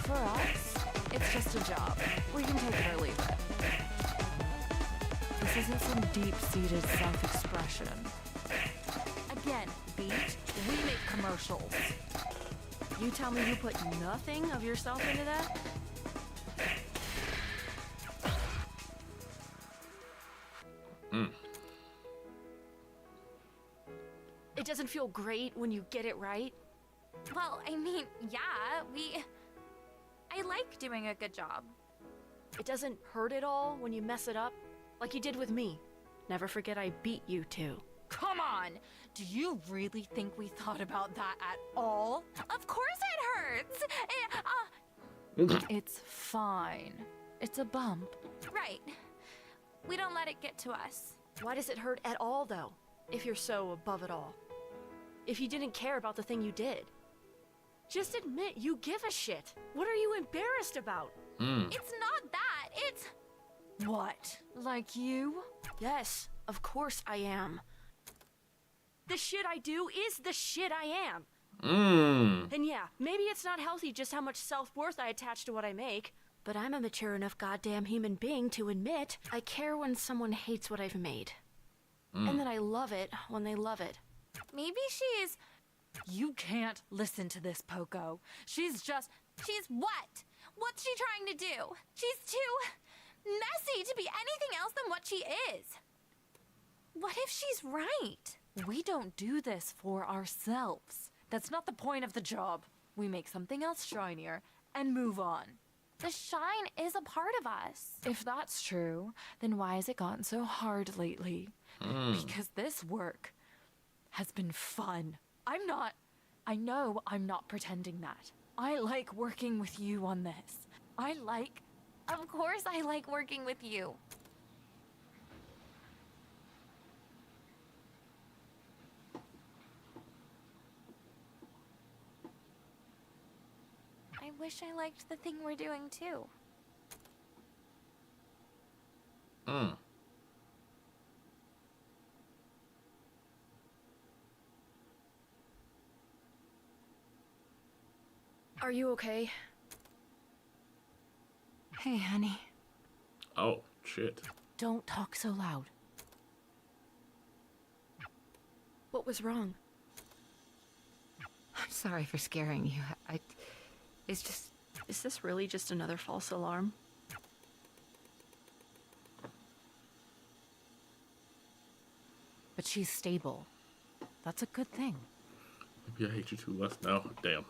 For us, it's just a job. We can take it or leave it. This isn't some deep-seated self-expression. Again, Beat, we make commercials. You tell me you put nothing of yourself into that? It doesn't feel great when you get it right? Well, I mean, yeah, I like doing a good job. It doesn't hurt at all when you mess it up? Like you did with me. Never forget I beat you too. Come on! Do you really think we thought about that at all? Of course it hurts! It's fine. It's a bump. Right. We don't let it get to us. Why does it hurt at all, though? If you're so above it all. If you didn't care about the thing you did. Just admit you give a shit. What are you embarrassed about? It's not that, it's... What? Like you? Yes, of course I am. The shit I do is the shit I am. And yeah, maybe it's not healthy just how much self-worth I attach to what I make, but I'm a mature enough goddamn human being to admit I care when someone hates what I've made. And that I love it when they love it. Maybe she's... You can't listen to this, Poco. She's what? What's she trying to do? She's too messy to be anything else than what she is. What if she's right? We don't do this for ourselves. That's not the point of the job. We make something else shinier and move on. The shine is a part of us. If that's true, then why has it gotten so hard lately? Because this work has been fun. I know I'm not pretending that. I like working with you on this. I like Of course I like working with you. I wish I liked the thing we're doing too. Are you okay? Hey, honey. Oh, shit. Don't talk so loud. What was wrong? I'm sorry for scaring you. It's just... Is this really just another false alarm? But she's stable. That's a good thing. Maybe I hate you too less now. Damn.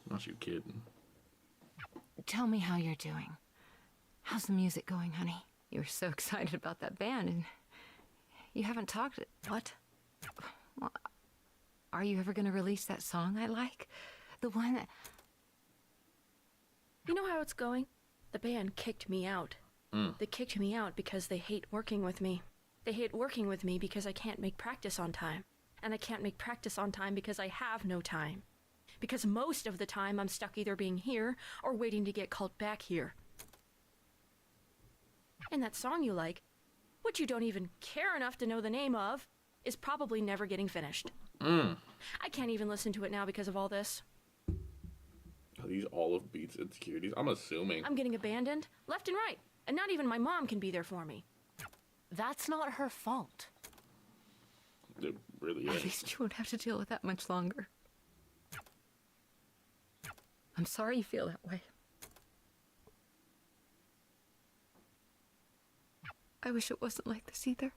Not you kidding. Tell me how you're doing. How's the music going, honey? You were so excited about that band, and you haven't talked... What? Well, are you ever gonna release that song I like? The one that... You know how it's going? The band kicked me out. They kicked me out because they hate working with me. They hate working with me because I can't make practice on time. And I can't make practice on time because I have no time. Because most of the time I'm stuck either being here or waiting to get called back here. And that song you like, which you don't even care enough to know the name of, is probably never getting finished. I can't even listen to it now because of all this. Are these all of Beat's insecurities? I'm assuming. I'm getting abandoned left and right, and not even my mom can be there for me. That's not her fault. It really At is. least you won't have to deal with that much longer. I'm sorry you feel that way. I wish it wasn't like this either.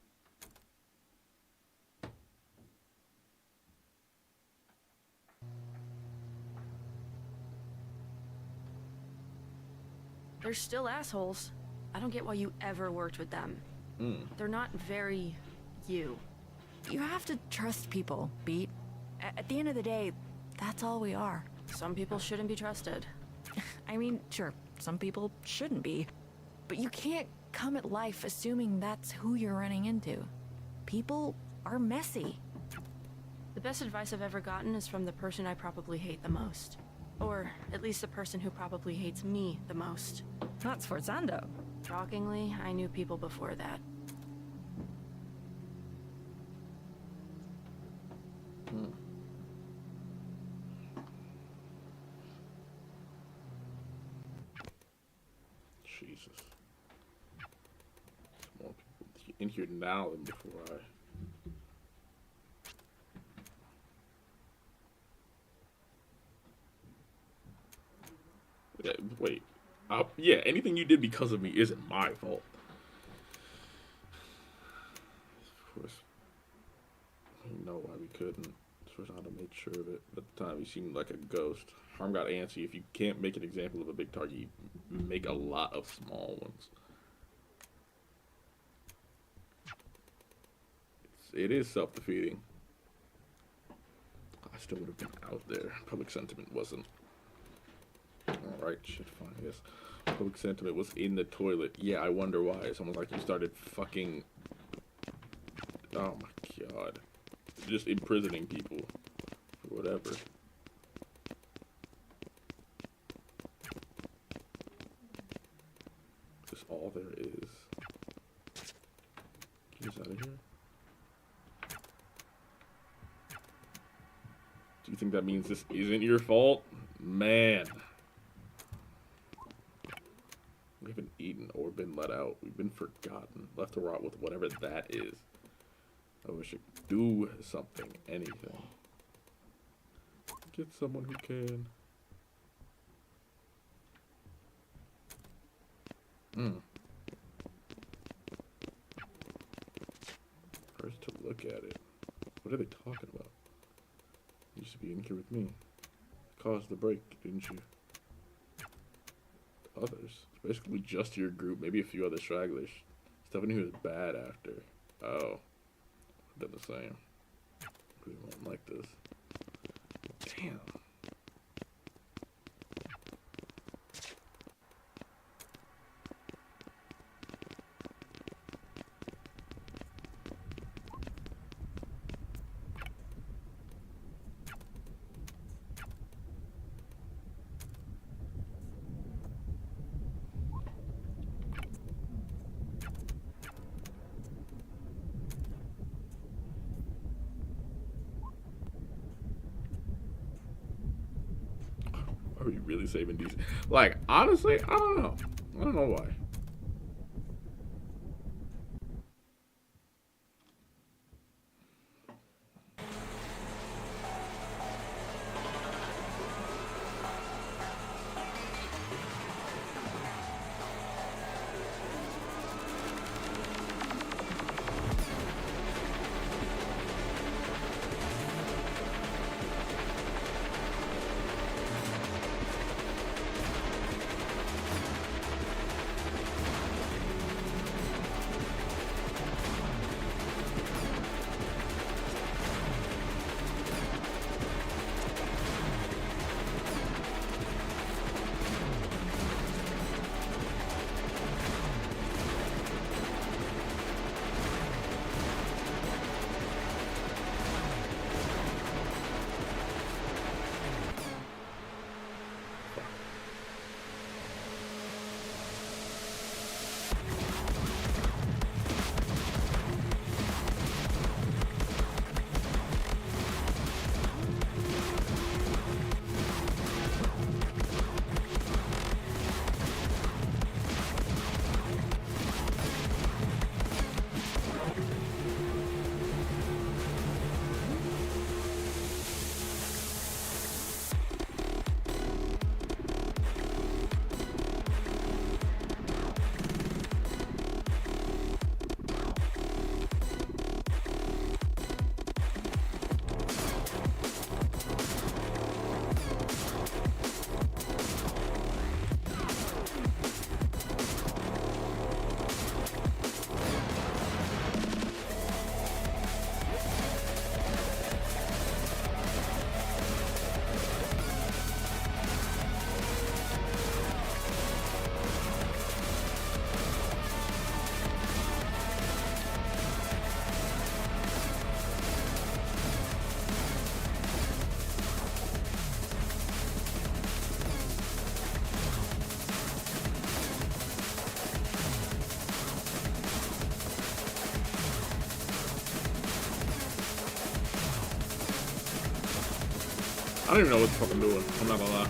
They're still assholes. I don't get why you ever worked with them. They're not very you. You have to trust people, Beat. At the end of the day, that's all we are. Some people shouldn't be trusted. I mean, sure, some people shouldn't be. But you can't come at life assuming that's who you're running into. People are messy. The best advice I've ever gotten is from the person I probably hate the most. Or at least the person who probably hates me the most. That's Forzando. Shockingly, I knew people before that. Jesus. There's more people in here now than before I... Wait. Yeah, anything you did because of me isn't my fault. Of course. I know why we couldn't. So how to make sure of it. At the time, he seemed like a ghost. Harm got antsy. If you can't make an example of a big target, you make a lot of small ones. It is self-defeating. I still would have been out there. Public sentiment wasn't. Alright, shit, fine, yes. Public sentiment was in the toilet. Yeah, I wonder why. It's almost like you started fucking... Oh my god. Just imprisoning people. Or whatever. That's all there is. Get us out of here. Do you think that means this isn't your fault? Man. We haven't eaten or been let out. We've been forgotten. Left to rot with whatever that is. I wish I could do something. Anything. Get someone who can. First to look at it. What are they talking about? You used to be in here with me. Caused the break, didn't you? Others. It's basically just your group, maybe a few other stragglers. Stephanie was bad after. Oh. Done the same. We won't like this. Damn. Are we really saving DC? Like, honestly, I don't know. I don't know why. I don't even know what the fuck I'm doing. I'm not gonna lie.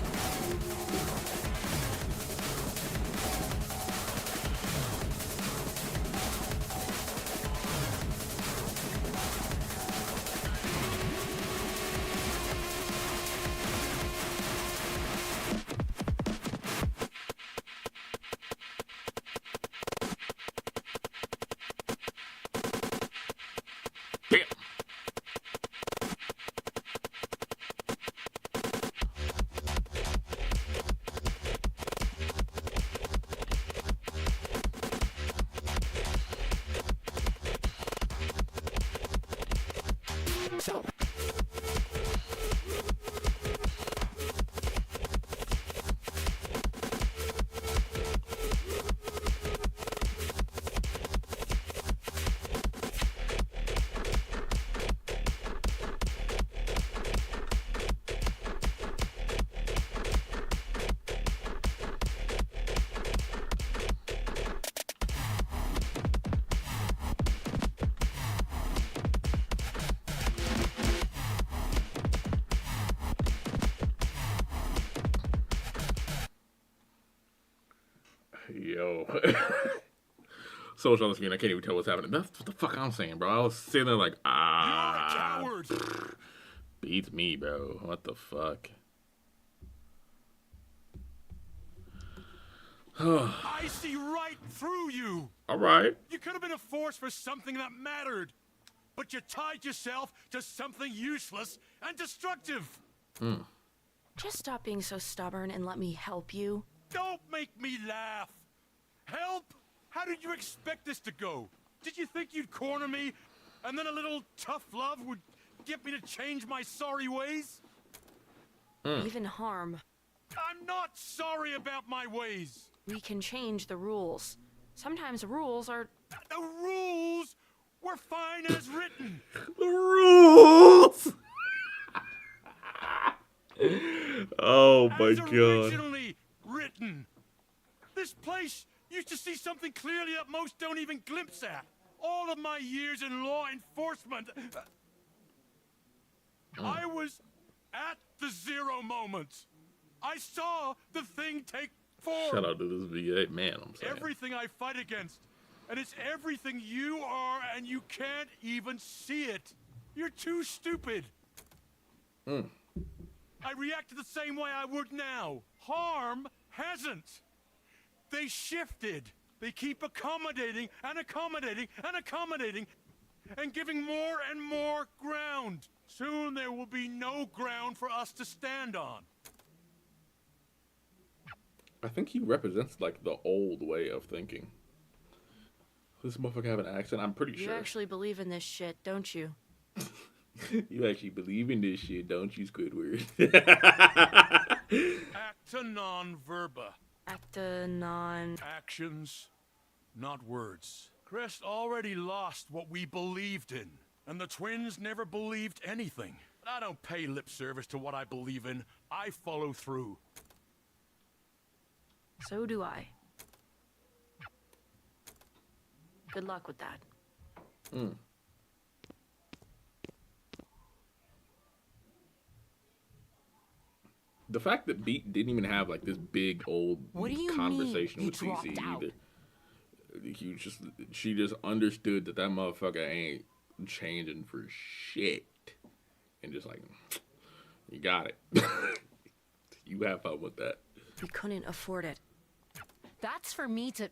Yo. So much on the screen, I can't even tell what's happening. That's what the fuck I'm saying, bro. I was sitting there like, You're a coward. Beats me, bro. What the fuck? I see right through you. All right. You could have been a force for something that mattered, but you tied yourself to something useless and destructive. Just stop being so stubborn and let me help you. Don't make me laugh. Help? How did you expect this to go? Did you think you'd corner me, and then a little tough love would get me to change my sorry ways? Even harm. I'm not sorry about my ways. We can change the rules. Sometimes rules are... The rules were fine as written. The rules! Oh my as god. Originally written. This place used to see something clearly that most don't even glimpse at. All of my years in law enforcement, I was at the zero moment. I saw the thing take form. Shout out to this VA man. I'm saying Everything I fight against, and it's everything you are, and you can't even see it. You're too stupid. I reacted the same way I would now. Harm hasn't. They shifted. They keep accommodating and accommodating and accommodating and giving more and more ground. Soon there will be no ground for us to stand on. I think he represents like the old way of thinking. Does this motherfucker have an accent? I'm pretty You sure. actually believe in this shit, don't you? You actually believe in this shit, don't you, Squidward? Acta non verba. Acta non... Actions, not words. Crest already lost what we believed in, and the twins never believed anything. But I don't pay lip service to what I believe in. I follow through. So do I. Good luck with that. The fact that Beat didn't even have like this big old What do you conversation mean with he dropped CC out? either. She just understood that motherfucker ain't changing for shit, and just like, you got it. You have fun with that. We couldn't afford it. That's for me to...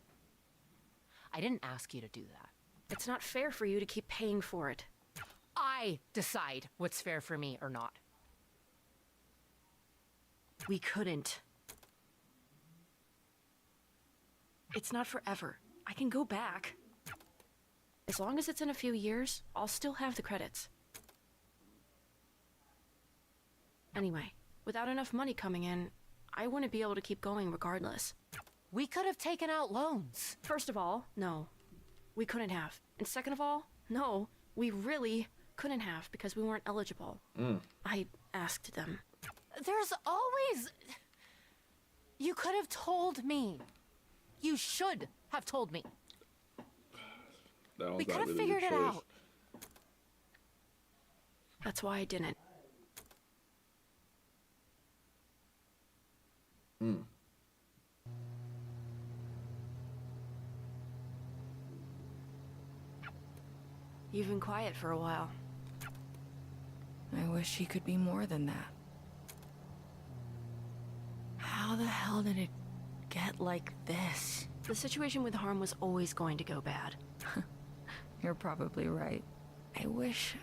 I didn't ask you to do that. It's not fair for you to keep paying for it. I decide what's fair for me or not. We couldn't. It's not forever. I can go back. As long as it's in a few years, I'll still have the credits. Anyway, without enough money coming in, I wouldn't be able to keep going regardless. We could have taken out loans. First of all, no. We couldn't have. And second of all, no, we really couldn't have because we weren't eligible. I asked them. There's always... You could have told me. You should have told me. We could have figured it out. That's why I didn't. You've been quiet for a while. I wish he could be more than that. How the hell did it get like this? The situation with Harm was always going to go bad. You're probably right. I wish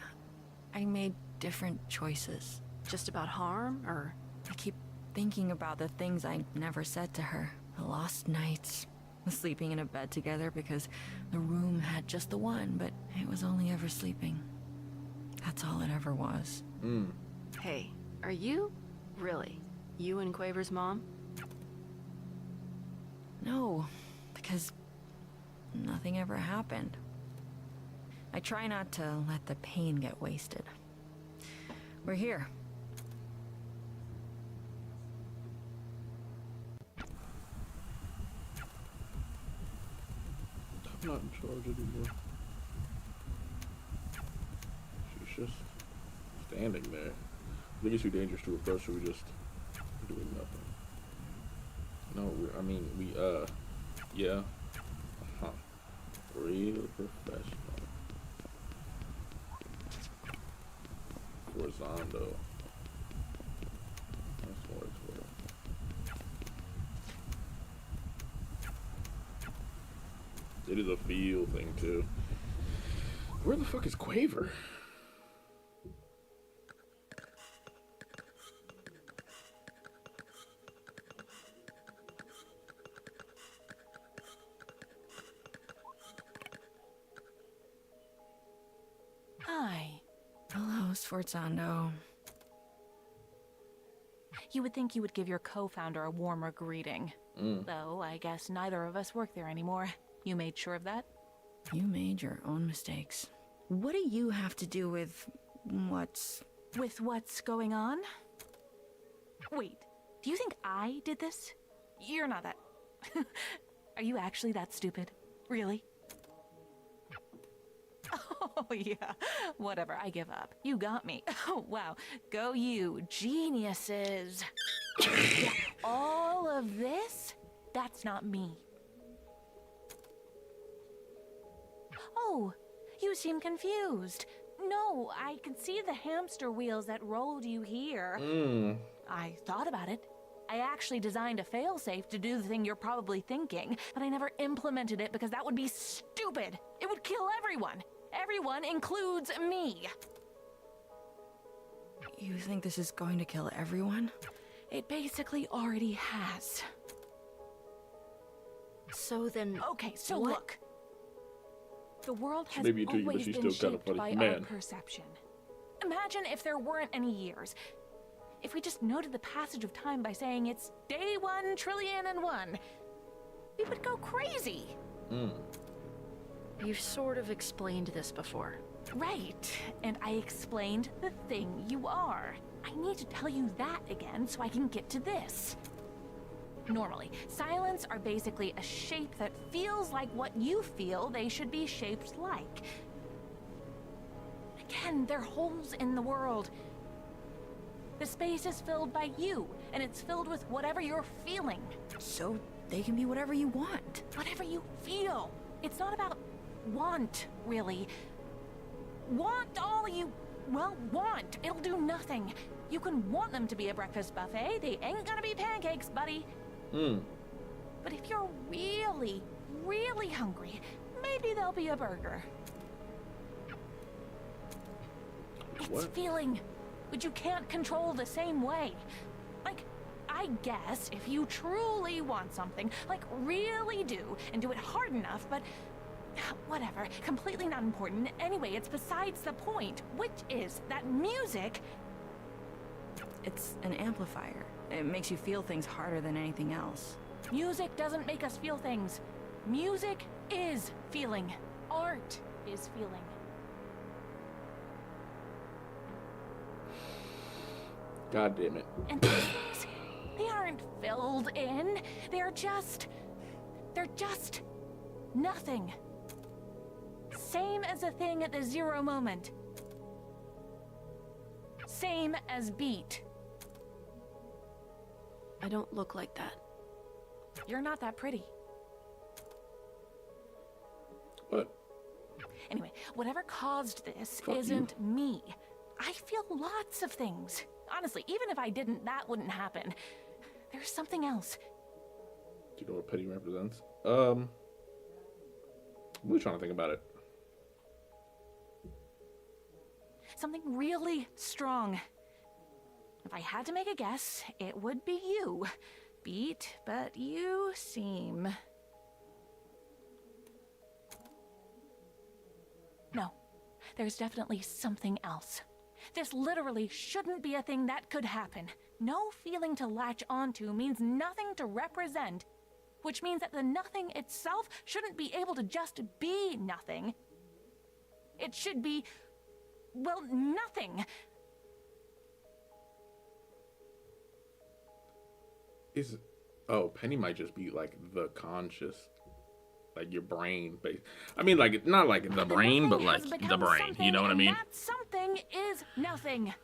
I made different choices. Just about Harm, or... I keep thinking about the things I never said to her. The lost nights. The sleeping in a bed together because the room had just the one, but it was only ever sleeping. That's all it ever was. Hey, are you? Really? You and Quaver's mom? No, because nothing ever happened. I try not to let the pain get wasted. We're here. I'm not in charge anymore. She's just standing there. I think it's too dangerous to approach, so we just doing nothing. No, yeah. Real professional. Forzando. That's what it's for. It is a feel thing too. Where the fuck is Quaver? Hi. Hello, Sforzando. You would think you would give your co-founder a warmer greeting. Though, I guess neither of us work there anymore. You made sure of that? You made your own mistakes. What do you have to do with what's... With what's going on? Wait, do you think I did this? You're not that... Are you actually that stupid? Really? Oh, yeah. Whatever, I give up. You got me. Oh, wow. Go you, geniuses. Yeah, all of this? That's not me. Oh, you seem confused. No, I can see the hamster wheels that rolled you here. I thought about it. I actually designed a failsafe to do the thing you're probably thinking, but I never implemented it because that would be stupid. It would kill everyone. Everyone includes me. You think this is going to kill everyone? It basically already has. So then... Okay, so what? look. The world has Maybe you do, but always she's been still kind of shaped funny. by our Man. perception. Imagine if there weren't any years. If we just noted the passage of time by saying it's day 1,000,000,001, we would go crazy. You've sort of explained this before. Right, and I explained the thing you are. I need to tell you that again so I can get to this. Normally, silents are basically a shape that feels like what you feel they should be shaped like. Again, they're holes in the world. The space is filled by you, and it's filled with whatever you're feeling. So they can be whatever you want. Whatever you feel. It's not about want, really. Want all you, well, want. It'll do nothing. You can want them to be a breakfast buffet. They ain't gonna be pancakes, buddy. But if you're really, really hungry, maybe they'll be a burger. It's feeling, which you can't control the same way. Like, I guess if you truly want something, like really do, and do it hard enough, but whatever, completely not important. Anyway, it's besides the point, which is that music... It's an amplifier. It makes you feel things harder than anything else. Music doesn't make us feel things. Music is feeling. Art is feeling. God damn it. And these things, they aren't filled in. They're just nothing. Same as a thing at the zero moment. Same as beat. I don't look like that. You're not that pretty. What? Anyway, whatever caused this Fuck isn't me. I feel lots of things. Honestly, even if I didn't, that wouldn't happen. There's something else. Do you know what Penny represents? I'm really trying to think about it. Something really strong. If I had to make a guess, it would be you. Beat, but you seem... No, there's definitely something else. This literally shouldn't be a thing that could happen. No feeling to latch onto means nothing to represent, which means that the nothing itself shouldn't be able to just be nothing. It should be, well, nothing. Oh, Penny might just be like the conscious, like your brain. I mean, like not like the brain, but like the brain. You know what I mean? That something is nothing.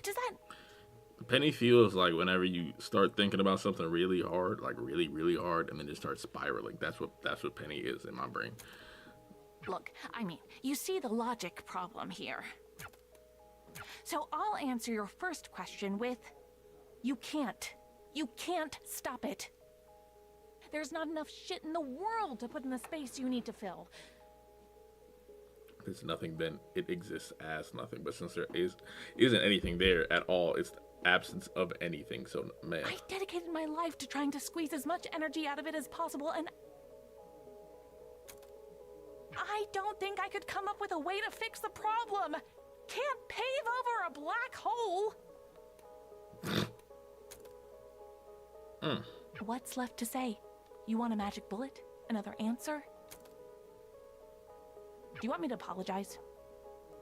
Does that? Penny feels like whenever you start thinking about something really hard, like really, really hard, and then it starts spiraling. That's what Penny is in my brain. Look, I mean, you see the logic problem here. So I'll answer your first question with, you can't. You can't stop it. There's not enough shit in the world to put in the space you need to fill. There's nothing, then it exists as nothing. But since there isn't anything there at all, it's the absence of anything. So, man. I dedicated my life to trying to squeeze as much energy out of it as possible, and I don't think I could come up with a way to fix the problem. Can't pave over a black hole. What's left to say? You want a magic bullet? Another answer? Do you want me to apologize?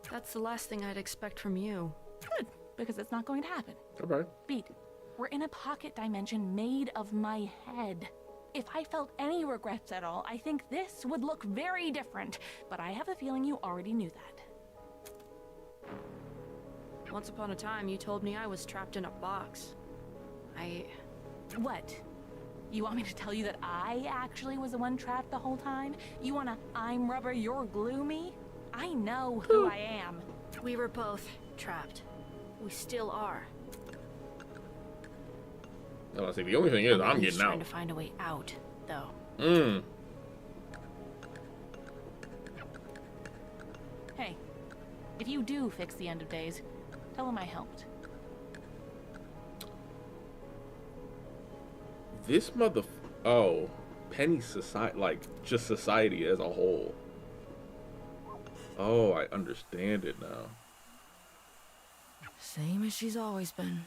That's the last thing I'd expect from you. Good, because it's not going to happen. Okay. Beat, we're in a pocket dimension made of my head. If I felt any regrets at all, I think this would look very different. But I have a feeling you already knew that. Once upon a time, you told me I was trapped in a box. What? You want me to tell you that I actually was the one trapped the whole time? You wanna I'm rubber, you're glue me? I know who I am. We were both trapped. We still are. Well, I say the only thing is I'm getting trying out. to find a way out, though. Hey, if you do fix the end of days, tell him I helped. This oh, Penny's society, like just society as a whole. Oh, I understand it now. Same as she's always been.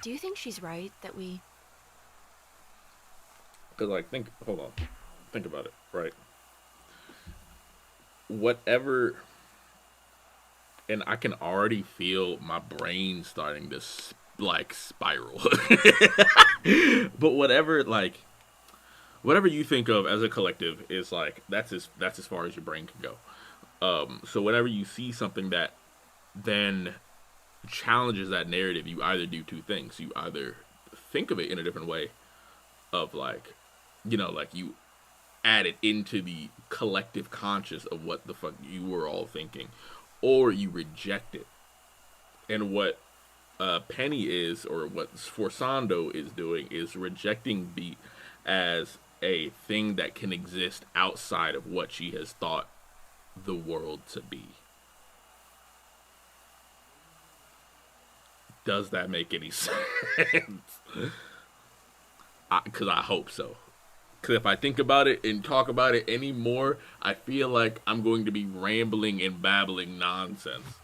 Do you think she's right that we... Because, like, hold on. Think about it, right? Whatever, and I can already feel my brain starting to, like, spiral. But whatever you think of as a collective is, like, that's as far as your brain can go. So whenever you see something that then challenges that narrative, you either do two things. You either think of it in a different way of, like, you know, like you add it into the collective conscious of what the fuck you were all thinking, or you reject it. And what Penny is, or what Sforzando is doing, is rejecting Beat as a thing that can exist outside of what she has thought the world to be. Does that make any sense? Because I hope so. Because if I think about it and talk about it anymore, I feel like I'm going to be rambling and babbling nonsense.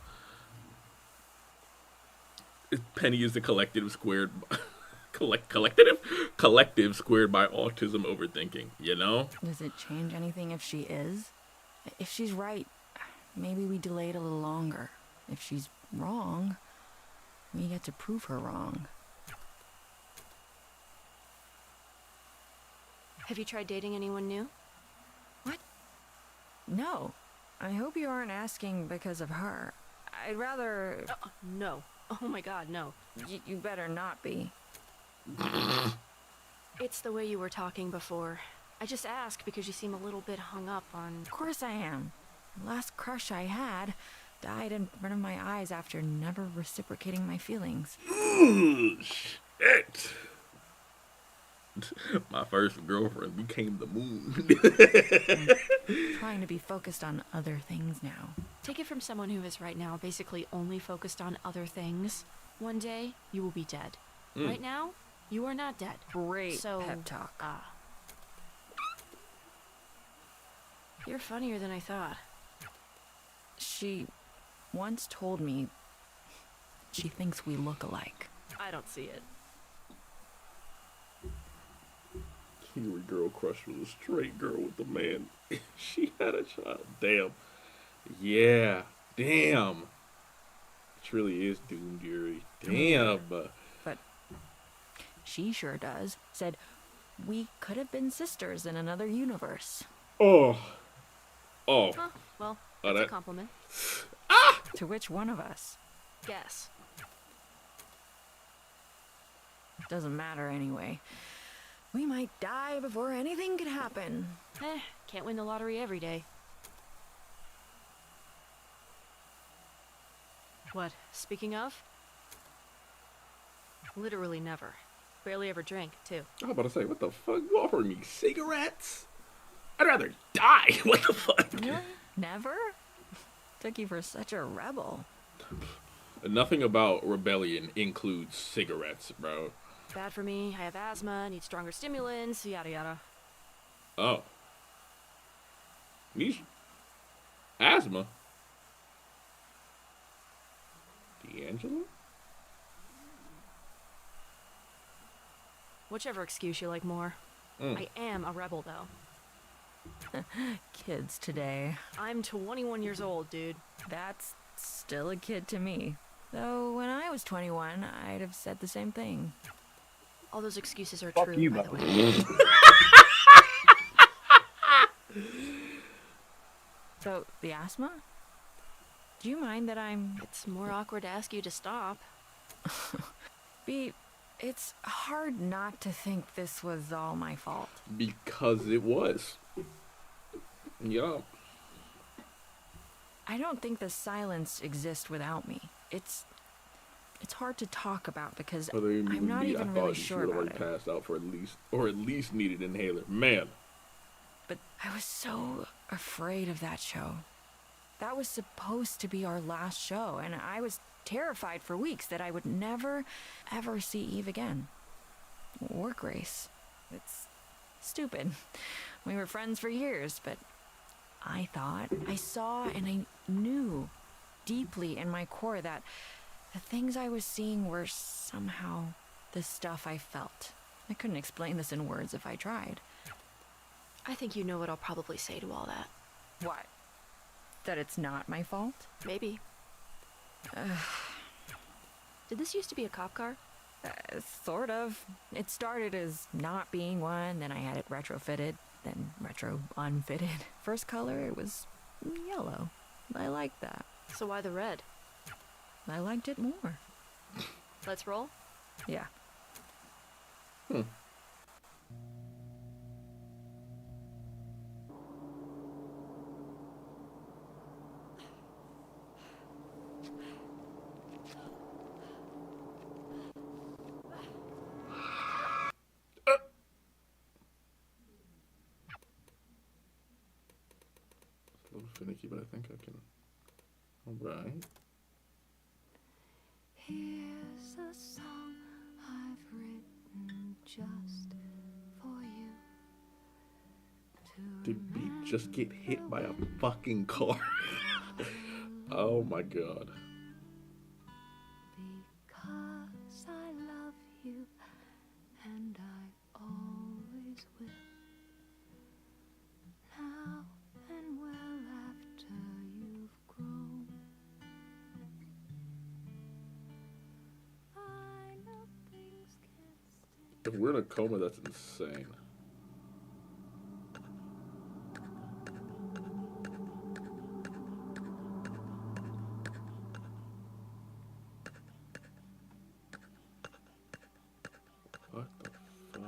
Penny is the collective squared... collective squared by autism overthinking, you know? Does it change anything if she is? If she's right, maybe we delay it a little longer. If she's wrong, we get to prove her wrong. Have you tried dating anyone new? What? No. I hope you aren't asking because of her. I'd rather... No. Oh my god, no. You better not be. It's the way you were talking before. I just asked because you seem a little bit hung up on... Of course I am. The last crush I had died in front of my eyes after never reciprocating my feelings. Ooh, shit. My first girlfriend became the moon. I'm trying to be focused on other things now. Take it from someone who is right now basically only focused on other things. One day, you will be dead. Right now, you are not dead. Great so, pep talk. You're funnier than I thought. She once told me she thinks we look alike. I don't see it. Kiwi girl crush was a straight girl with a man. She had a child. Damn. Yeah. Damn. It really is doomed, Yuri. Damn. But she sure does. Said we could have been sisters in another universe. Oh. Huh, well, that's a compliment. To which one of us? Guess. Doesn't matter anyway. We might die before anything could happen. Can't win the lottery every day. What, speaking of? Literally never. Barely ever drink, too. I was about to say, what the fuck? You offering me cigarettes? I'd rather die. What the fuck? Really? Never? Took you for such a rebel. Nothing about rebellion includes cigarettes, bro. Bad for me, I have asthma, need stronger stimulants, yada yada. Oh. Asthma? D'Angelo? Whichever excuse you like more. I am a rebel, though. Kids today. I'm 21 years old, dude. That's still a kid to me. Though when I was 21, I'd have said the same thing. All those excuses are Fuck true, you, by the way. So, the asthma? Do you mind that I'm... It's more awkward to ask you to stop. B, it's hard not to think this was all my fault. Because it was. Yup. I don't think the silence exists without me. It's hard to talk about because I'm not even really sure about it. Passed out for at least needed inhaler. Man. But I was so afraid of that show. That was supposed to be our last show, and I was terrified for weeks that I would never, ever see Eve again. Or Grace. It's stupid. We were friends for years, but I thought, I saw, and I knew deeply in my core that the things I was seeing were somehow the stuff I felt. I couldn't explain this in words if I tried. I think you know what I'll probably say to all that. What? That it's not my fault? Maybe. Did this used to be a cop car? Sort of. It started as not being one, then I had it retrofitted, then retro unfitted. First color, it was yellow. I liked that. So why the red? I liked it more. Let's roll? Yeah. A little finicky, but I think I can. Alright. Here's a song I've written just for you. Did Beat just get hit by a fucking car? Oh my god. Because I love you and I always will. Now and well after you've grown. I know things can't stay. If we're in a coma, that's insane. What the fuck?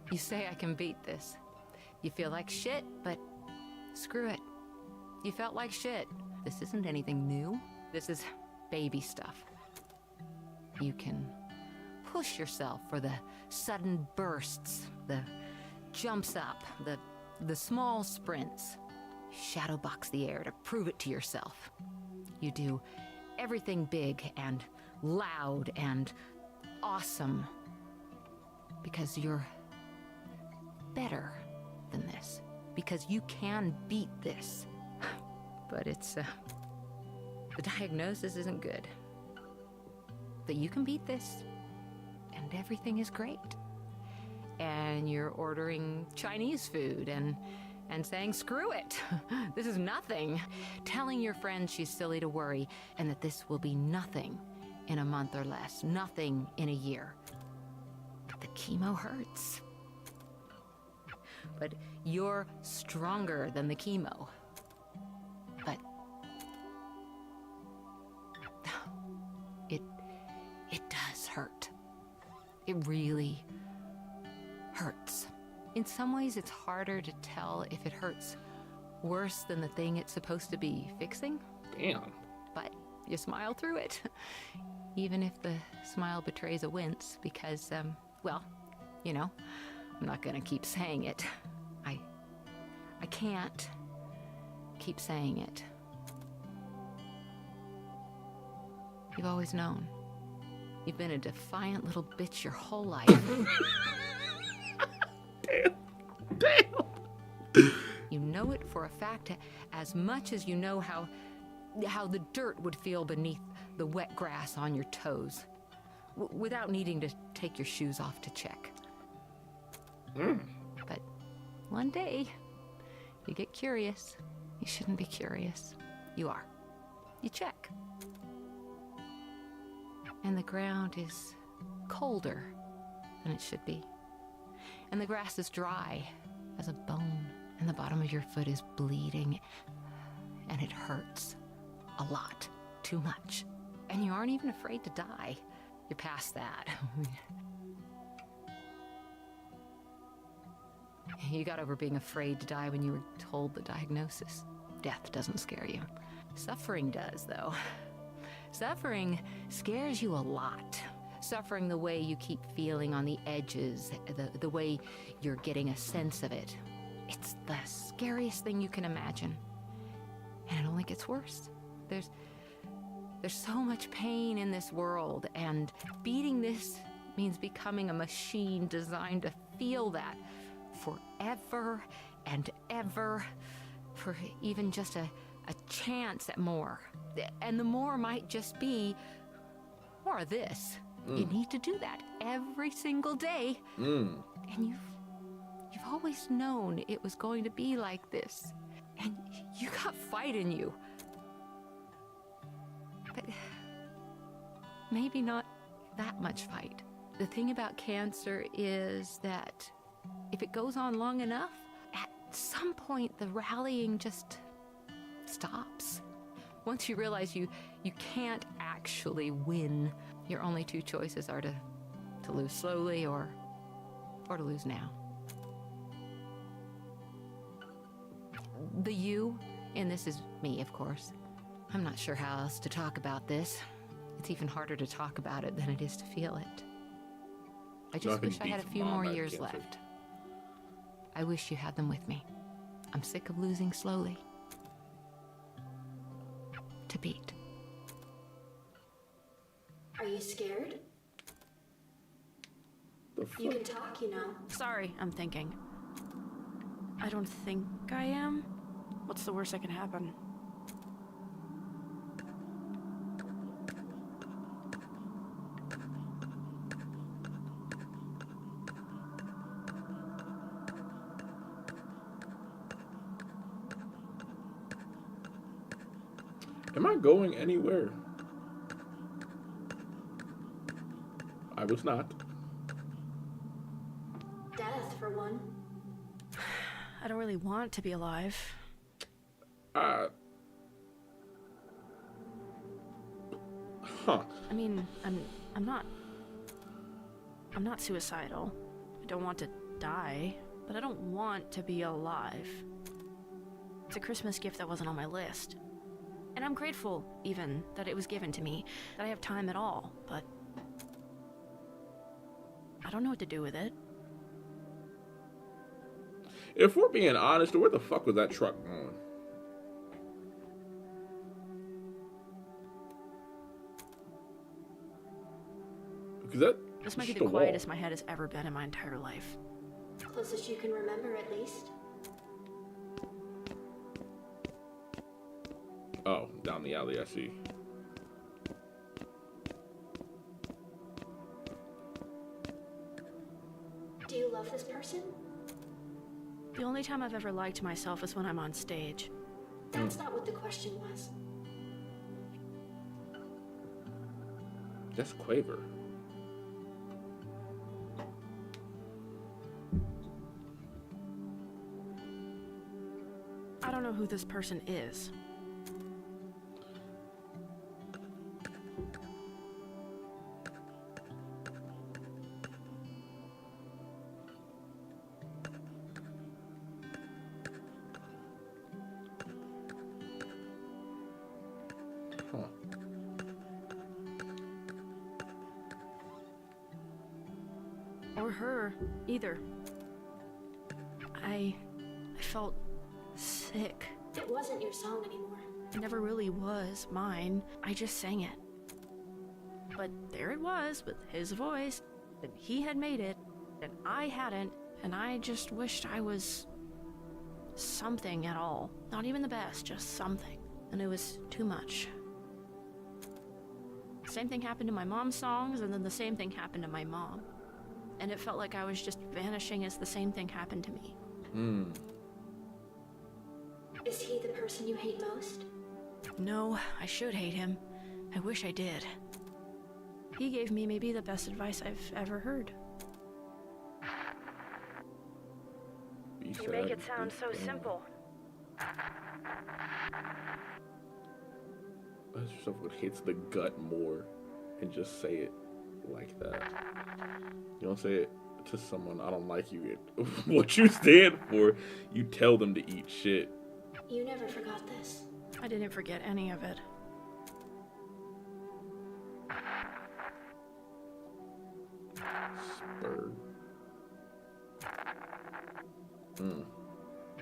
You say I can beat this. You feel like shit, but screw it. You felt like shit. This isn't anything new. This is baby stuff. You can push yourself for the sudden bursts, the jumps up, the small sprints. Shadowbox the air to prove it to yourself. You do everything big and loud and awesome because you're better than this. Because you can beat this. But it's, the diagnosis isn't good. But you can beat this, and everything is great. And you're ordering Chinese food and saying, screw it, this is nothing. Telling your friend she's silly to worry and that this will be nothing in a month or less, nothing in a year. But the chemo hurts. But you're stronger than the chemo. But it does hurt. It really hurts. In some ways, it's harder to tell if it hurts worse than the thing it's supposed to be fixing. Damn. But you smile through it. Even if the smile betrays a wince, because, well, you know, I'm not gonna keep saying it. I can't keep saying it. You've always known. You've been a defiant little bitch your whole life. Damn. You know it for a fact as much as you know how the dirt would feel beneath the wet grass on your toes, without needing to take your shoes off to check. But one day, you get curious. You shouldn't be curious. You are. You check. And the ground is colder than it should be. And the grass is dry as a bone, and the bottom of your foot is bleeding, and it hurts a lot, too much. And you aren't even afraid to die. You're past that. You got over being afraid to die when you were told the diagnosis. Death doesn't scare you. Suffering does, though. Suffering scares you a lot. Suffering the way you keep feeling on the edges, the way you're getting a sense of it. It's the scariest thing you can imagine. And it only gets worse. There's so much pain in this world, and beating this means becoming a machine designed to feel that forever and ever, for even just a chance at more. And the more might just be more of this. You need to do that every single day. And you've always known it was going to be like this. And you got fight in you. But maybe not that much fight. The thing about cancer is that if it goes on long enough, at some point the rallying just stops. Once you realize you can't actually win, your only two choices are to lose slowly or to lose now. The you in this is me, of course. I'm not sure how else to talk about this. It's even harder to talk about it than it is to feel it. I just wish I had a few more years left. I wish you had them with me. I'm sick of losing slowly. To beat. Are you scared? You can talk, you know. Sorry, I'm thinking. I don't think I am. What's the worst that can happen? Am I going anywhere? I was not. Death, for one. I don't really want to be alive. I mean, I'm not suicidal. I don't want to die, but I don't want to be alive. It's a Christmas gift that wasn't on my list. And I'm grateful, even, that it was given to me, that I have time at all, but I don't know what to do with it. If we're being honest, where the fuck was that truck going? Because this might be the quietest my head has ever been in my entire life. Closest you can remember, at least. Oh, down the alley, I see. Do you love this person? The only time I've ever liked myself is when I'm on stage. That's not what the question was. That's Quaver. I don't know who this person is. Or her, either. I felt sick. It wasn't your song anymore. It never really was mine. I just sang it. But there it was, with his voice, and he had made it, and I hadn't, and I just wished I was something at all. Not even the best, just something. And it was too much. Same thing happened to my mom's songs, and then the same thing happened to my mom. And it felt like I was just vanishing as the same thing happened to me. Is he the person you hate most? No, I should hate him. I wish I did. He gave me maybe the best advice I've ever heard. You make it sound so simple. Ask yourself what hits the gut more and just say it like that. You don't say it to someone, I don't like you. What you stand for, you tell them to eat shit. You never forgot this. I didn't forget any of it. Spur.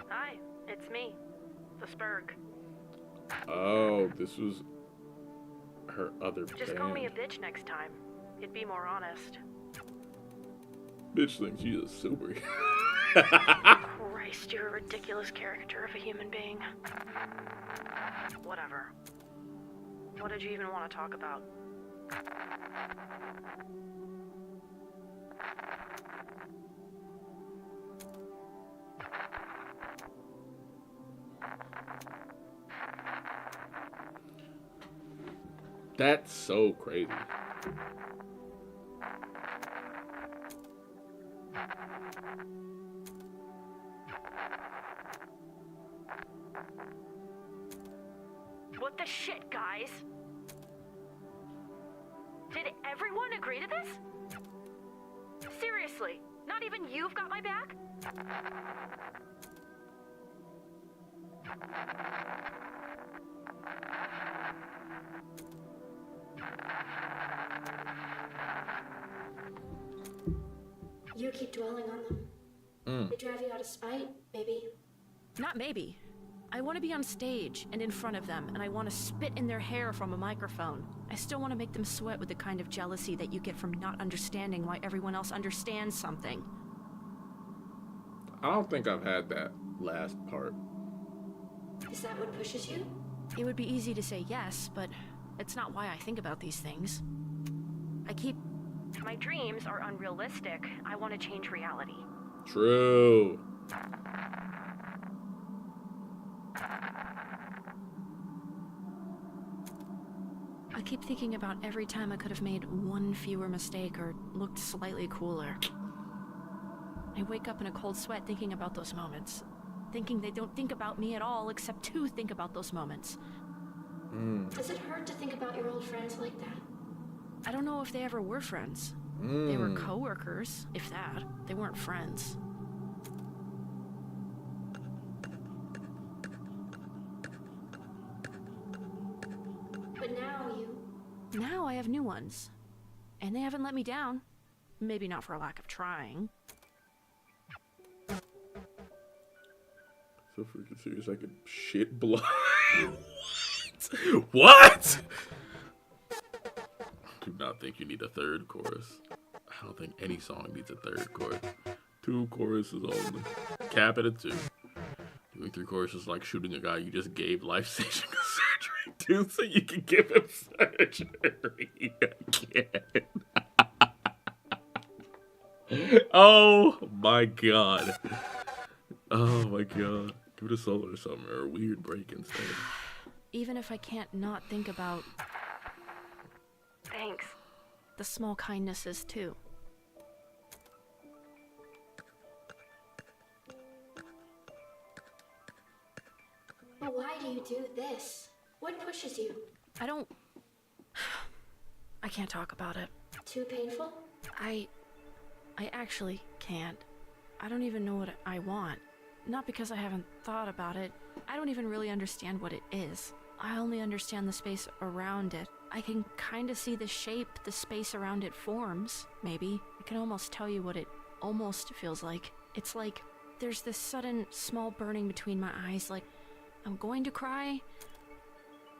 Hi, it's me, the Spurg. Oh, this was her other Just band. call me a bitch next time. It'd be more honest. Bitch thinks she's a super. Christ, you're a ridiculous caricature of a human being. Whatever. What did you even want to talk about? That's so crazy. What the shit, guys? Did everyone agree to this? Seriously, not even you've got my back? You keep dwelling on them. They drive you out of spite, maybe. Not maybe. I want to be on stage and in front of them, and I want to spit in their hair from a microphone. I still want to make them sweat with the kind of jealousy that you get from not understanding why everyone else understands something. I don't think I've had that last part. Is that what pushes you? It would be easy to say yes, but it's not why I think about these things. My dreams are unrealistic. I want to change reality. True. I keep thinking about every time I could have made one fewer mistake or looked slightly cooler. I wake up in a cold sweat thinking about those moments. Thinking they don't think about me at all except to think about those moments. Does it hurt to think about your old friends like that? I don't know if they ever were friends. They were co-workers, if that. They weren't friends. But Now I have new ones. And they haven't let me down. Maybe not for a lack of trying. So freaking serious, I could shit blood. What? I do not think you need a third chorus. I don't think any song needs a third chorus. 2 choruses only. Cap it at 2. Doing 3 choruses is like shooting a guy you just gave life-saving surgery to so you can give him surgery again. Oh my god. Oh my god. Give it a solo or something, or a weird break instead. Even if I can't not think about... Thanks. The small kindnesses, too. But why do you do this? What pushes you? I can't talk about it. Too painful? I actually can't. I don't even know what I want. Not because I haven't thought about it. I don't even really understand what it is. I only understand the space around it. I can kind of see the shape the space around it forms, maybe. I can almost tell you what it almost feels like. It's like there's this sudden small burning between my eyes, like I'm going to cry,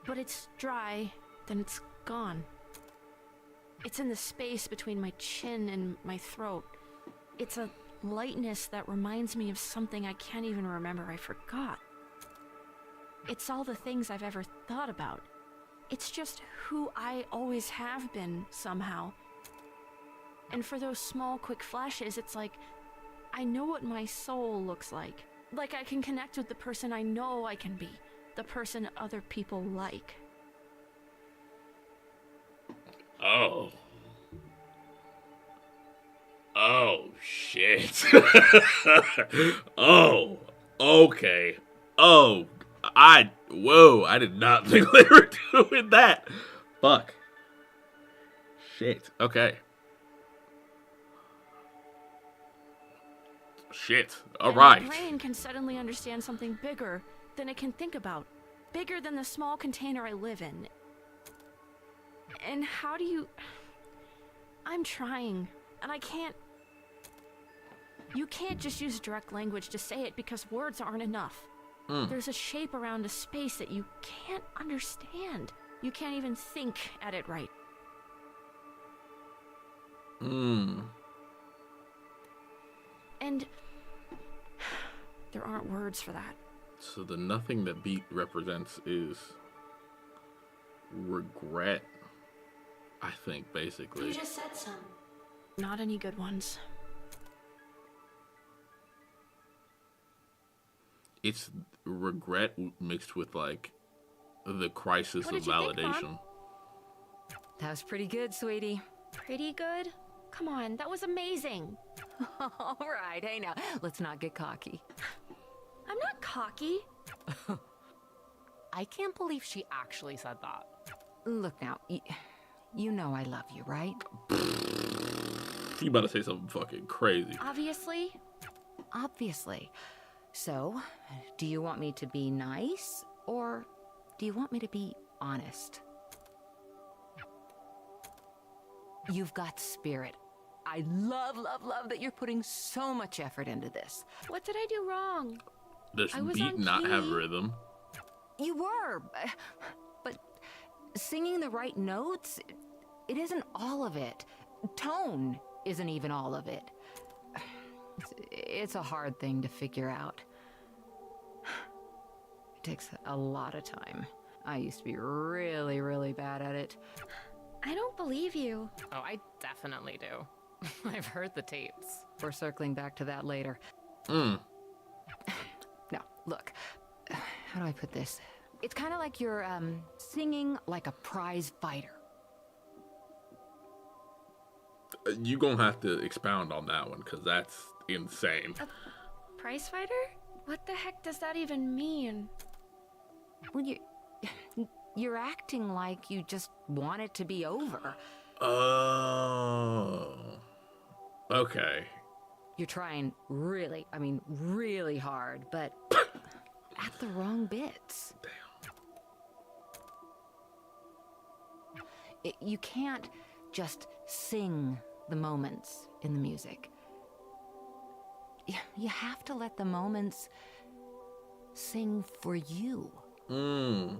but it's dry, then it's gone. It's in the space between my chin and my throat. It's a lightness that reminds me of something I can't even remember. I forgot. It's all the things I've ever thought about. It's just who I always have been, somehow. And for those small, quick flashes, it's like I know what my soul looks like. Like I can connect with the person I know I can be. The person other people like. Oh. Oh, shit. Oh, okay. Oh, whoa, I did not think they were doing that. Fuck. Shit, okay. Shit, alright. My brain can suddenly understand something bigger than it can think about. Bigger than the small container I live in. And how do you... I'm trying, and I can't... You can't just use direct language to say it because words aren't enough. There's a shape around a space that you can't understand. You can't even think at it right. And there aren't words for that. So the nothing that beat represents is regret, I think, basically. You just said some. Not any good ones. It's regret mixed with, like, the crisis of validation. That was pretty good, sweetie. Pretty good? Come on, that was amazing. All right, hey now, let's not get cocky. I'm not cocky. I can't believe she actually said that. Look now, you know I love you, right? You about to say something fucking crazy. Obviously. Obviously. So, do you want me to be nice, or do you want me to be honest? You've got spirit. I love, love, love that you're putting so much effort into this. What did I do wrong? Does beat not have rhythm? You were, but singing the right notes, it isn't all of it. Tone isn't even all of it. It's a hard thing to figure out. It takes a lot of time. I used to be really, really bad at it. I don't believe you. Oh, I definitely do. I've heard the tapes. We're circling back to that later. Now, look. How do I put this? It's kind of like you're singing like a prize fighter. You gonna have to expound on that one, because that's insane. A prize fighter? What the heck does that even mean? Well, you're acting like you just want it to be over. Oh. Okay. You're trying really, I mean really hard, but at the wrong bits. Damn. You can't just sing the moments in the music. You have to let the moments sing for you. I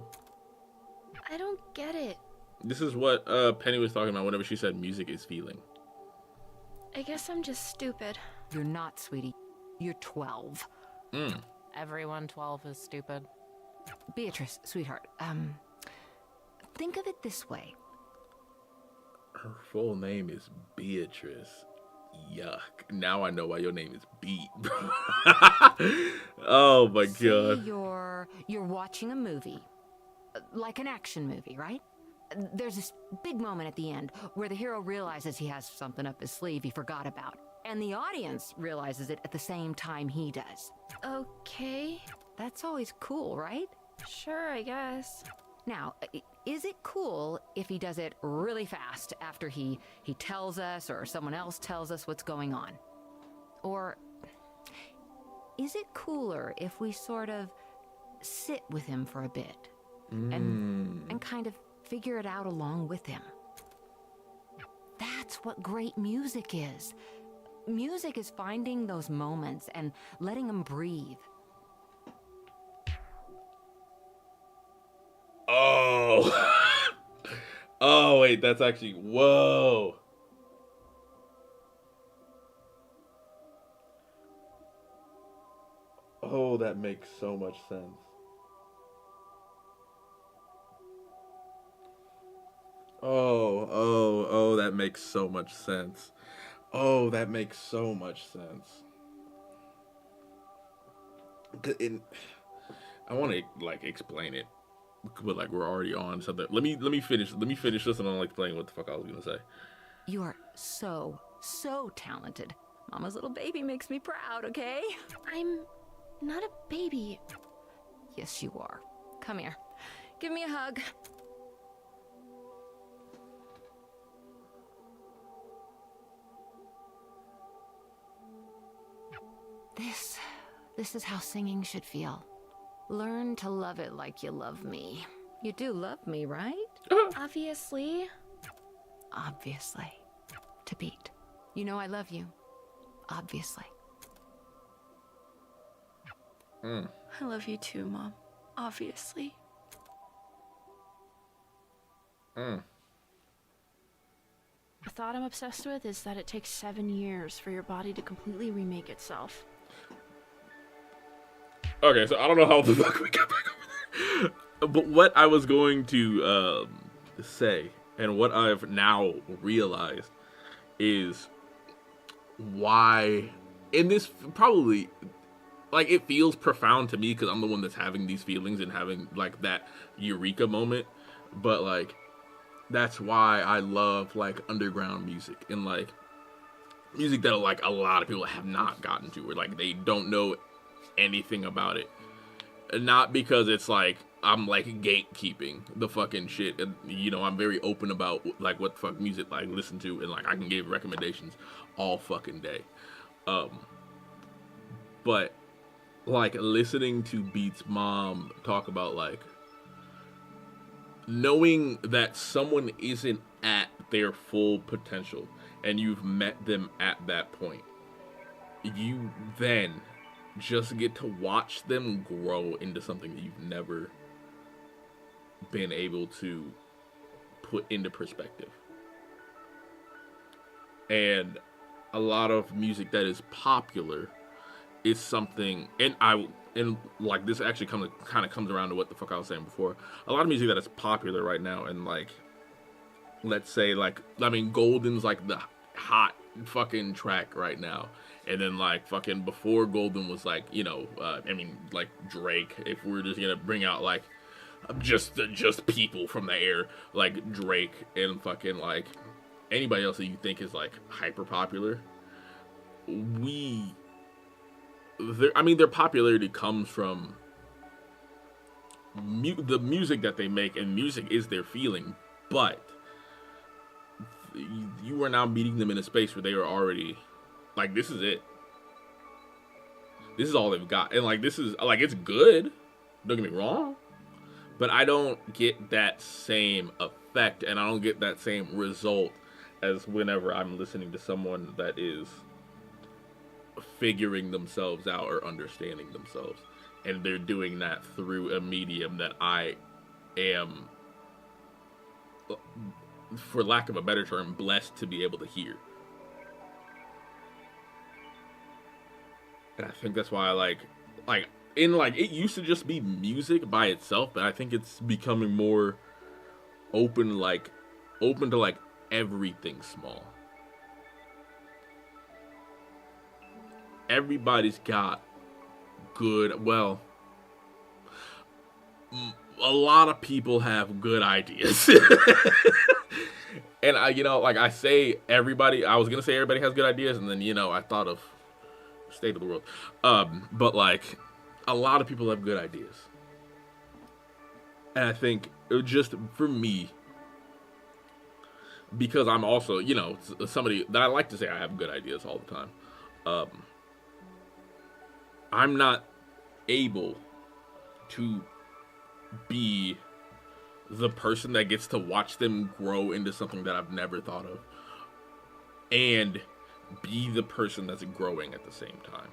don't get it. This is what Penny was talking about whenever she said music is feeling. I guess I'm just stupid. You're not, sweetie. You're 12. Everyone 12 is stupid. Beatrice, sweetheart, think of it this way. Her full name is Beatrice. Yuck. Now I know why your name is Beat. Oh my god. You're watching a movie. Like an action movie, right? There's this big moment at the end where the hero realizes he has something up his sleeve he forgot about. And the audience realizes it at the same time he does. Okay. That's always cool, right? Sure, I guess. Now, is it cool if he does it really fast after he tells us or someone else tells us what's going on? Or is it cooler if we sort of sit with him for a bit and kind of figure it out along with him? That's what great music is. Music is finding those moments and letting them breathe. Oh. Oh, wait, that's actually... Whoa. Oh, that makes so much sense. Oh, that makes so much sense. Oh, that makes so much sense. I want to, like, explain it. But like we're already on something. Let me finish this and I'll explain what the fuck I was gonna say. You are so So talented. Mama's little baby makes me proud, okay? I'm not a baby. Yes, you are. Come here. Give me a hug. This is how singing should feel. Learn to love it like you love me. You do love me, right? Obviously. Obviously. To beat. You know I love you. Obviously. I love you too, Mom. Obviously. The thought I'm obsessed with is that it takes 7 years for your body to completely remake itself. Okay, so I don't know how the fuck we got back over there. But what I was going to say, and what I've now realized, is why, and this probably, like, it feels profound to me because I'm the one that's having these feelings and having, like, that eureka moment. But, like, that's why I love, like, underground music and, like, music that, like, a lot of people have not gotten to, or, like, they don't know anything about it. Not because it's like I'm like gatekeeping the fucking shit, and you know, I'm very open about like what the fuck music like listen to, and like I can give recommendations all fucking day. But like listening to Beats mom talk about like knowing that someone isn't at their full potential and you've met them at that point, you then just get to watch them grow into something that you've never been able to put into perspective. And a lot of music that is popular is something, and like this actually kind of comes around to what the fuck I was saying before. A lot of music that is popular right now, and like, let's say like, I mean, Golden's like the hot fucking track right now. And then, like, fucking before Golden was, like, you know, I mean, like, Drake, if we're just gonna bring out, like, just people from the air, like, Drake and fucking, like, anybody else that you think is, like, hyper popular, their popularity comes from the music that they make, and music is their feeling, but you are now meeting them in a space where they are already... Like, this is it. This is all they've got. And, like, this is, like, it's good. Don't get me wrong. But I don't get that same effect, and I don't get that same result as whenever I'm listening to someone that is figuring themselves out or understanding themselves. And they're doing that through a medium that I am, for lack of a better term, blessed to be able to hear. And I think that's why I like, it used to just be music by itself, but I think it's becoming more open to, like, everything small. Everybody's got good, well, a lot of people have good ideas. And I, you know, like I say everybody, I was going to say everybody has good ideas, and then, you know, I thought of state of the world. But like a lot of people have good ideas. And I think it just for me, because I'm also, you know, somebody that I like to say I have good ideas all the time. I'm not able to be the person that gets to watch them grow into something that I've never thought of. And be the person that's growing at the same time.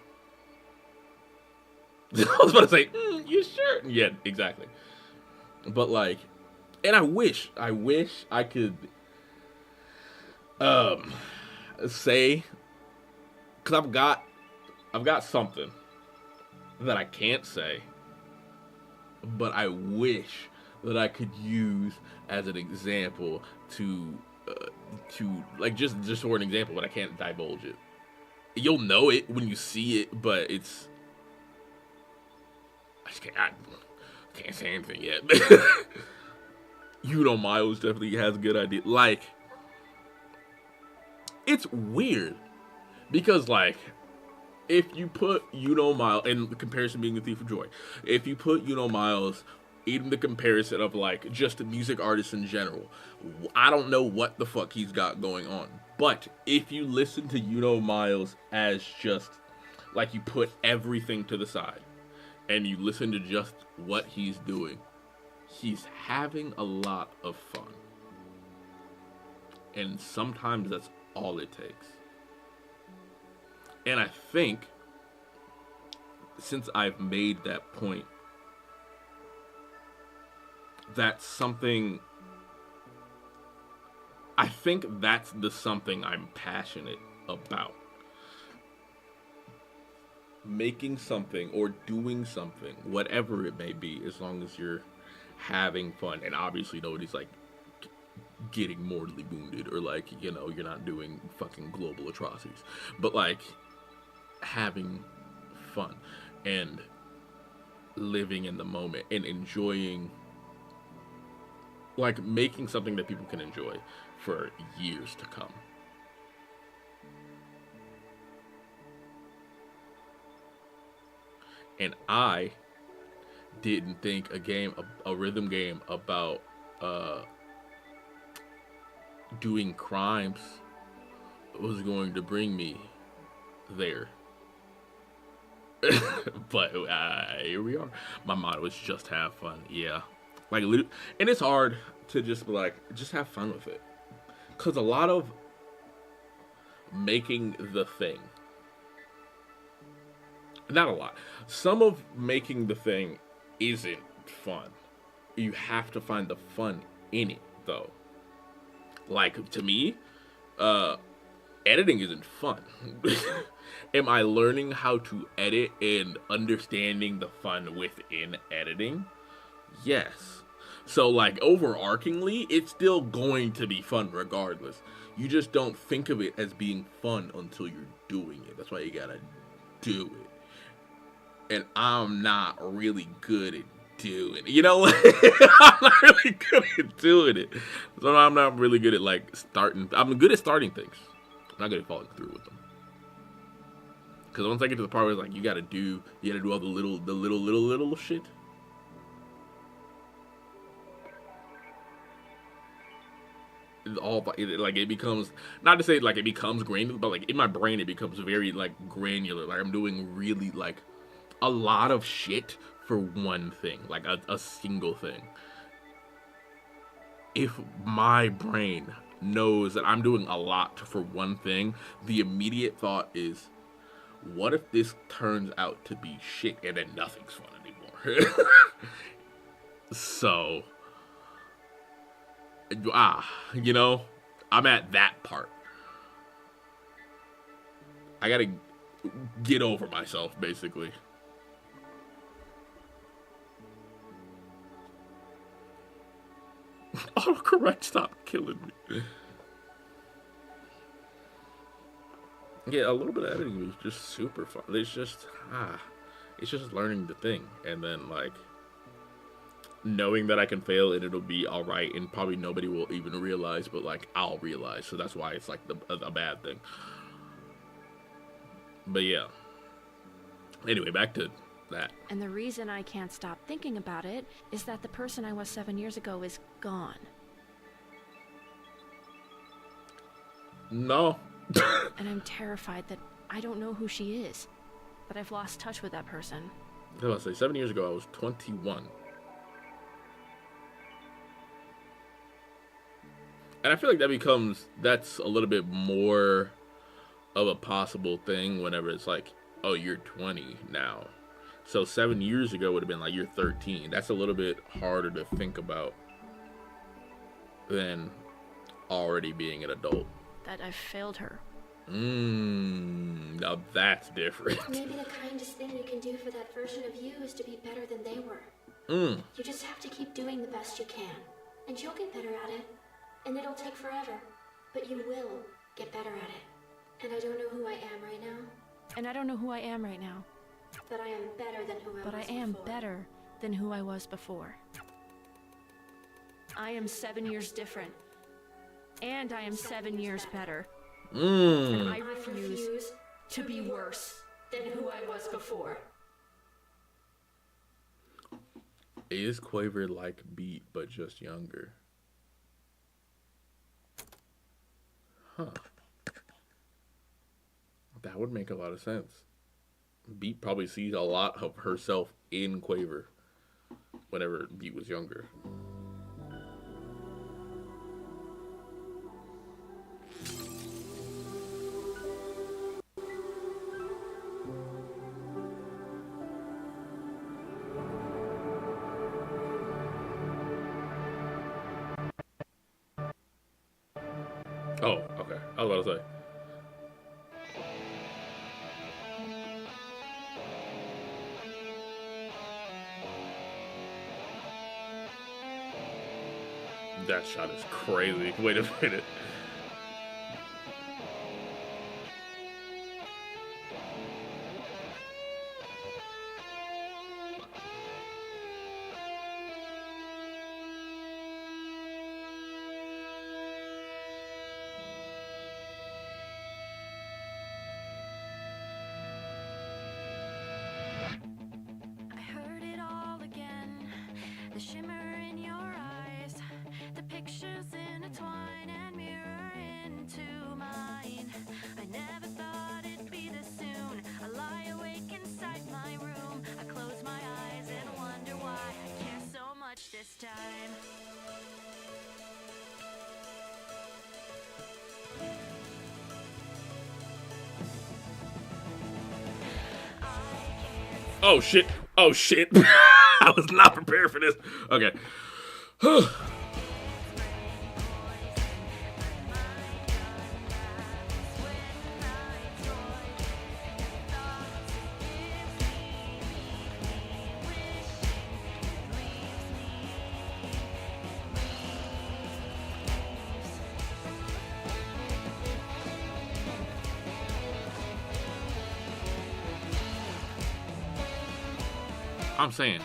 I was about to say, you sure? Yeah, exactly. But like, and I wish I could say, because I've got something that I can't say, but I wish that I could use as an example to like just for an example, but I can't divulge it. You'll know it when you see it, but it's I can't say anything yet. You know, Miles definitely has good ideas. Like it's weird because like if you put Miles in the comparison being the Thief of Joy, if you put Miles in the comparison of like just a music artist in general, I don't know what the fuck he's got going on. But if you listen to Miles as just like you put everything to the side and you listen to just what he's doing, he's having a lot of fun. And sometimes that's all it takes. And I think since I've made that point, that's something, I think that's the something I'm passionate about. Making something or doing something, whatever it may be, as long as you're having fun. And obviously nobody's like getting mortally wounded or like, you're not doing fucking global atrocities. But like having fun and living in the moment and enjoying, like making something that people can enjoy for years to come. And I didn't think a rhythm game about doing crimes was going to bring me there. But here we are. My motto is just have fun. Yeah. Like, and it's hard to just be like, just have fun with it. Because a lot of making the thing, not a lot, some of making the thing isn't fun. You have to find the fun in it, though. Like, to me, editing isn't fun. Am I learning how to edit and understanding the fun within editing? Yes. So, like, overarchingly, it's still going to be fun regardless. You just don't think of it as being fun until you're doing it. That's why you gotta do it. And I'm not really good at doing it. I'm not really good at doing it. So I'm not really good at, like, starting. I'm good at starting things. I'm not good at following through with them. Because once I get to the part where it's like, you gotta do all the little shit. It becomes, not to say like it becomes granular, but like in my brain it becomes very like granular. Like I'm doing really like a lot of shit for one thing, like a single thing. If my brain knows that I'm doing a lot for one thing, the immediate thought is, what if this turns out to be shit and then nothing's fun anymore? So I'm at that part. I gotta get over myself, basically. Autocorrect, stop killing me. Yeah, a little bit of editing was just super fun. It's just learning the thing, and then like knowing that I can fail and it'll be all right, and probably nobody will even realize, but like I'll realize. So that's why it's like a bad thing. But yeah. Anyway, back to that. And the reason I can't stop thinking about it is that the person I was 7 years ago is gone. No. And I'm terrified that I don't know who she is. That I've lost touch with that person. I was gonna say 7 years ago I was 21. And I feel like that's a little bit more of a possible thing whenever it's like, oh, you're 20 now. So 7 years ago would have been like, you're 13. That's a little bit harder to think about than already being an adult. That I've failed her. Now that's different. Maybe the kindest thing you can do for that version of you is to be better than they were. You just have to keep doing the best you can. And you'll get better at it. And it'll take forever. But you will get better at it. And I don't know who I am right now. And I don't know who I am right now. But I am better than who I was before. But I am better than who I was before. I am 7 years different. And I am 7 years better. And I refuse to be worse than who I was before. Is Quaver like Beat, but just younger? Huh. That would make a lot of sense. Beat probably sees a lot of herself in Quaver whenever Beat was younger. Oh, okay. I was about to say. That shot is crazy. Wait a minute. I heard it all again. The shimmer in your eyes. The pictures intertwine and mirror into mine. I never thought it'd be this soon. I lie awake inside my room. I close my eyes and wonder why I care so much this time. Oh shit. Oh shit. I was not prepared for this. Okay. I'm saying.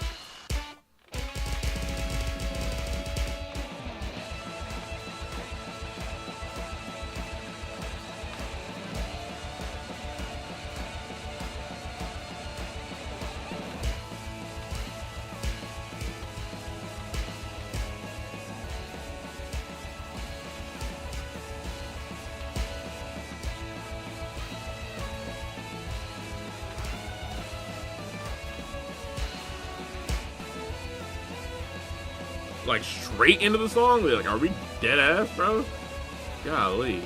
Like straight into the song? Like, are we dead ass, bro? Golly.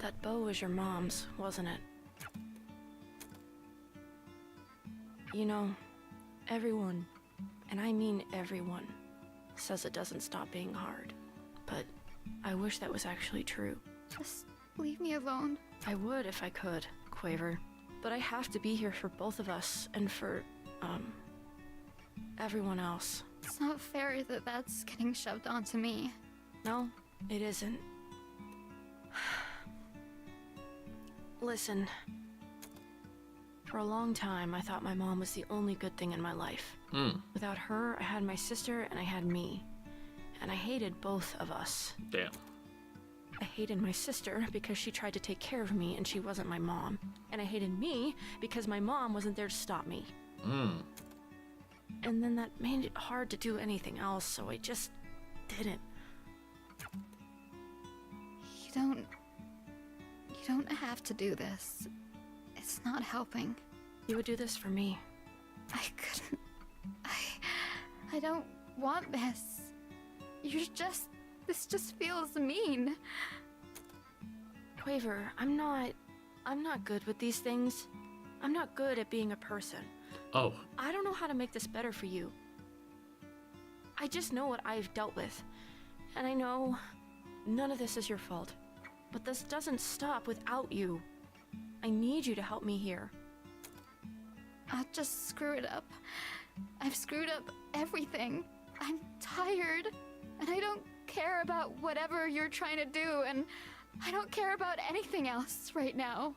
That bow was your mom's, wasn't it? You know, everyone, and I mean everyone, says it doesn't stop being hard. But I wish that was actually true. Just leave me alone. I would if I could, Quaver. But I have to be here for both of us and for, everyone else. It's not fair that that's getting shoved onto me. No, it isn't. Listen. For a long time, I thought my mom was the only good thing in my life. Without her, I had my sister and I had me. And I hated both of us. Damn. I hated my sister because she tried to take care of me and she wasn't my mom. And I hated me because my mom wasn't there to stop me. And then that made it hard to do anything else, so I just didn't. You don't have to do this. It's not helping. You would do this for me. I couldn't. I don't want this. This just feels mean. Quaver, I'm not good with these things. I'm not good at being a person. Oh. I don't know how to make this better for you. I just know what I've dealt with. And I know none of this is your fault. But this doesn't stop without you. I need you to help me here. I'll just screw it up. I've screwed up everything. I'm tired, and I don't care about whatever you're trying to do, and I don't care about anything else right now.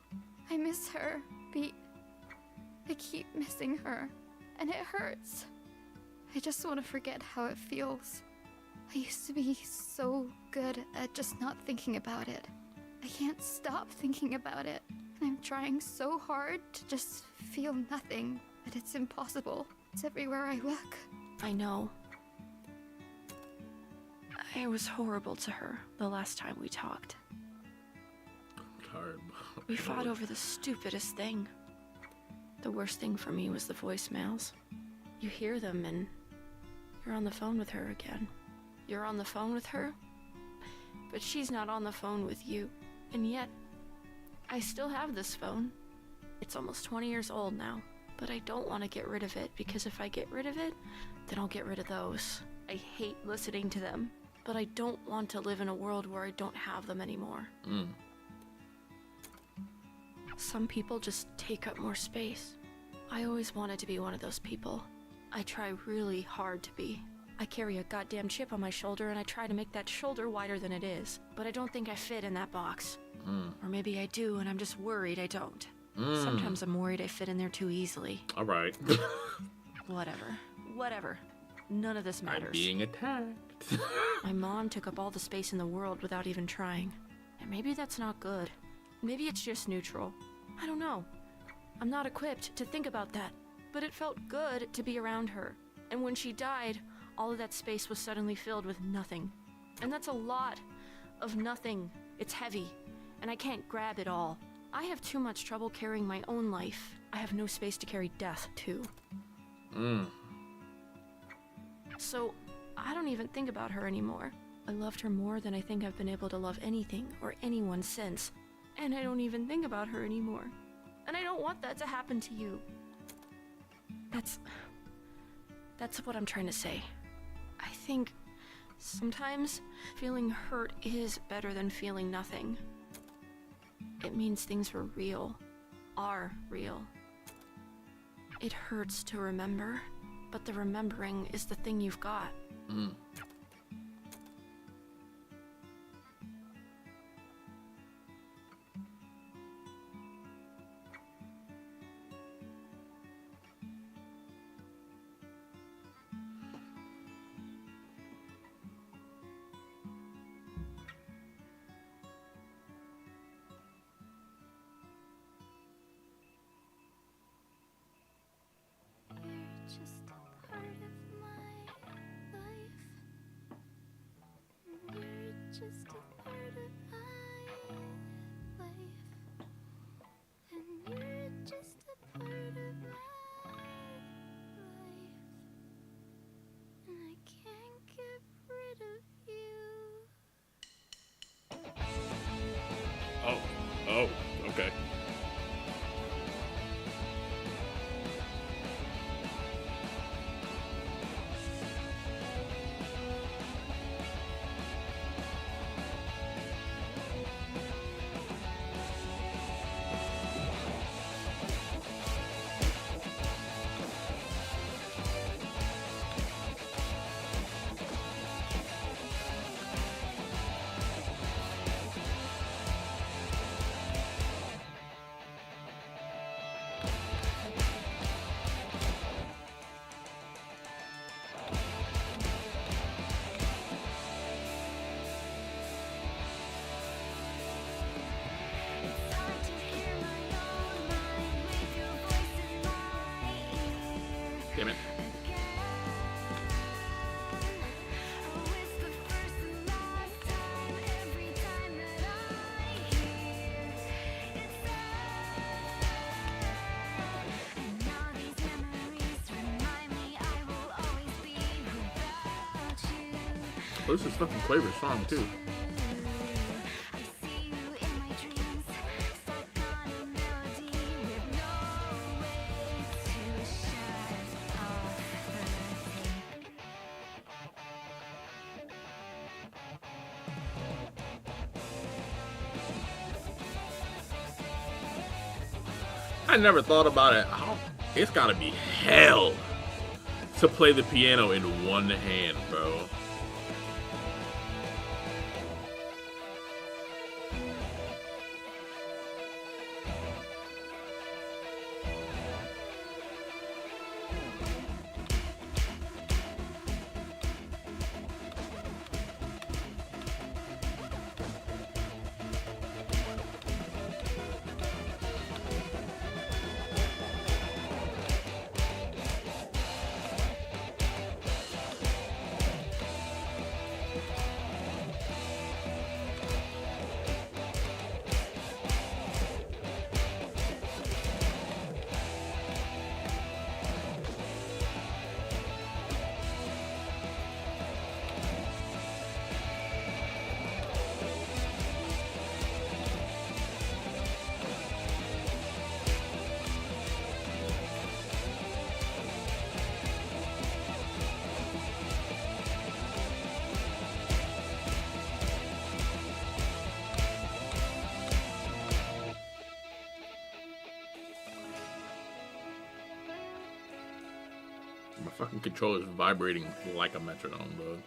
I miss her, Pete. I keep missing her, and it hurts. I just want to forget how it feels. I used to be so good at just not thinking about it. I can't stop thinking about it, and I'm trying so hard to just feel nothing, but it's impossible. It's everywhere I look. I know. I was horrible to her the last time we talked. Hard. We fought over the stupidest thing. The worst thing for me was the voicemails. You hear them and you're on the phone with her again. You're on the phone with her, but she's not on the phone with you. And yet, I still have this phone. It's almost 20 years old now, but I don't want to get rid of it, because if I get rid of it, then I'll get rid of those. I hate listening to them, but I don't want to live in a world where I don't have them anymore. Some people just take up more space. I always wanted to be one of those people. I try really hard to be. I carry a goddamn chip on my shoulder, and I try to make that shoulder wider than it is, but I don't think I fit in that box. Or maybe I do, and I'm just worried I don't. Sometimes I'm worried I fit in there too easily. All right. Whatever. None of this matters. I'm being attacked. My mom took up all the space in the world without even trying. And maybe that's not good. Maybe it's just neutral. I don't know. I'm not equipped to think about that. But it felt good to be around her. And when she died, all of that space was suddenly filled with nothing. And that's a lot of nothing. It's heavy, and I can't grab it all. I have too much trouble carrying my own life. I have no space to carry death, too. So, I don't even think about her anymore. I loved her more than I think I've been able to love anything or anyone since. And I don't even think about her anymore. And I don't want that to happen to you. That's what I'm trying to say. I think sometimes feeling hurt is better than feeling nothing. It means things were real, are real. It hurts to remember, but the remembering is the thing you've got. Just a part of my life. You're just a part of my life. And you're just a part of my life. And I can't get rid of you. Oh, okay. Damn it. Oh, this is fucking Quaver's song too. I never thought about it. It's gotta be hell to play the piano in one hand, bro. My fucking controller is vibrating like a metronome, bro.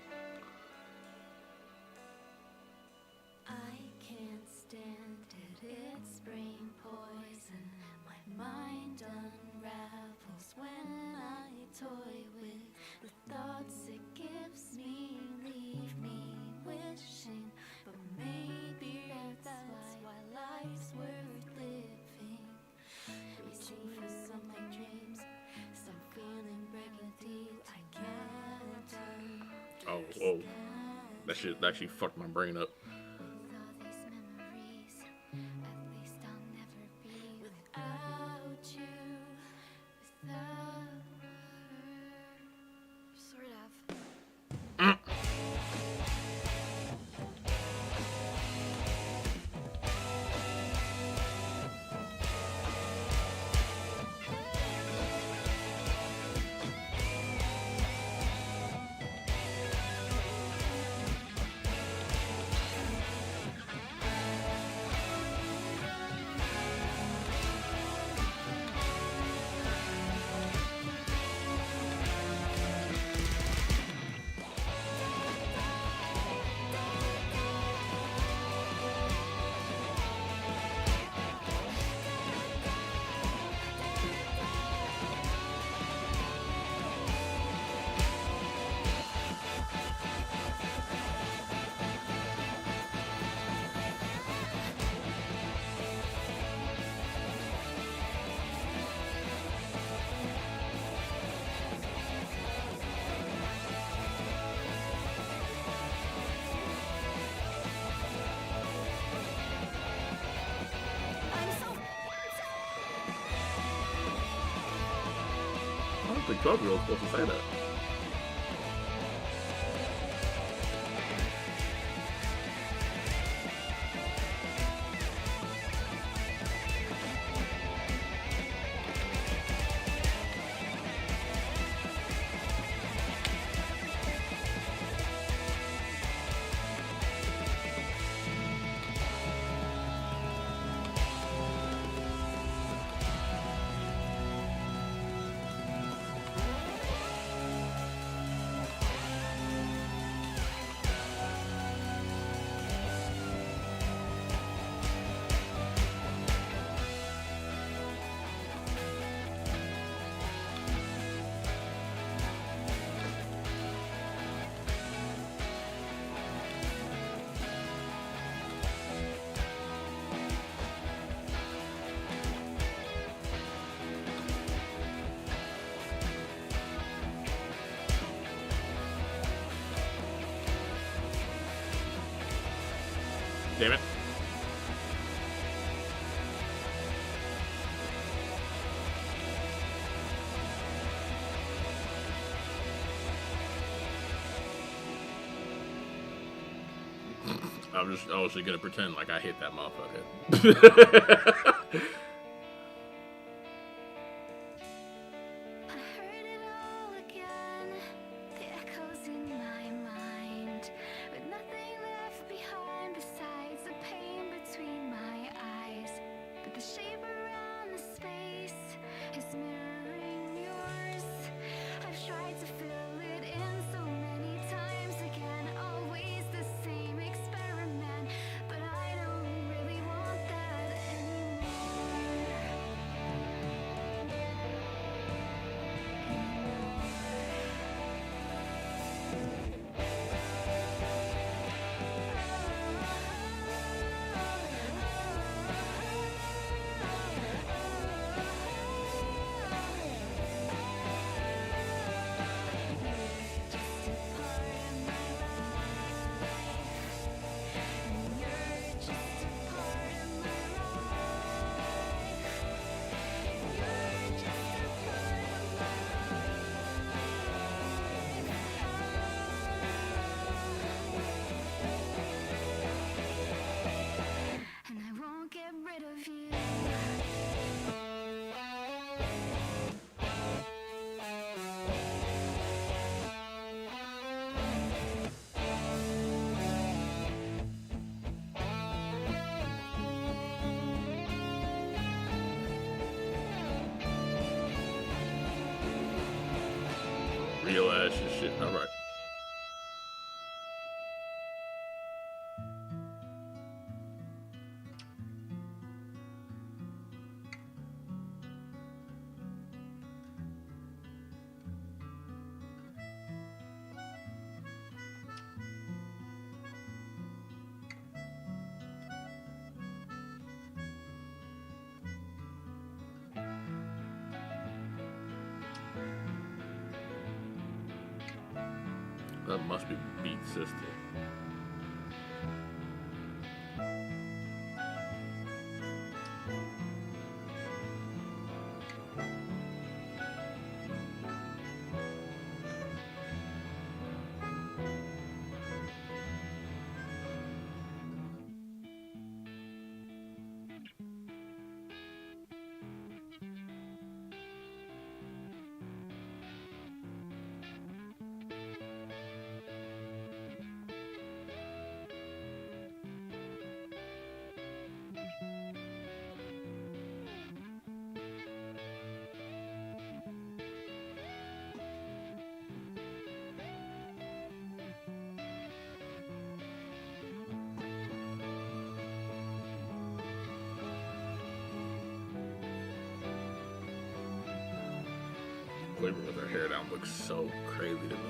I can't stand it, it's brain poison. My mind unravels when I toy with the thoughts it gives me. Leave me wishing, but maybe that's why life's worth living. Reaching for some of my dreams, some feeling breaking deep. I can't turn. Oh, whoa. That shit actually fucked my brain up. Without you, without Sort of. I don't think 12-year-olds supposed to say that. Damn it. I was just gonna pretend like I hit that motherfucker. real ass shit. All right. That must be Beat's sister. Flavor with her hair down looks so crazy to me.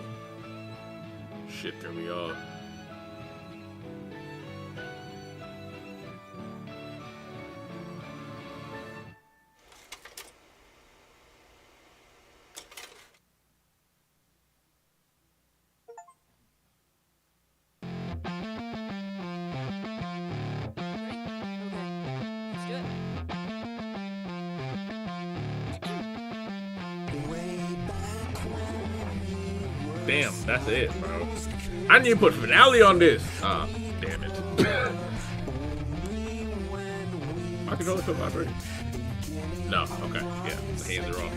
Shit threw me off. Damn, that's it, bro. I need to put finale on this. Damn it. My controller still vibrating? No, okay, yeah, the hands are off.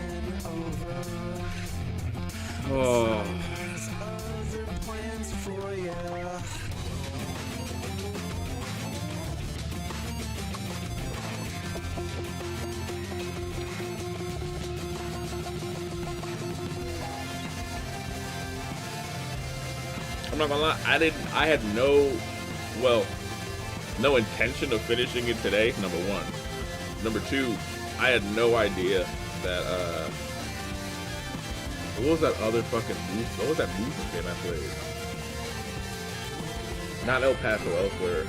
Oh. I'm not gonna lie, I had no intention of finishing it today, number one. Number two, I had no idea that, what was that other fucking move? What was that movie game I played? Not El Paso, elsewhere.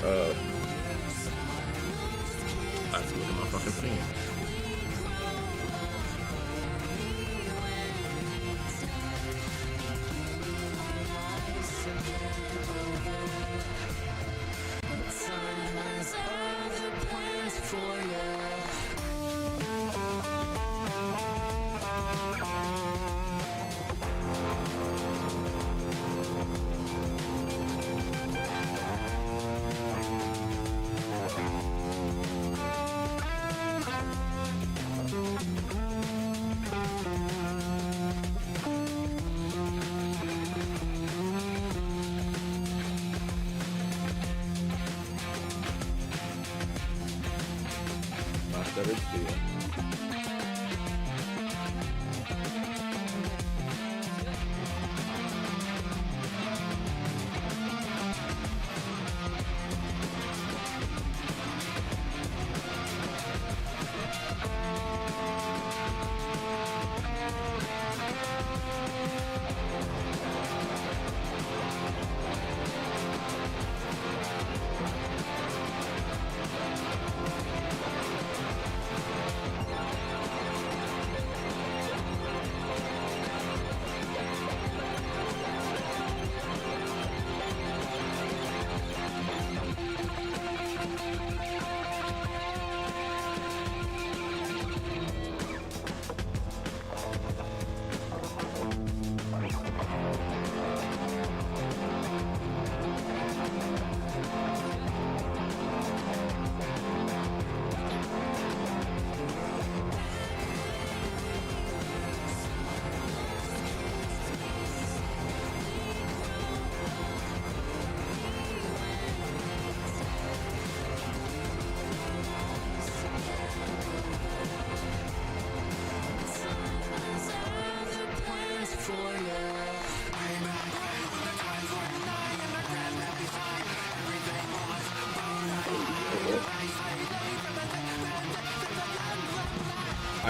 I have to look at my fucking thing.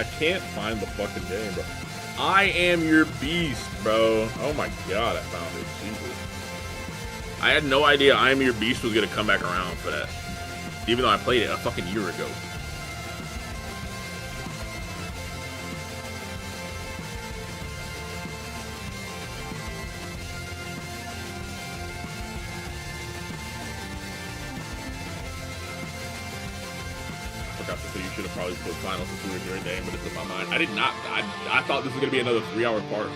I can't find the fucking game, bro. I Am Your Beast, bro. Oh my god, I found it. Jesus. I had no idea I Am Your Beast was gonna come back around for that. Even though I played it a fucking year ago. You should have probably put Final Fantasy in your name, but it's in my mind. I did not. I thought this was gonna be another 3-hour part.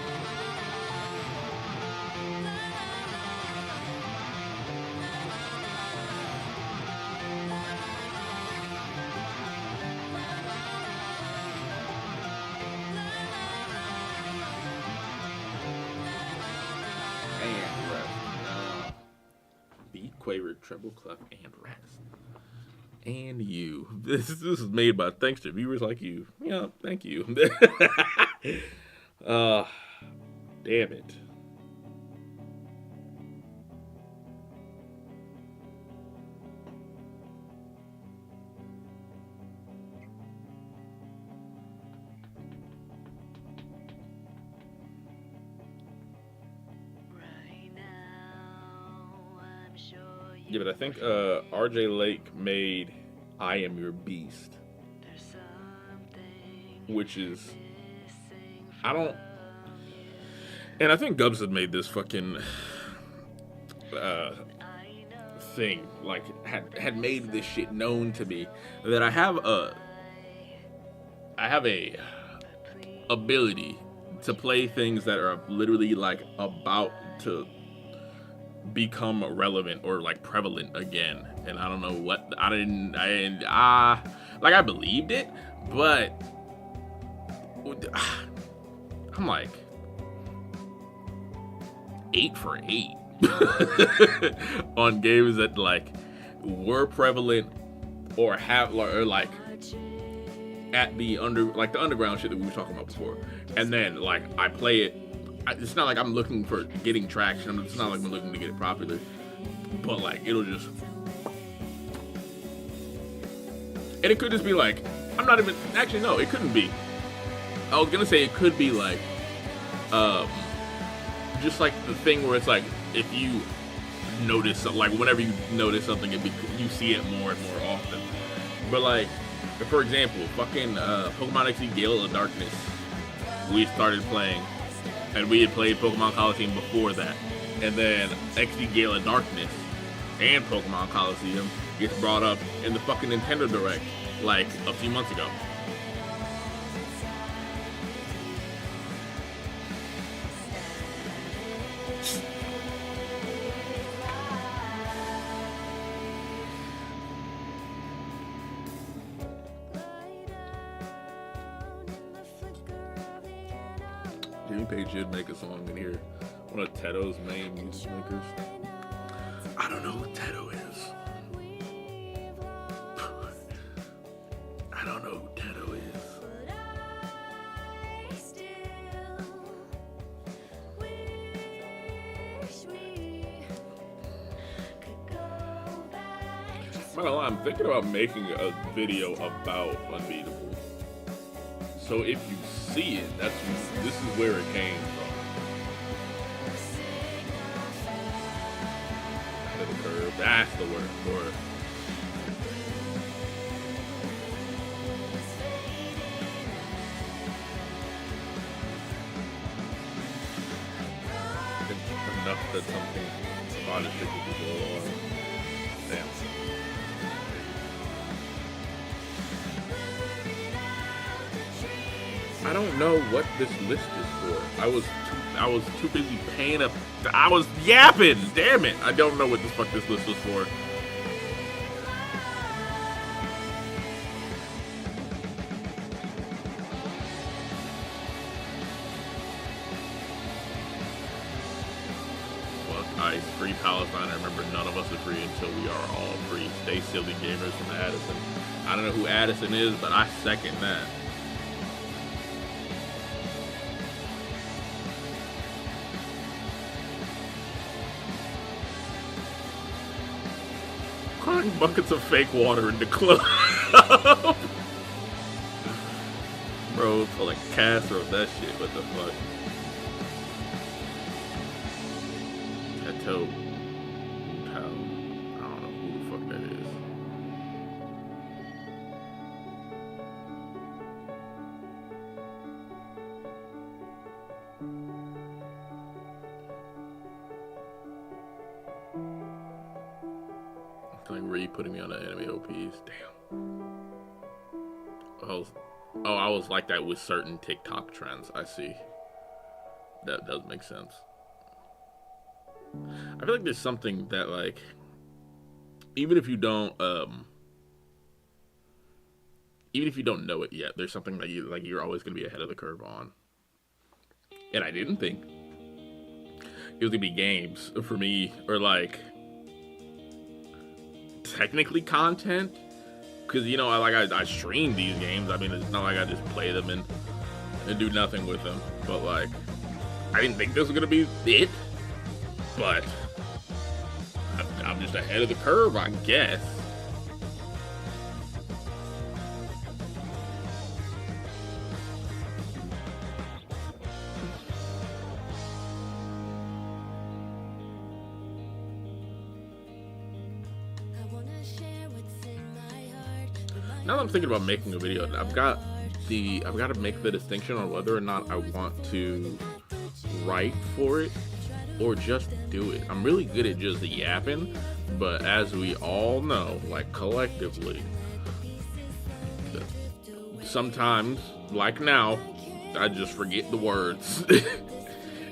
And rest. Beat, quaver, treble, clef, and rest. And you. This is made by thanks to viewers like you. Yeah, thank you. Damn it. Yeah, but I think RJ Lake made I Am Your Beast, which is, I don't, and I think Gubs had made this fucking thing, like had made this shit known to me, that I have a ability to play things that are literally like about to become relevant or like prevalent again, and I don't know what I believed it, but I'm like 8 for 8 on games that like were prevalent or have or like at the underground shit that we were talking about before, and then like I play it. It's not like I'm looking for getting traction. It's not like I'm looking to get it popular. But like, it'll just... And it could just be like, I'm not even... Actually, no, it couldn't be. I was gonna say it could be like... just like the thing where it's like, if you notice... Like, whenever you notice something, you see it more and more often. But like, for example, fucking Pokemon XD Gale of Darkness. We started playing... And we had played Pokemon Coliseum before that. And then XD Gale of Darkness and Pokemon Coliseum gets brought up in the fucking Nintendo Direct like a few months ago. Page should make a song in here. One of Teto's main music makers. I don't know who Teto is. I don't know who Teto is. I'm thinking about making a video about Unbeatable. So if you see it, this is where it came from. The curve, that's the word for it. Enough that something about it should be going on. Damn. I don't know what this list is for. I was too busy paying up. I was yapping. Damn it! I don't know what the fuck this list was for. Fuck ice. Free Palestine. I remember none of us are free until we are all free. Stay silly, gamers. From Addison. I don't know who Addison is, but I second that. Buckets of fake water in the club. Bro, throws, or like cast throws, that shit. What the fuck? Tattoo. I don't know who the fuck that is. Like, where you putting me on the anime OPs? Damn. Oh, I was like that with certain TikTok trends. I see. That does make sense. I feel like there's something that, like, even if you don't know it yet, there's something that you're always gonna be ahead of the curve on. And I didn't think it was gonna be games for me, or like technically content, because you know I stream these games. I mean, it's not like I just play them and do nothing with them. But like, I didn't think this was gonna be it. But I'm just ahead of the curve, I guess. Now that I'm thinking about making a video, I've got to make the distinction on whether or not I want to write for it or just do it. I'm really good at just yapping, but as we all know, like collectively, sometimes, like now, I just forget the words.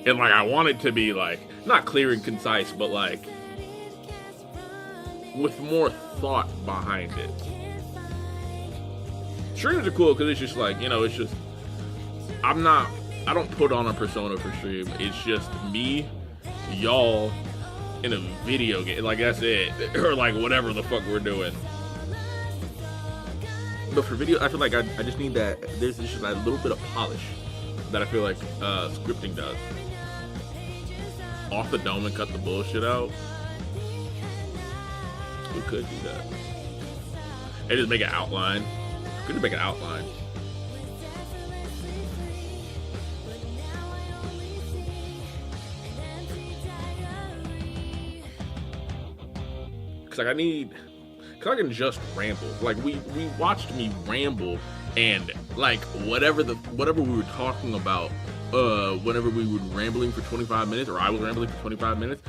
And like I want it to be like, not clear and concise, but like with more thought behind it. Streams are cool because it's just like, you know, it's just, I don't put on a persona for stream. It's just me, y'all, in a video game. Like, that's it. Or like whatever the fuck we're doing. But for video, I feel like I just need that, there's just that little bit of polish that I feel like scripting does. Off the dome and cut the bullshit out. We could do that. And just make an outline. Good to make an outline. Cause like I can just ramble. Like we watched me ramble, and like whatever we were talking about, whenever we were rambling for 25 minutes, or I was rambling for 25 minutes,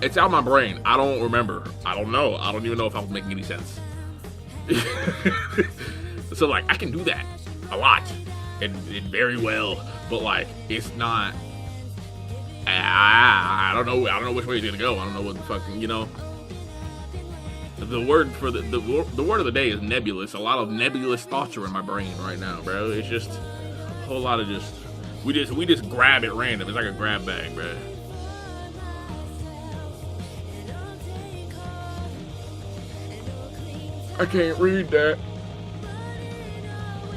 it's out of my brain. I don't remember. I don't know. I don't even know if I was making any sense. So like I can do that a lot and very well, but like it's not. I don't know which way it's gonna go. I don't know what the fucking, you know. The word for the word of the day is nebulous. A lot of nebulous thoughts are in my brain right now, bro. It's just a whole lot of just we just grab at random. It's like a grab bag, bro. I can't read that.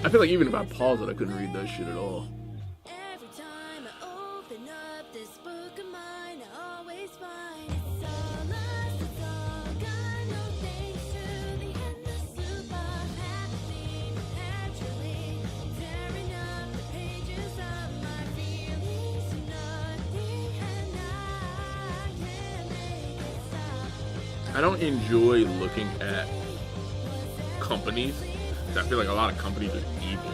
I feel like even if I paused it, I couldn't read that shit at all. I don't enjoy looking at companies. I feel like a lot of companies are evil.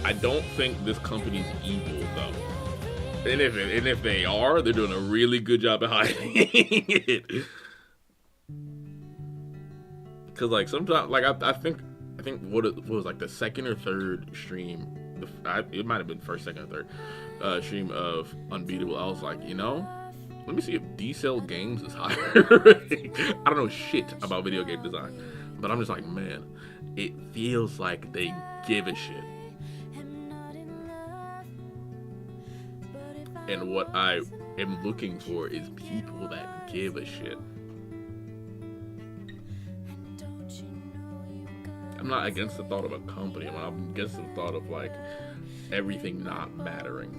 I don't think this company's evil though. And if they are, they're doing a really good job of hiding it. Cause like sometimes, like I think what was like the second or third stream, it might have been first, second, or third stream of Unbeatable. I was like, you know, let me see if D-Cell Games is higher. I don't know shit about video game design, but I'm just like, man, it feels like they give a shit. And what I am looking for is people that give a shit. I'm not against the thought of a company. I'm against the thought of like everything not mattering.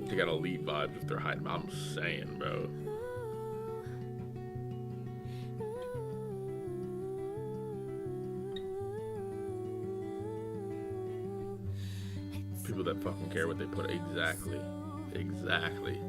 They got elite vibes if they're hiding. I'm saying, bro. people that fucking care what they put. Exactly. Exactly.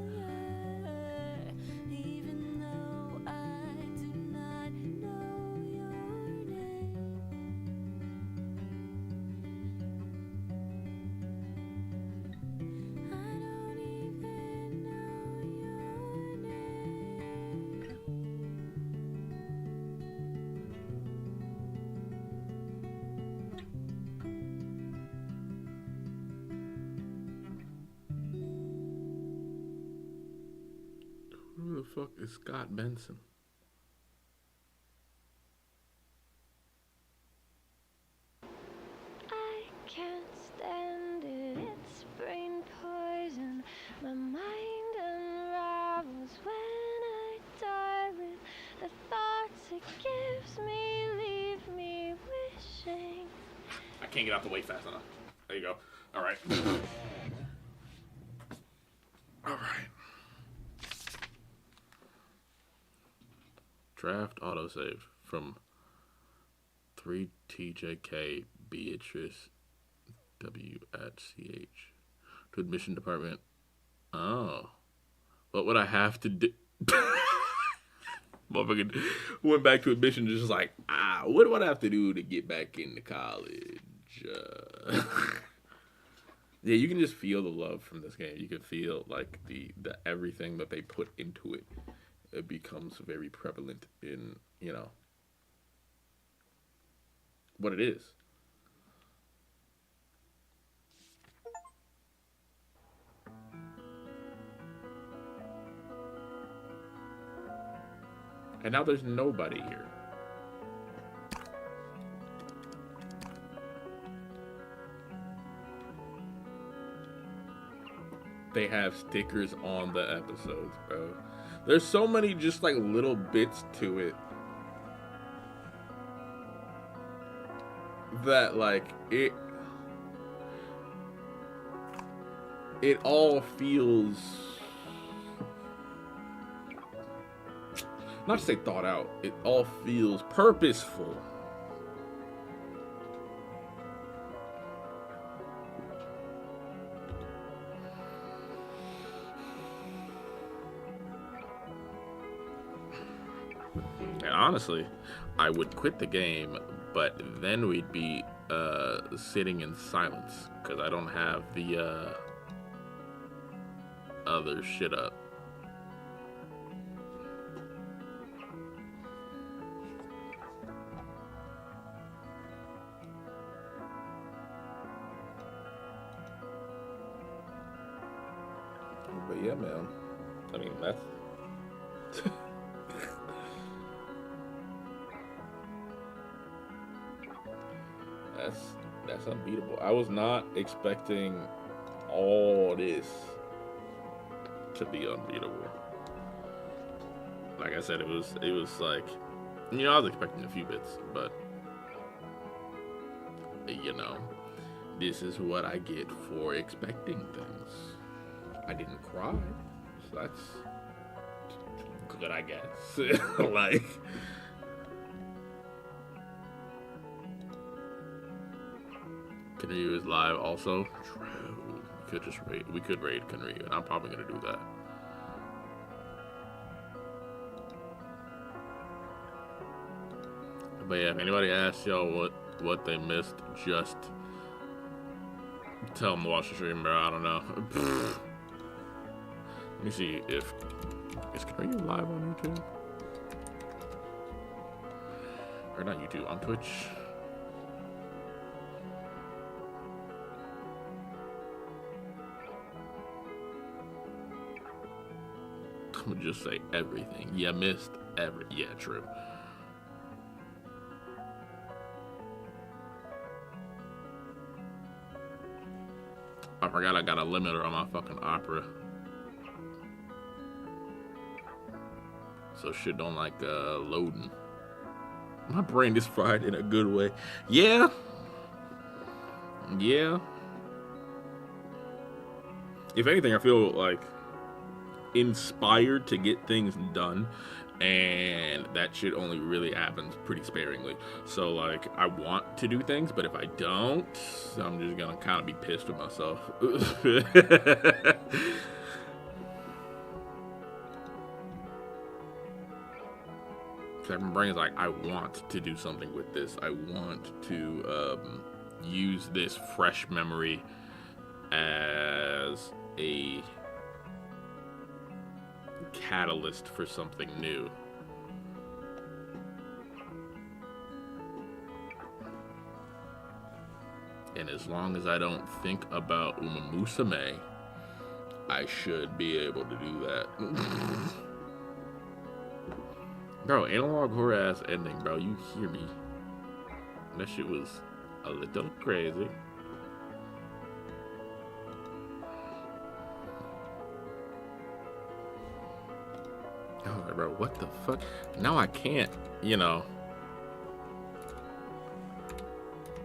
Who the fuck is Scott Benson? I can't stand it, it's brain poison. My mind unravels when I die with the thoughts it gives me, leave me wishing. I can't get out the way fast enough. There you go. All right. All right. Draft autosave from 3TJK Beatrice W@CH to admission department. Oh. What would I have to do? Motherfucking went back to admission just like, what do I have to do to get back into college? Yeah, you can just feel the love from this game. You can feel like the everything that they put into it. It becomes very prevalent in, you know, what it is. And now there's nobody here. They have stickers on the episodes, bro. There's so many just like little bits to it that like it all feels, not to say thought out, it all feels purposeful. And honestly, I would quit the game, but then we'd be sitting in silence because I don't have the other shit up. But yeah, man. I mean, that's that's unbeatable. I was not expecting all this to be unbeatable. Like I said, it was like, you know, I was expecting a few bits, but you know, this is what I get for expecting things. I didn't cry, so that's good, I guess. Like, Kinryu is live also. True. We could raid Kinryu, and I'm probably gonna do that. But yeah, if anybody asks y'all what they missed, just tell them to watch the stream, bro. I don't know. Let me see if is Kinryu live on YouTube or not YouTube, on Twitch. I'm gonna just say everything. You missed yeah, true. I forgot I got a limiter on my fucking Opera. So shit don't like loading. My brain is fried in a good way. Yeah. Yeah. If anything, I feel like inspired to get things done, and that shit only really happens pretty sparingly. So like, I want to do things, but if I don't, I'm just gonna kind of be pissed with myself. My brain's like, I want to do something with this. I want to use this fresh memory as a catalyst for something new. And as long as I don't think about Uma Musume, I should be able to do that. Bro, analog horror ass ending, bro. You hear me? That shit was a little crazy. I was like, bro, what the fuck? Now I can't, you know.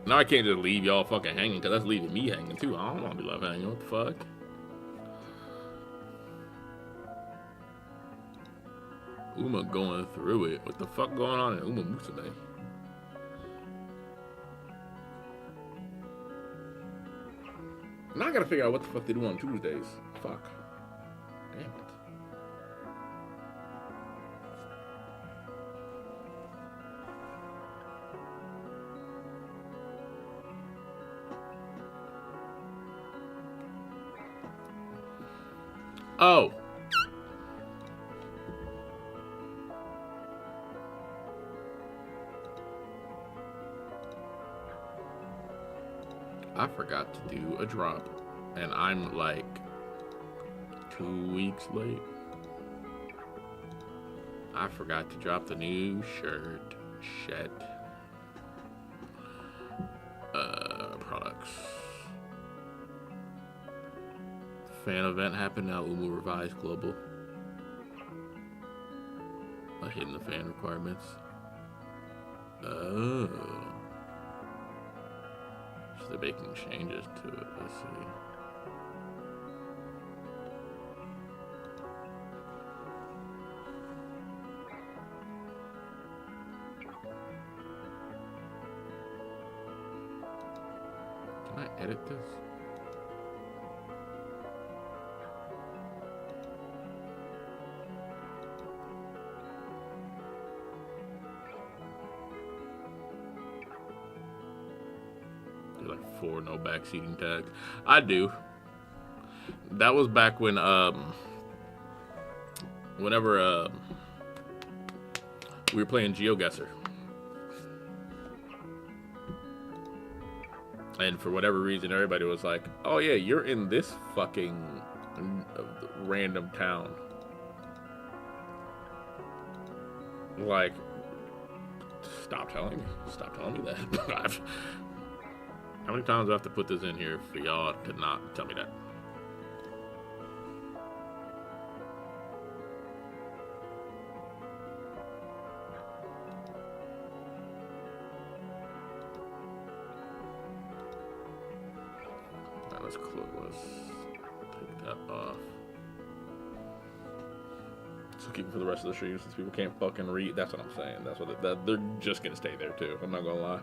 Now I can't just leave y'all fucking hanging, because that's leaving me hanging too. I don't want to be left hanging. What the fuck? Uma going through it. What the fuck going on in Uma Musume? Now I gotta figure out what the fuck they do on Tuesdays. Fuck. Damn it. Oh. I forgot to do a drop, and I'm like 2 weeks late. I forgot to drop the new shirt. Shit. Products. Fan event happened now. Umu revised global. Hitting the fan requirements. Oh. So they're making changes to it. Let's see. Can I edit this? Like 4 no backseating tags. I do. That was back when whenever we were playing GeoGuessr. And for whatever reason, everybody was like, oh yeah, you're in this fucking random town. Like, stop telling me that. How many times do I have to put this in here for y'all to not tell me that? Alright, let's take that off. So keep it for the rest of the stream since people can't fucking read. That's what I'm saying. That's what they're just gonna stay there too. I'm not gonna lie.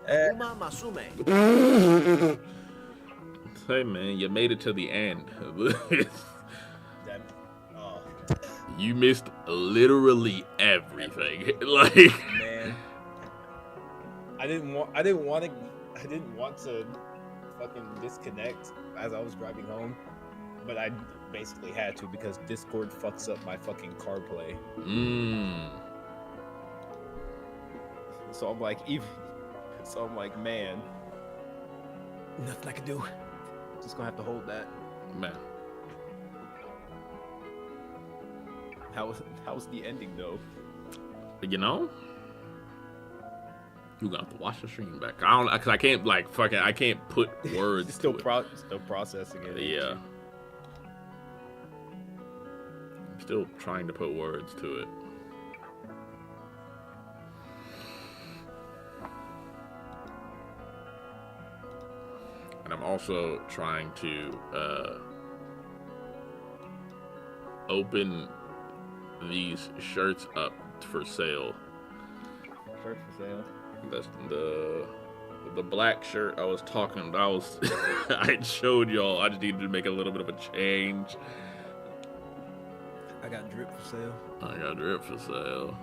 Uma Musume. Hey man, you made it to the end. You missed literally everything. Like, man, I didn't want to fucking disconnect as I was driving home, but I basically had to because Discord fucks up my fucking CarPlay. So I'm like, man, nothing I can do. Just gonna have to hold that. Man. How's the ending though? You know? You gonna have to watch the stream back. Cause I can't I can't put words still to it. Still processing it. Yeah. I'm still trying to put words to it. And I'm also trying to open these shirts up for sale. Shirt for sale. That's the black shirt I was talking about. I showed y'all. I just needed to make a little bit of a change. I got drip for sale. I got drip for sale.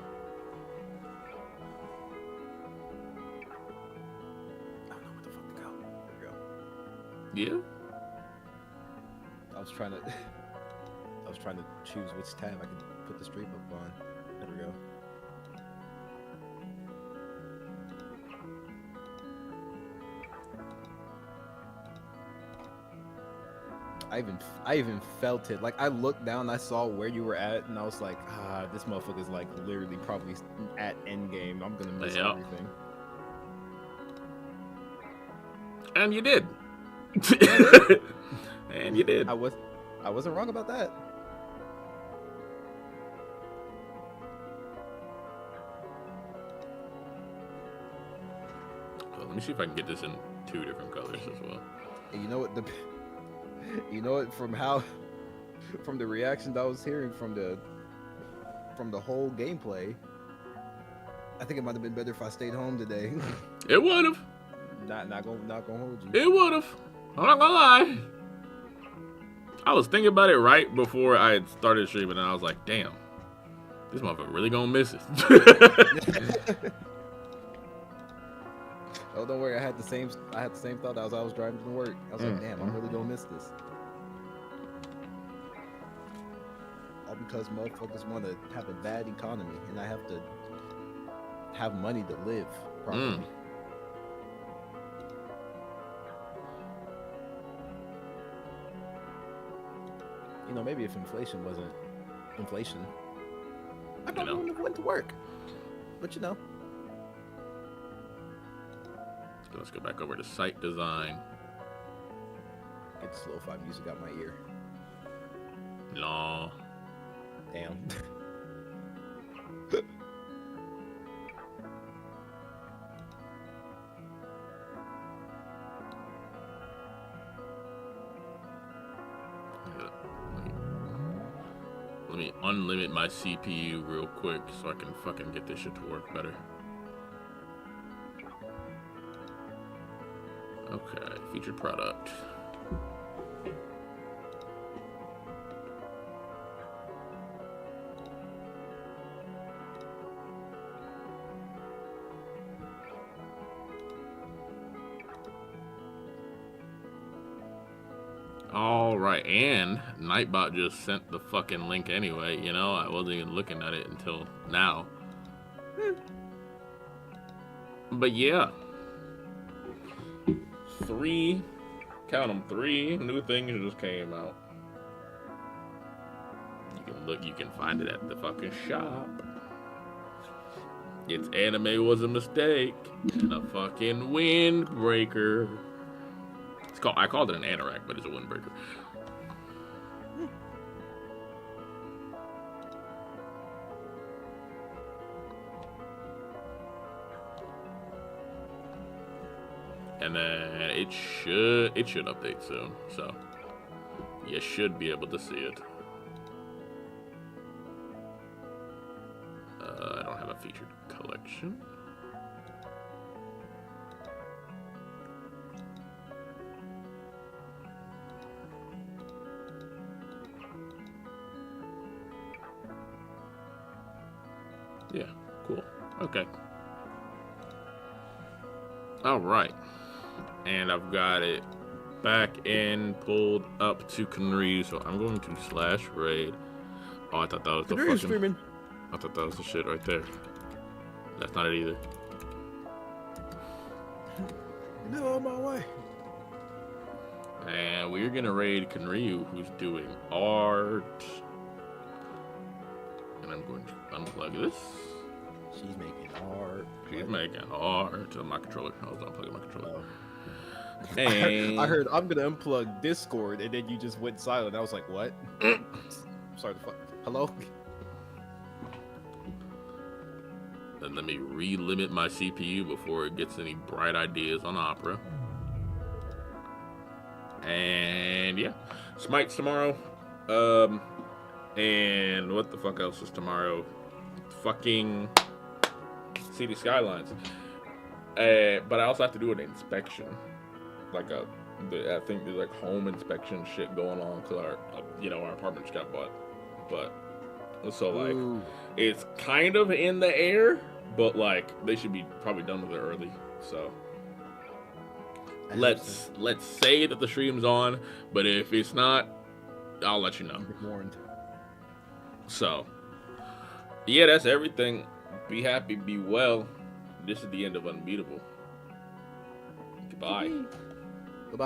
I don't know what the fuck to go. There we go. Yeah. I was trying to choose which tab I could put the stream up on. There we go. I even felt it. Like I looked down, I saw where you were at, and I was like, this motherfucker's like literally probably at end game. I'm gonna miss everything. And you did. And you did. I wasn't wrong about that. Well, let me see if I can get this in 2 different colors as well. And you know what from the reactions I was hearing from the whole gameplay, I think it might have been better if I stayed home today. It would have. Not gonna hold you. It would have. I'm not gonna lie. I was thinking about it right before I had started streaming, and I was like, damn, this motherfucker really gonna miss it. Oh, don't worry. I had the same thought as I was driving to work. I was like, damn, I'm really gonna miss this. All because motherfuckers want to have a bad economy, and I have to have money to live properly. You know, maybe if inflation wasn't inflation, I probably wouldn't have went to work. But you know. So let's go back over to site design. Get the slow-fi music out my ear. No. Damn. Let me unlimit my CPU real quick so I can fucking get this shit to work better. Okay, featured product. All right, and Nightbot just sent the fucking link anyway. You know, I wasn't even looking at it until now. But yeah, 3, count them, 3 new things just came out. You can look, you can find it at the fucking shop. Its anime was a mistake and a fucking windbreaker. I called it an anorak, but it's a windbreaker. And then it should update soon, so you should be able to see it. I don't have a featured collection. Yeah, cool. Okay. All right. And I've got it back in, pulled up to Canary, so I'm going to /raid. Oh, I thought that was the fucking... streaming. I thought that was the shit right there. That's not it either. No, on my way. And we're gonna raid Kanryu, who's doing art. And I'm going to unplug this. She's making art. She's making art. My controller. I was unplugging my controller. And I heard I'm gonna unplug Discord, and then you just went silent. I was like, what? Sorry to fuck. Hello? Then let me relimit my CPU before it gets any bright ideas on Opera. And yeah, Smite's tomorrow. And what the fuck else is tomorrow? Fucking City Skylines. But I also have to do an inspection, like I think there's like home inspection shit going on because our apartment just got bought. But so like it's kind of in the air, but like they should be probably done with it early. So let's say that the stream's on, but if it's not, I'll let you know. Warned. So yeah, that's everything. Be happy, be well. This is the end of Unbeatable. Goodbye.